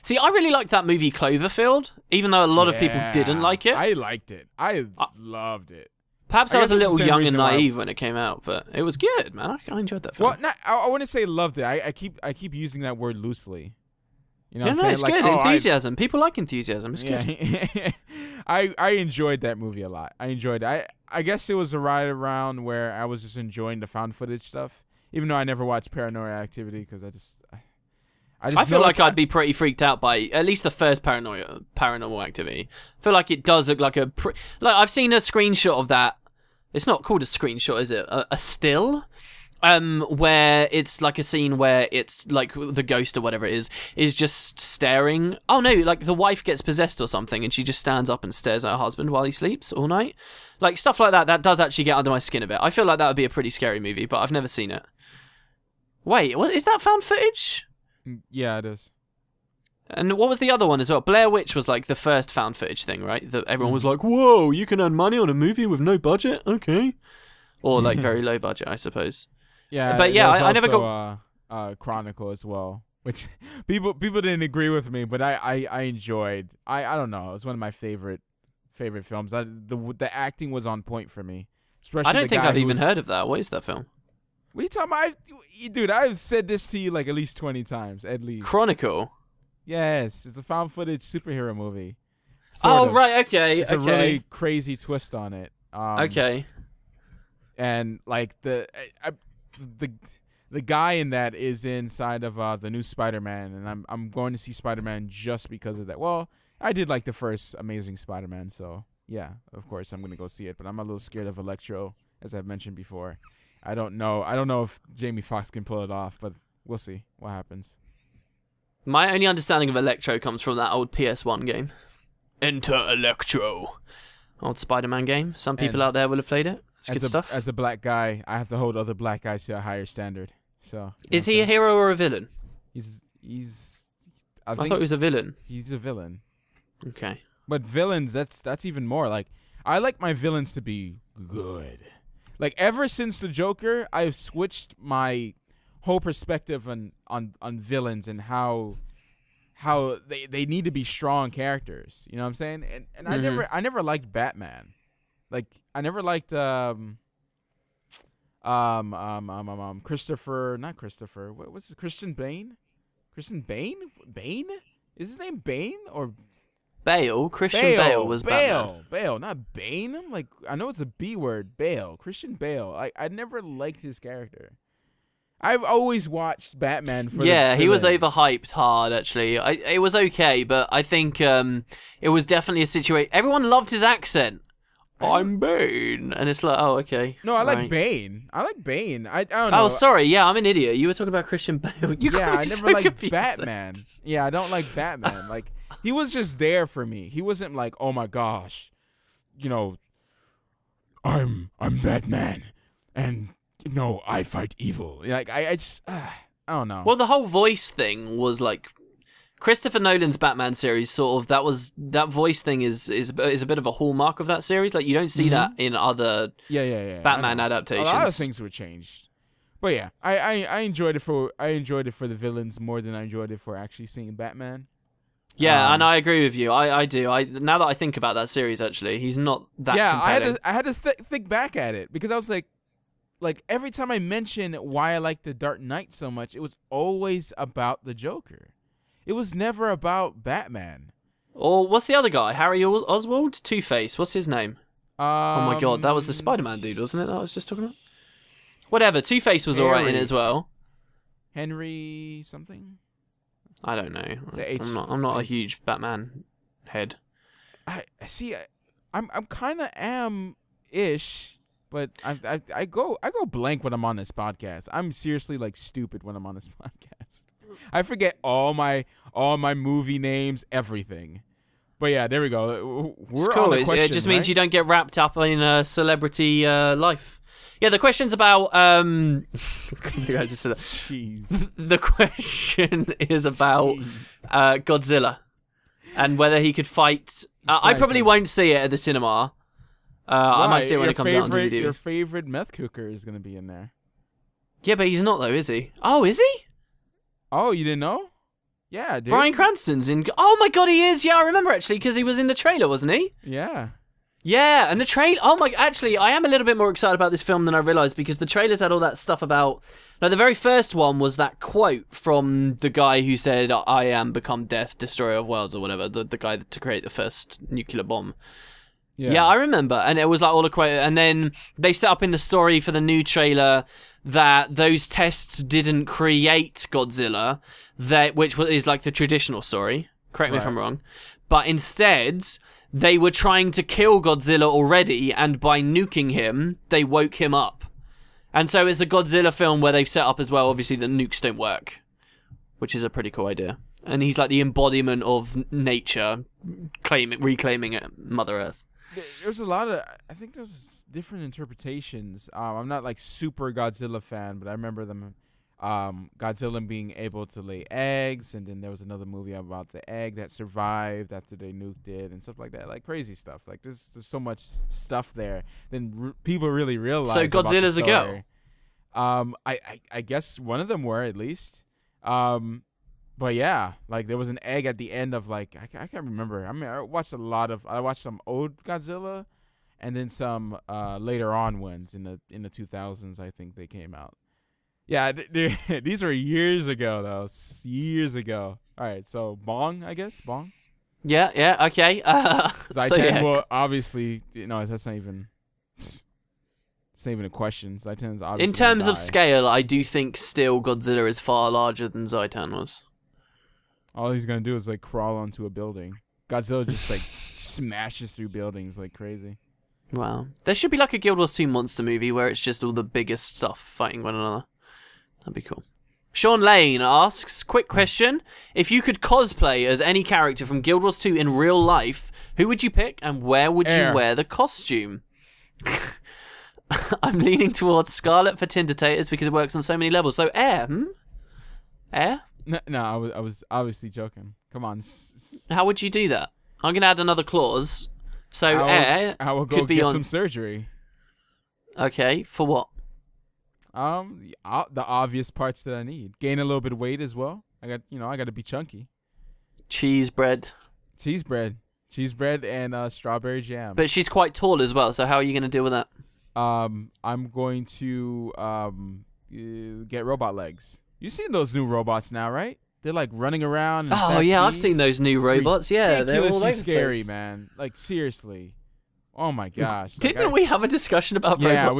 S2: See, I really liked that movie Cloverfield, even though a lot of people didn't like it.
S1: I liked it. I loved it.
S2: Perhaps I was a little young and naive when it came out, but it was good, man. I enjoyed that film.
S1: Well, I wouldn't say loved it. I keep using that word loosely. You know what I'm saying?
S2: It's good. Enthusiasm. People like enthusiasm. It's good.
S1: I enjoyed that movie a lot. I enjoyed it. I guess it was right around where I was just enjoying the found footage stuff, even though I never watched Paranormal Activity because I
S2: feel like I'd be pretty freaked out by at least the first Paranormal Activity. I feel like it does look like I've seen a screenshot of that. It's not called a screenshot, is it? A still? Where it's like a scene where it's like the ghost or whatever it is just staring. Oh no, like the wife gets possessed or something and she just stands up and stares at her husband while he sleeps all night. Like stuff like that does actually get under my skin a bit. I feel like that would be a pretty scary movie, but I've never seen it. Wait, what is that found footage?
S1: Yeah, it is.
S2: And what was the other one as well? Blair Witch was like the first found footage thing, right? That everyone was like, whoa, you can earn money on a movie with no budget? Okay. Or like very low budget, I suppose.
S1: Yeah,
S2: but yeah, I never got
S1: Chronicle as well, which people didn't agree with me, but I enjoyed. I don't know, it was one of my favorite films. The acting was on point for me. Especially
S2: I don't think I've even heard of that. What is that film?
S1: What are you talking about? Dude, I've said this to you like at least 20 times, at least.
S2: Chronicle?
S1: Yes, it's a found footage superhero movie.
S2: Right, okay.
S1: It's a really crazy twist on it.
S2: Okay.
S1: And like the guy in that is inside of the new Spider-Man, and I'm going to see Spider-Man just because of that. Well, I did like the first Amazing Spider-Man, so yeah, of course I'm going to go see it, but I'm a little scared of Electro, as I've mentioned before. I don't know. I don't know if Jamie Foxx can pull it off, but we'll see what happens.
S2: My only understanding of Electro comes from that old PS1 game. Enter Electro. Old Spider-Man game. Some people out there will have played it. It's good stuff.
S1: As a black guy, I have to hold other black guys to a higher standard. So
S2: is he a hero or a villain?
S1: He's.
S2: I thought he was a villain.
S1: He's a villain.
S2: Okay.
S1: But villains, that's even more. Like, I like my villains to be good. Like, ever since the Joker, I've switched my whole perspective on villains and how they need to be strong characters. You know what I'm saying? And I never liked Batman. Like, I never liked Christopher, not Christopher. What's it? Christian Bane? Christian Bane? Bane? Is his name Bane or
S2: Bale? Christian Bale was Batman.
S1: Bale, not Bane. I'm like, I know it's a B word. Bale. Christian Bale. I never liked his character. I've always watched Batman for
S2: he was overhyped hard, actually. It was okay, but I think it was definitely a situation. Everyone loved his accent. I'm Bane. And it's like, oh, okay.
S1: No, I like Bane. I don't know.
S2: Oh, sorry. Yeah, I'm an idiot. You were talking about Christian Bale.
S1: I never liked Batman. Yeah, I don't like Batman. Like, he was just there for me. He wasn't like, oh my gosh, you know, I'm Batman, and you know, I fight evil. Like, I just, I don't know.
S2: Well, the whole voice thing was like Christopher Nolan's Batman series. Sort of that voice thing is a bit of a hallmark of that series. Like, you don't see that in other Batman adaptations.
S1: A lot of things were changed, but yeah, I enjoyed it for the villains more than I enjoyed it for actually seeing Batman.
S2: Yeah, and I agree with you. I do. Now that I think about that series, actually, he's not that. Yeah, compelling.
S1: I had to think back at it because I was like every time I mention why I like the Dark Knight so much, it was always about the Joker. It was never about Batman.
S2: Or what's the other guy? Harry Oswald? Two-Face. What's his name? Oh my god, that was the Spider-Man dude, wasn't it? That I was just talking about. Whatever. Two-Face was alright in it as well.
S1: Henry something.
S2: I don't know. I'm not a huge Batman head.
S1: I see. I'm kind of am-ish, but I go blank when I'm on this podcast. I'm seriously like stupid when I'm on this podcast. I forget all my movie names, everything. But yeah, there we go. We're
S2: cool.
S1: on the question,
S2: it just means you don't get wrapped up in celebrity life. Yeah, the question's about. I just said that.
S1: Jeez.
S2: The question is about Godzilla and whether he could fight. I probably won't see it at the cinema. I might see it when it comes out on DVD.
S1: Your favorite meth cooker is going to be in there.
S2: Yeah, but he's not though, is he? Oh, is he?
S1: Oh, you didn't know? Yeah, dude.
S2: Bryan Cranston's in. Oh my god, he is. Yeah, I remember actually because he was in the trailer, wasn't he?
S1: Yeah.
S2: Yeah, and the trailer. Oh my! Actually, I am a little bit more excited about this film than I realized because the trailers had all that stuff about. Like the very first one was that quote from the guy who said, "I am become death, destroyer of worlds" or whatever. The guy to create the first nuclear bomb. Yeah, I remember, and it was like all a quote. And then they set up in the story for the new trailer that those tests didn't create Godzilla, which is like the traditional story. Correct me if I'm wrong, but instead. They were trying to kill Godzilla already, and by nuking him, they woke him up. And so it's a Godzilla film where they've set up as well, obviously, that nukes don't work, which is a pretty cool idea. And he's like the embodiment of nature, reclaiming Mother Earth.
S1: There's a lot of, I think there's different interpretations. I'm not like super Godzilla fan, but I remember them. Godzilla being able to lay eggs, and then there was another movie about the egg that survived after they nuked it and stuff like that, like crazy stuff. Like there's so much stuff there than people really realize.
S2: So Godzilla's a go.
S1: I guess one of them were at least. But yeah, like there was an egg at the end of like I can't remember. I mean, I watched some old Godzilla, and then some later on ones in the 2000s. I think they came out. Yeah, these were years ago, though. Years ago. All right, so Bong, I guess? Bong?
S2: Yeah, okay.
S1: Zaitan will obviously, that's not even... It's not even a question. Zaitan's obviously
S2: in terms of scale, I do think still Godzilla is far larger than Zaitan was.
S1: All he's going to do is, like, crawl onto a building. Godzilla just, like, smashes through buildings like crazy.
S2: Wow. There should be like a Guild Wars 2 monster movie where it's just all the biggest stuff fighting one another. That'd be cool. Sean Lane asks, quick question. If you could cosplay as any character from Guild Wars 2 in real life, who would you pick and where would you wear the costume? I'm leaning towards Scarlet for Tinder Taters because it works on so many levels. So Air, Air?
S1: No, I was obviously joking. Come on.
S2: How would you do that? I'm going to add another clause. So Air
S1: I will go
S2: could be
S1: get
S2: on...
S1: some surgery.
S2: Okay, for what?
S1: The obvious parts that I need. Gain a little bit of weight as well. I got to be chunky.
S2: Cheese bread,
S1: and strawberry jam.
S2: But she's quite tall as well. So how are you going to deal with that?
S1: I'm going to get robot legs. You've seen those new robots now, right? They're like running around.
S2: Oh yeah, I've seen those new robots. Yeah, they're all over
S1: scary,
S2: place.
S1: Man. Like seriously. Oh my gosh!
S2: Didn't we have a discussion about robots?
S1: Yeah,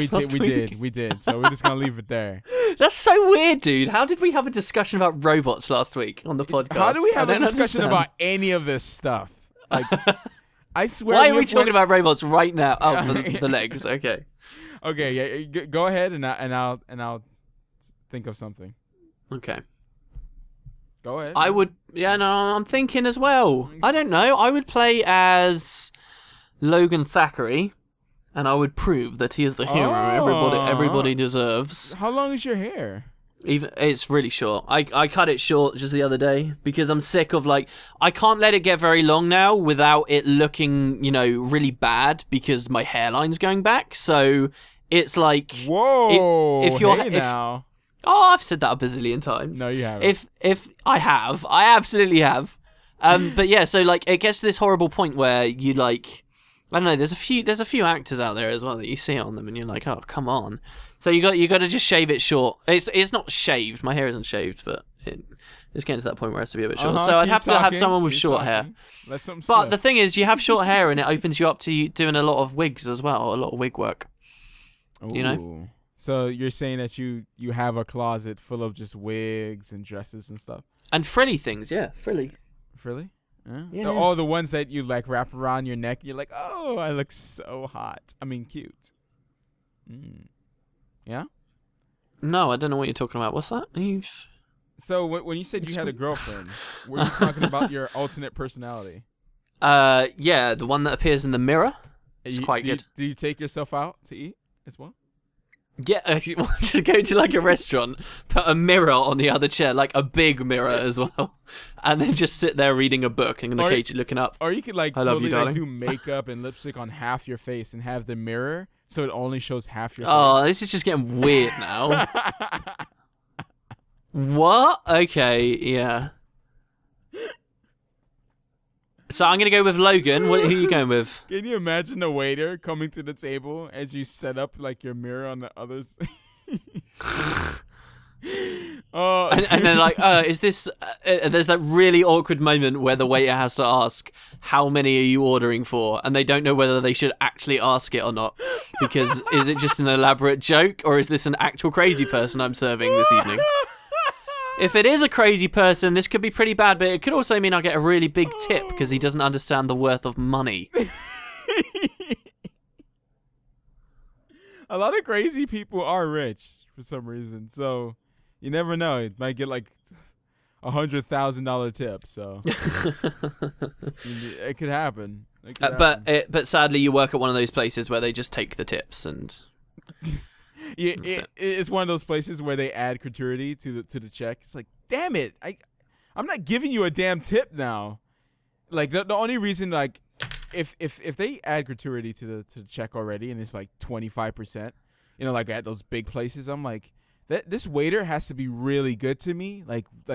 S1: we did. So we're just gonna leave it there.
S2: That's so weird, dude. How did we have a discussion about robots last week on the podcast?
S1: How do we have a discussion about any of this stuff? Like, I swear.
S2: Why are we talking about robots right now? Oh, the legs. Okay.
S1: Okay, yeah. Go ahead, and I'll think of something.
S2: Okay.
S1: Go ahead.
S2: I would. Yeah, no, I'm thinking as well. I don't know. I would play as Logan Thackeray, and I would prove that he is the hero everybody deserves.
S1: How long is your hair?
S2: It's really short. I cut it short just the other day because I'm sick of I can't let it get very long now without it looking, really bad because my hairline's going back. So it's like,
S1: whoa,
S2: if you're
S1: now.
S2: Oh, I've said that a bazillion times.
S1: No, you haven't.
S2: If I absolutely have. But yeah, so it gets to this horrible point where you I don't know. There's a few actors out there as well that you see on them, and you're like, oh, come on. So you got to just shave it short. It's not shaved. My hair isn't shaved, but it's getting to that point where it has to be a bit short. So I'd have to have someone with short hair. But the thing is, you have short hair, and it opens you up to you doing a lot of wigs as well, a lot of wig work.
S1: Ooh. So you're saying that you have a closet full of just wigs and dresses and stuff,
S2: and frilly things, yeah, frilly.
S1: Yeah. All the ones that you wrap around your neck. You're like, oh, I look so hot. I mean, cute. Yeah.
S2: No, I don't know what you're talking about. What's that?
S1: So when you said you had a girlfriend, were you talking about your alternate personality?
S2: Yeah, the one that appears in the mirror. It's quite good.
S1: Do you take yourself out to eat as well?
S2: Yeah, if you want to go to a restaurant, put a mirror on the other chair, a big mirror as well, and then just sit there reading a book and occasionally looking up.
S1: Or you could totally do makeup and lipstick on half your face and have the mirror so it only shows half your face.
S2: Oh, this is just getting weird now. What? Okay, yeah. So I'm going to go with Logan. Who are you going with?
S1: Can you imagine the waiter coming to the table as you set up your mirror on the others?
S2: And then is this... there's that really awkward moment where the waiter has to ask, how many are you ordering for? And they don't know whether they should actually ask it or not. Because is it just an elaborate joke or is this an actual crazy person I'm serving this evening? If it is a crazy person, this could be pretty bad, but it could also mean I get a really big tip because he doesn't understand the worth of money.
S1: A lot of crazy people are rich for some reason, so you never know. It might get $100,000 tip, so it could happen.
S2: But sadly, you work at one of those places where they just take the tips and.
S1: Yeah, it's one of those places where they add gratuity to the check. It's like, damn it, I'm not giving you a damn tip now. The only reason if they add gratuity to the check already and it's 25%, at those big places, I'm like, this waiter has to be really good to me.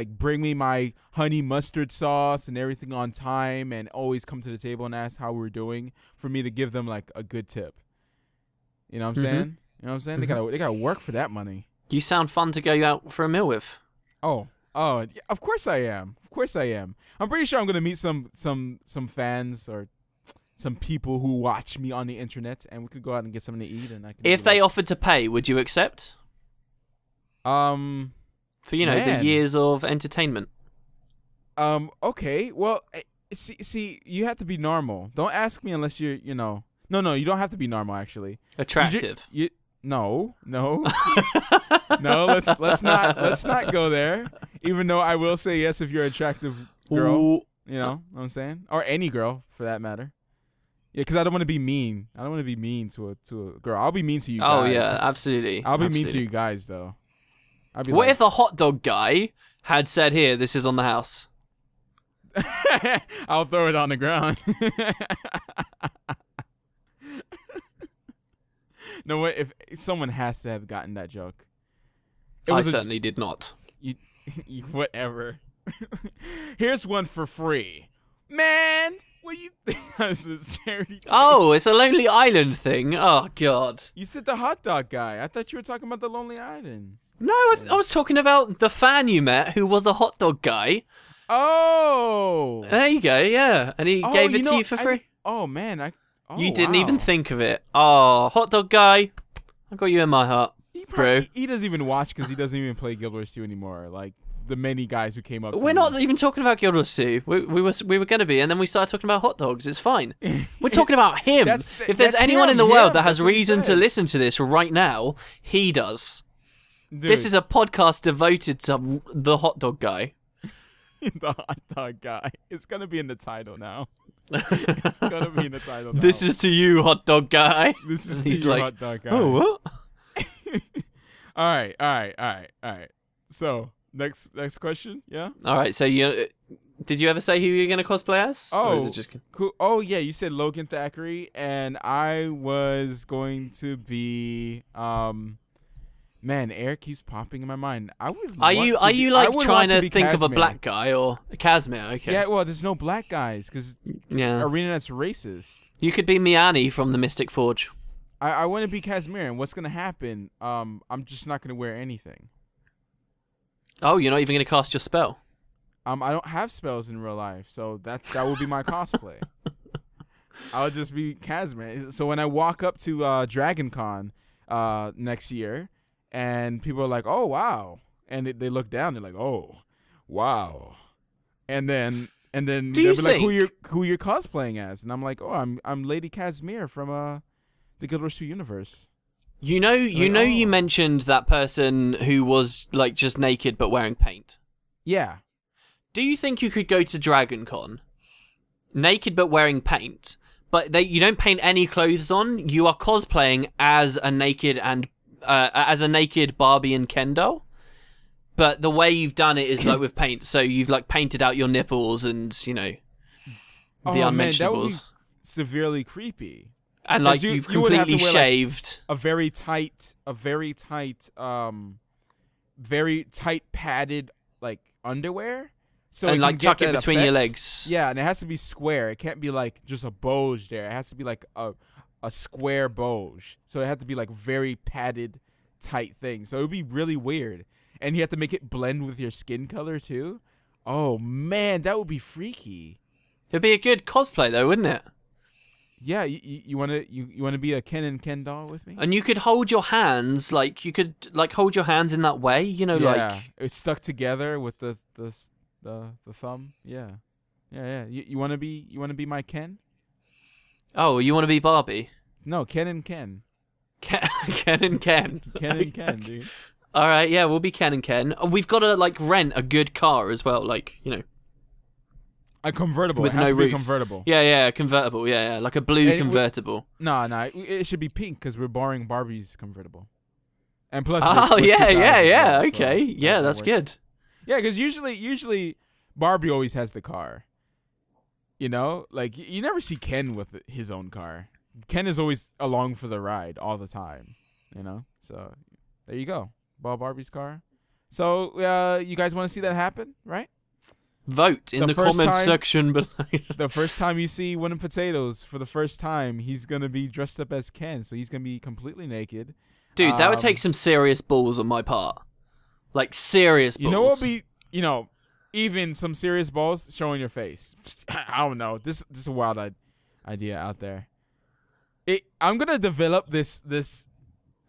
S1: Bring me my honey mustard sauce and everything on time, and always come to the table and ask how we're doing for me to give them a good tip. You know what I'm saying? You know what I'm saying? Mm-hmm. They gotta work for that money.
S2: You sound fun to go out for a meal with.
S1: Oh, yeah, of course I am. I'm pretty sure I'm gonna meet some fans or some people who watch me on the internet, and we could go out and get something to eat. And
S2: if they offered to pay, would you accept? For the years of entertainment.
S1: Okay. Well, see, you have to be normal. Don't ask me unless you're No, you don't have to be normal. Actually,
S2: attractive.
S1: No. No, let's not go there. Even though I will say yes if you're an attractive girl.
S2: Ooh.
S1: You know what I'm saying? Or any girl for that matter. Yeah, because I don't want to be mean. I don't want to be mean to a girl. I'll be mean to you guys.
S2: Oh yeah, absolutely.
S1: I'll be mean to you guys though.
S2: What if the hot dog guy had said, "Here, this is on the house"?
S1: I'll throw it on the ground. No, what if someone has to have gotten that joke?
S2: I certainly did not.
S1: Whatever. Here's one for free, man. What do you think? This is charity.
S2: Oh, it's a Lonely Island thing. Oh God.
S1: You said the hot dog guy. I thought you were talking about the Lonely Island.
S2: No, I was talking about the fan you met who was a hot dog guy.
S1: Oh.
S2: There you go. Yeah, and he gave it to you for free.
S1: Oh man,
S2: you didn't even think of it. Oh, hot dog guy, I got you in my heart, bro.
S1: He doesn't even watch because he doesn't even play Guild Wars 2 anymore. Like the many guys who came up.
S2: We're not even talking about Guild Wars 2. We were going to be, and then we started talking about hot dogs. It's fine. We're talking about him. If there's anyone in the world that has reason to listen to this right now, he does. Dude. This is a podcast devoted to the hot dog guy.
S1: The hot dog guy. It's going to be in the title now. It's going to be in the title now.
S2: This is to you, hot dog guy.
S1: This is to you, hot dog guy.
S2: Oh, what?
S1: All right. So, next question, yeah?
S2: All right, so did you ever say who you were going to cosplay as?
S1: Oh, or is it just... cool. Oh, yeah, you said Logan Thackeray, and I was going to be... Man, Eric keeps popping in my mind. Are you like trying to think of a black guy or a Casimir? Okay. Yeah, well, there's no black guys because ArenaNet's racist.
S2: You could be Miani from the Mystic Forge.
S1: I want to be Casimir, and what's gonna happen? I'm just not gonna wear anything.
S2: Oh, you're not even gonna cast your spell.
S1: I don't have spells in real life, so that will be my cosplay. I'll just be Casimir. So when I walk up to Dragon Con next year. And people are like, "Oh wow," and they look down. They're like, "Oh, wow," and then they'll be like, "Who you're cosplaying as?" And I'm like, "Oh, I'm Lady Casimir from the Guild Wars 2 universe."
S2: You mentioned that person who was like just naked but wearing paint.
S1: Yeah.
S2: Do you think you could go to Dragon Con, naked but wearing paint, but you don't paint any clothes on? You are cosplaying as a naked Barbie and Ken doll, but the way you've done it is like with paint. So you've like painted out your nipples and the unmentionables. Man, that would be
S1: severely creepy.
S2: And like you've completely shaved
S1: like a very tight, very tight padded like underwear. So
S2: and like tuck it between your legs.
S1: Yeah, and it has to be square. It can't be like just a bulge there. It has to be like a square bulge. So it had to be like very padded, tight thing. So it would be really weird. And you have to make it blend with your skin color too. Oh man, that would be freaky.
S2: It'd be a good cosplay though, wouldn't it?
S1: Yeah, you wanna be a Ken and Ken doll with me?
S2: And you could hold your hands you could hold your hands in that way, like
S1: it's stuck together with the thumb. Yeah. You wanna be my Ken?
S2: Oh, you want to be Barbie?
S1: No, Ken and Ken.
S2: Ken and Ken.
S1: Ken and Ken, dude.
S2: All right, yeah, we'll be Ken and Ken. We've got to rent a good car as well,
S1: a convertible.
S2: With
S1: it has
S2: no
S1: to
S2: roof.
S1: Be convertible.
S2: Yeah, convertible. Yeah, like a blue convertible.
S1: No, it should be pink because we're borrowing Barbie's convertible. And plus,
S2: yeah. Okay, so yeah, that's good.
S1: Yeah, because usually Barbie always has the car. Like you never see Ken with his own car. Ken is always along for the ride all the time. So there you go, Barbie's car. So you guys want to see that happen, right?
S2: Vote in the comment section below.
S1: The first time you see Winning Potatoes for the first time, he's gonna be dressed up as Ken, so he's gonna be completely naked.
S2: Dude, that would take some serious balls on my part. Like serious balls.
S1: You know what would be even some serious balls showing your face. I don't know. This is a wild idea out there. I'm gonna develop this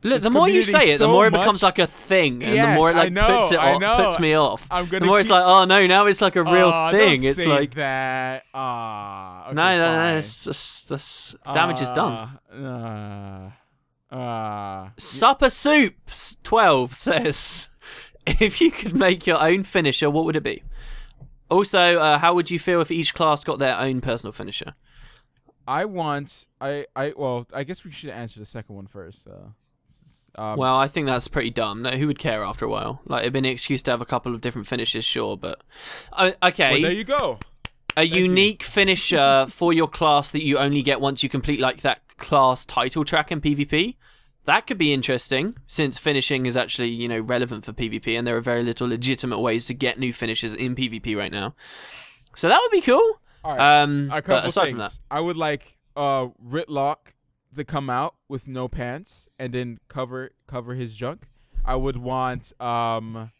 S2: Look, the more you say it, the more it becomes like a thing, and the more it like puts me off. The more it's like, oh no, now it's like a real thing. It's like
S1: that. Okay,
S2: no, it's just damage is done. Supper Soups 12 says, if you could make your own finisher, what would it be? Also, how would you feel if each class got their own personal finisher?
S1: Well, I guess we should answer the second one first.
S2: Well, I think that's pretty dumb. No, who would care after a while? Like, it'd be an excuse to have a couple of different finishes, sure, but okay.
S1: Well, there you go.
S2: Thank unique finisher for your class that you only get once you complete like that class title track in PvP. That could be interesting, since finishing is actually, relevant for PvP, and there are very little legitimate ways to get new finishes in PvP right now. So that would be cool.
S1: All right. A couple
S2: but aside
S1: things.
S2: From that,
S1: I would like Ritlock to come out with no pants and then cover his junk. I would want Zaitan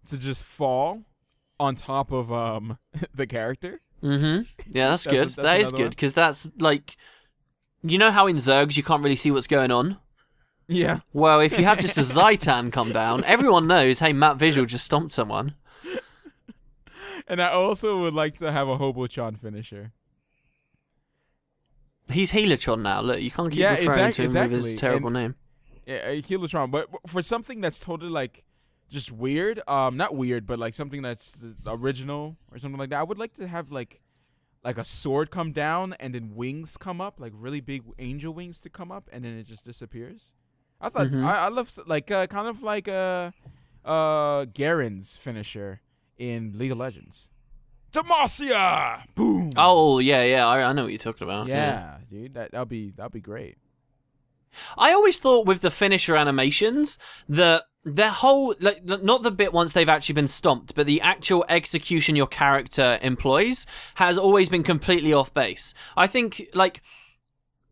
S1: to just fall on top of the character.
S2: Yeah, that's good. That is good, because that's like, you know how in Zergs you can't really see what's going on?
S1: Yeah.
S2: Well, if you have just a Zaitan come down, everyone knows, hey, Matt Visual just stomped someone.
S1: And I also would like to have a Hobotron finisher.
S2: He's Healertron now. Look, you can't keep referring to him with his terrible name.
S1: Yeah, Healertron. But for something that's totally like just weird, not weird, but like something that's original or something like that, I would like to have like a sword come down and then wings come up, like really big angel wings to come up, and then it just disappears. I thought I love like kind of like Garen's finisher in League of Legends. Demacia! Boom!
S2: Oh, yeah, I know what you're talking about.
S1: Yeah, dude, that'll be great.
S2: I always thought with the finisher animations that their whole, like, not the bit once they've actually been stomped, but the actual execution your character employs has always been completely off base. I think, like,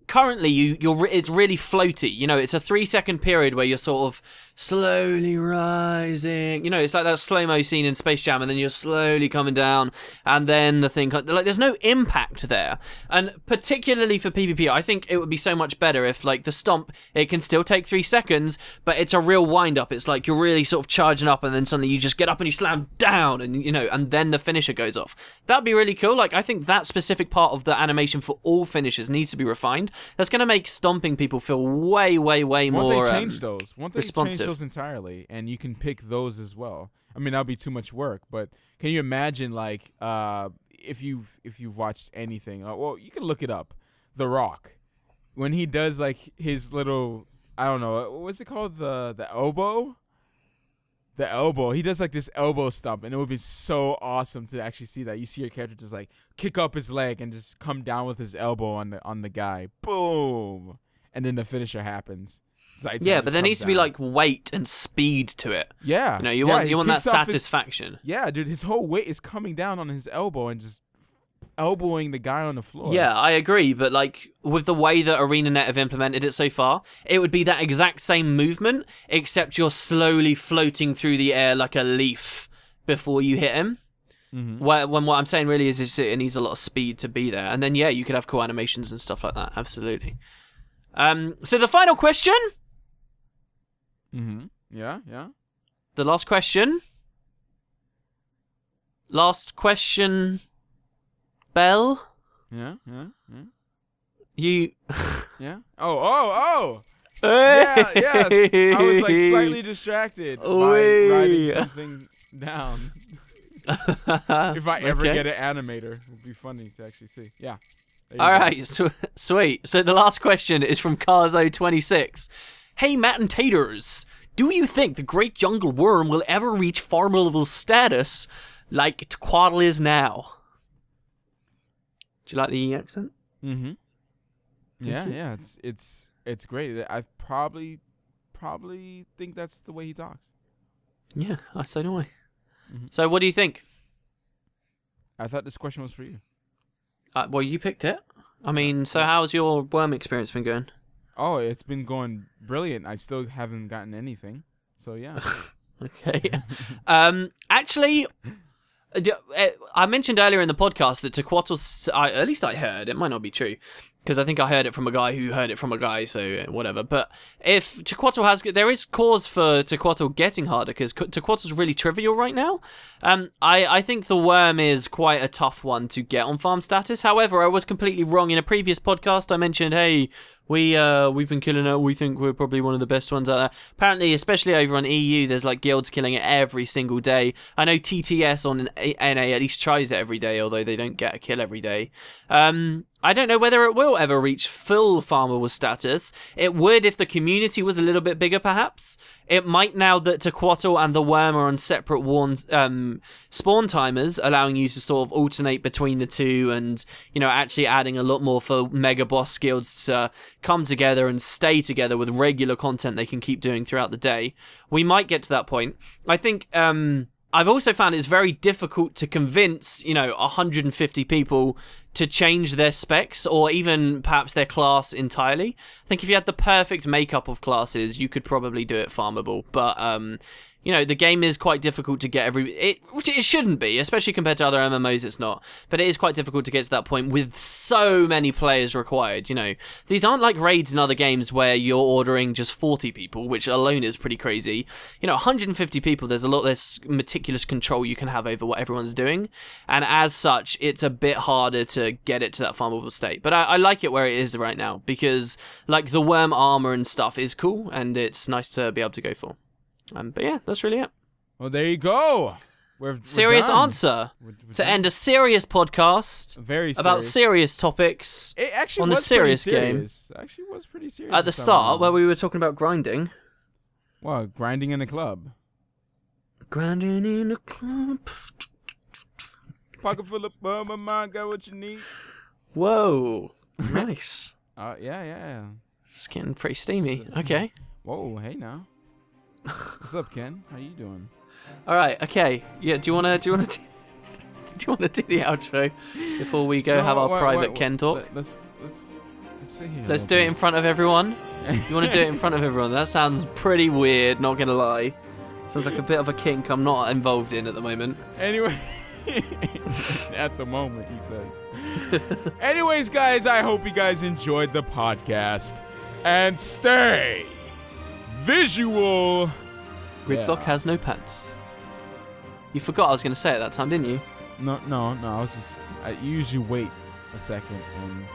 S2: currently it's really floaty. It's a 3-second period where you're sort of slowly rising. It's like that slow-mo scene in Space Jam, and then you're slowly coming down, and then the thing, like, there's no impact there. And particularly for PvP, I think it would be so much better if, like, the stomp, it can still take 3 seconds, but it's a real wind-up. It's like you're really sort of charging up, and then suddenly you just get up and you slam down, and, and then the finisher goes off. That'd be really cool. Like, I think that specific part of the animation for all finishers needs to be refined. That's going to make stomping people feel way, way, way more responsive.
S1: Won't they change those? Won't they change those entirely? And you can pick those as well. I mean, that'll be too much work, but can you imagine, like, if you've watched anything? Well, you can look it up. The Rock, when he does like his little, I don't know, what's it called? The elbow. The elbow. He does like this elbow stomp, and it would be so awesome to actually see that. You see your character just like kick up his leg and just come down with his elbow on the guy. Boom. And then the finisher happens.
S2: Yeah, but there needs to be like weight and speed to it.
S1: Yeah.
S2: You want that satisfaction.
S1: Yeah, dude, his whole weight is coming down on his elbow and just elbowing the guy on the floor.
S2: Yeah, I agree, but like with the way that ArenaNet have implemented it so far, it would be that exact same movement, except you're slowly floating through the air like a leaf before you hit him. When what I'm saying really is it needs a lot of speed to be there. And then, yeah, you could have cool animations and stuff like that. Absolutely. So the final question.
S1: Yeah.
S2: The last question. Bell?
S1: Yeah.
S2: You...
S1: Yeah? Oh! Yeah, yes! I was, like, slightly distracted by writing something down. If I ever get an animator, it would be funny to actually see. Yeah.
S2: Alright, sweet. So the last question is from Carzo26. Hey, Matt and Taters, do you think the Great Jungle Worm will ever reach formidable status like Tquaddle is now? Do you like the accent?
S1: Yeah. It's great. I probably think that's the way he talks.
S2: Yeah, so do I. So what do you think?
S1: I thought this question was for you.
S2: Well, you picked it. I mean, so how's your worm experience been going?
S1: Oh, it's been going brilliant. I still haven't gotten anything. So yeah.
S2: Okay. Actually, I mentioned earlier in the podcast that Tequattle's, at least I heard, it might not be true, because I think I heard it from a guy who heard it from a guy, so whatever. But if Tequatl there is cause for Tequatl getting harder, because Tequatl's really trivial right now. I think the worm is quite a tough one to get on farm status. However, I was completely wrong. In a previous podcast, I mentioned, hey, we've been killing it. We think we're probably one of the best ones out there. Apparently, especially over on EU, there's like guilds killing it every single day. I know TTS on NA at least tries it every day, although they don't get a kill every day. I don't know whether it will ever reach full farmable status. It would if the community was a little bit bigger, perhaps. It might now that Tequatl and the worm are on separate spawn timers, allowing you to sort of alternate between the two, and actually adding a lot more for mega boss guilds to come together and stay together with regular content they can keep doing throughout the day. We might get to that point. I think I've also found it's very difficult to convince 150 people to change their specs, or even perhaps their class entirely. I think if you had the perfect makeup of classes, you could probably do it farmable. But the game is quite difficult to get which it shouldn't be, especially compared to other MMOs, it's not. But it is quite difficult to get to that point with so many players required, These aren't like raids in other games where you're ordering just 40 people, which alone is pretty crazy. 150 people, there's a lot less meticulous control you can have over what everyone's doing. And as such, it's a bit harder to get it to that farmable state. But I like it where it is right now, because like the worm armor and stuff is cool, and it's nice to be able to go for. But yeah, that's really it.
S1: Well, there you go. We're
S2: serious
S1: done.
S2: Answer to end a serious podcast.
S1: Very serious.
S2: About serious topics.
S1: It actually
S2: on
S1: was
S2: the serious
S1: game.
S2: game.
S1: It actually was pretty serious
S2: at the start, where we were talking about grinding.
S1: Well, grinding in a club.
S2: Grinding in a club.
S1: Pocket full of bum, my mind got what you need.
S2: Whoa, nice.
S1: Yeah.
S2: It's getting pretty steamy. Okay.
S1: Whoa, hey now. What's up, Ken? How you doing?
S2: All right. Okay. Yeah. Do you wanna do the outro before we go have our private Ken talk?
S1: Let's sit here.
S2: Let's do it in front of everyone. You want to do it in front of everyone? That sounds pretty weird. Not gonna lie. Sounds like a bit of a kink I'm not involved in at the moment.
S1: Anyway. At the moment, he says. Anyways, guys, I hope you guys enjoyed the podcast. And stay visual.
S2: Gridlock has no pants. You forgot I was going to say it that time, didn't you?
S1: No. I usually wait a second and,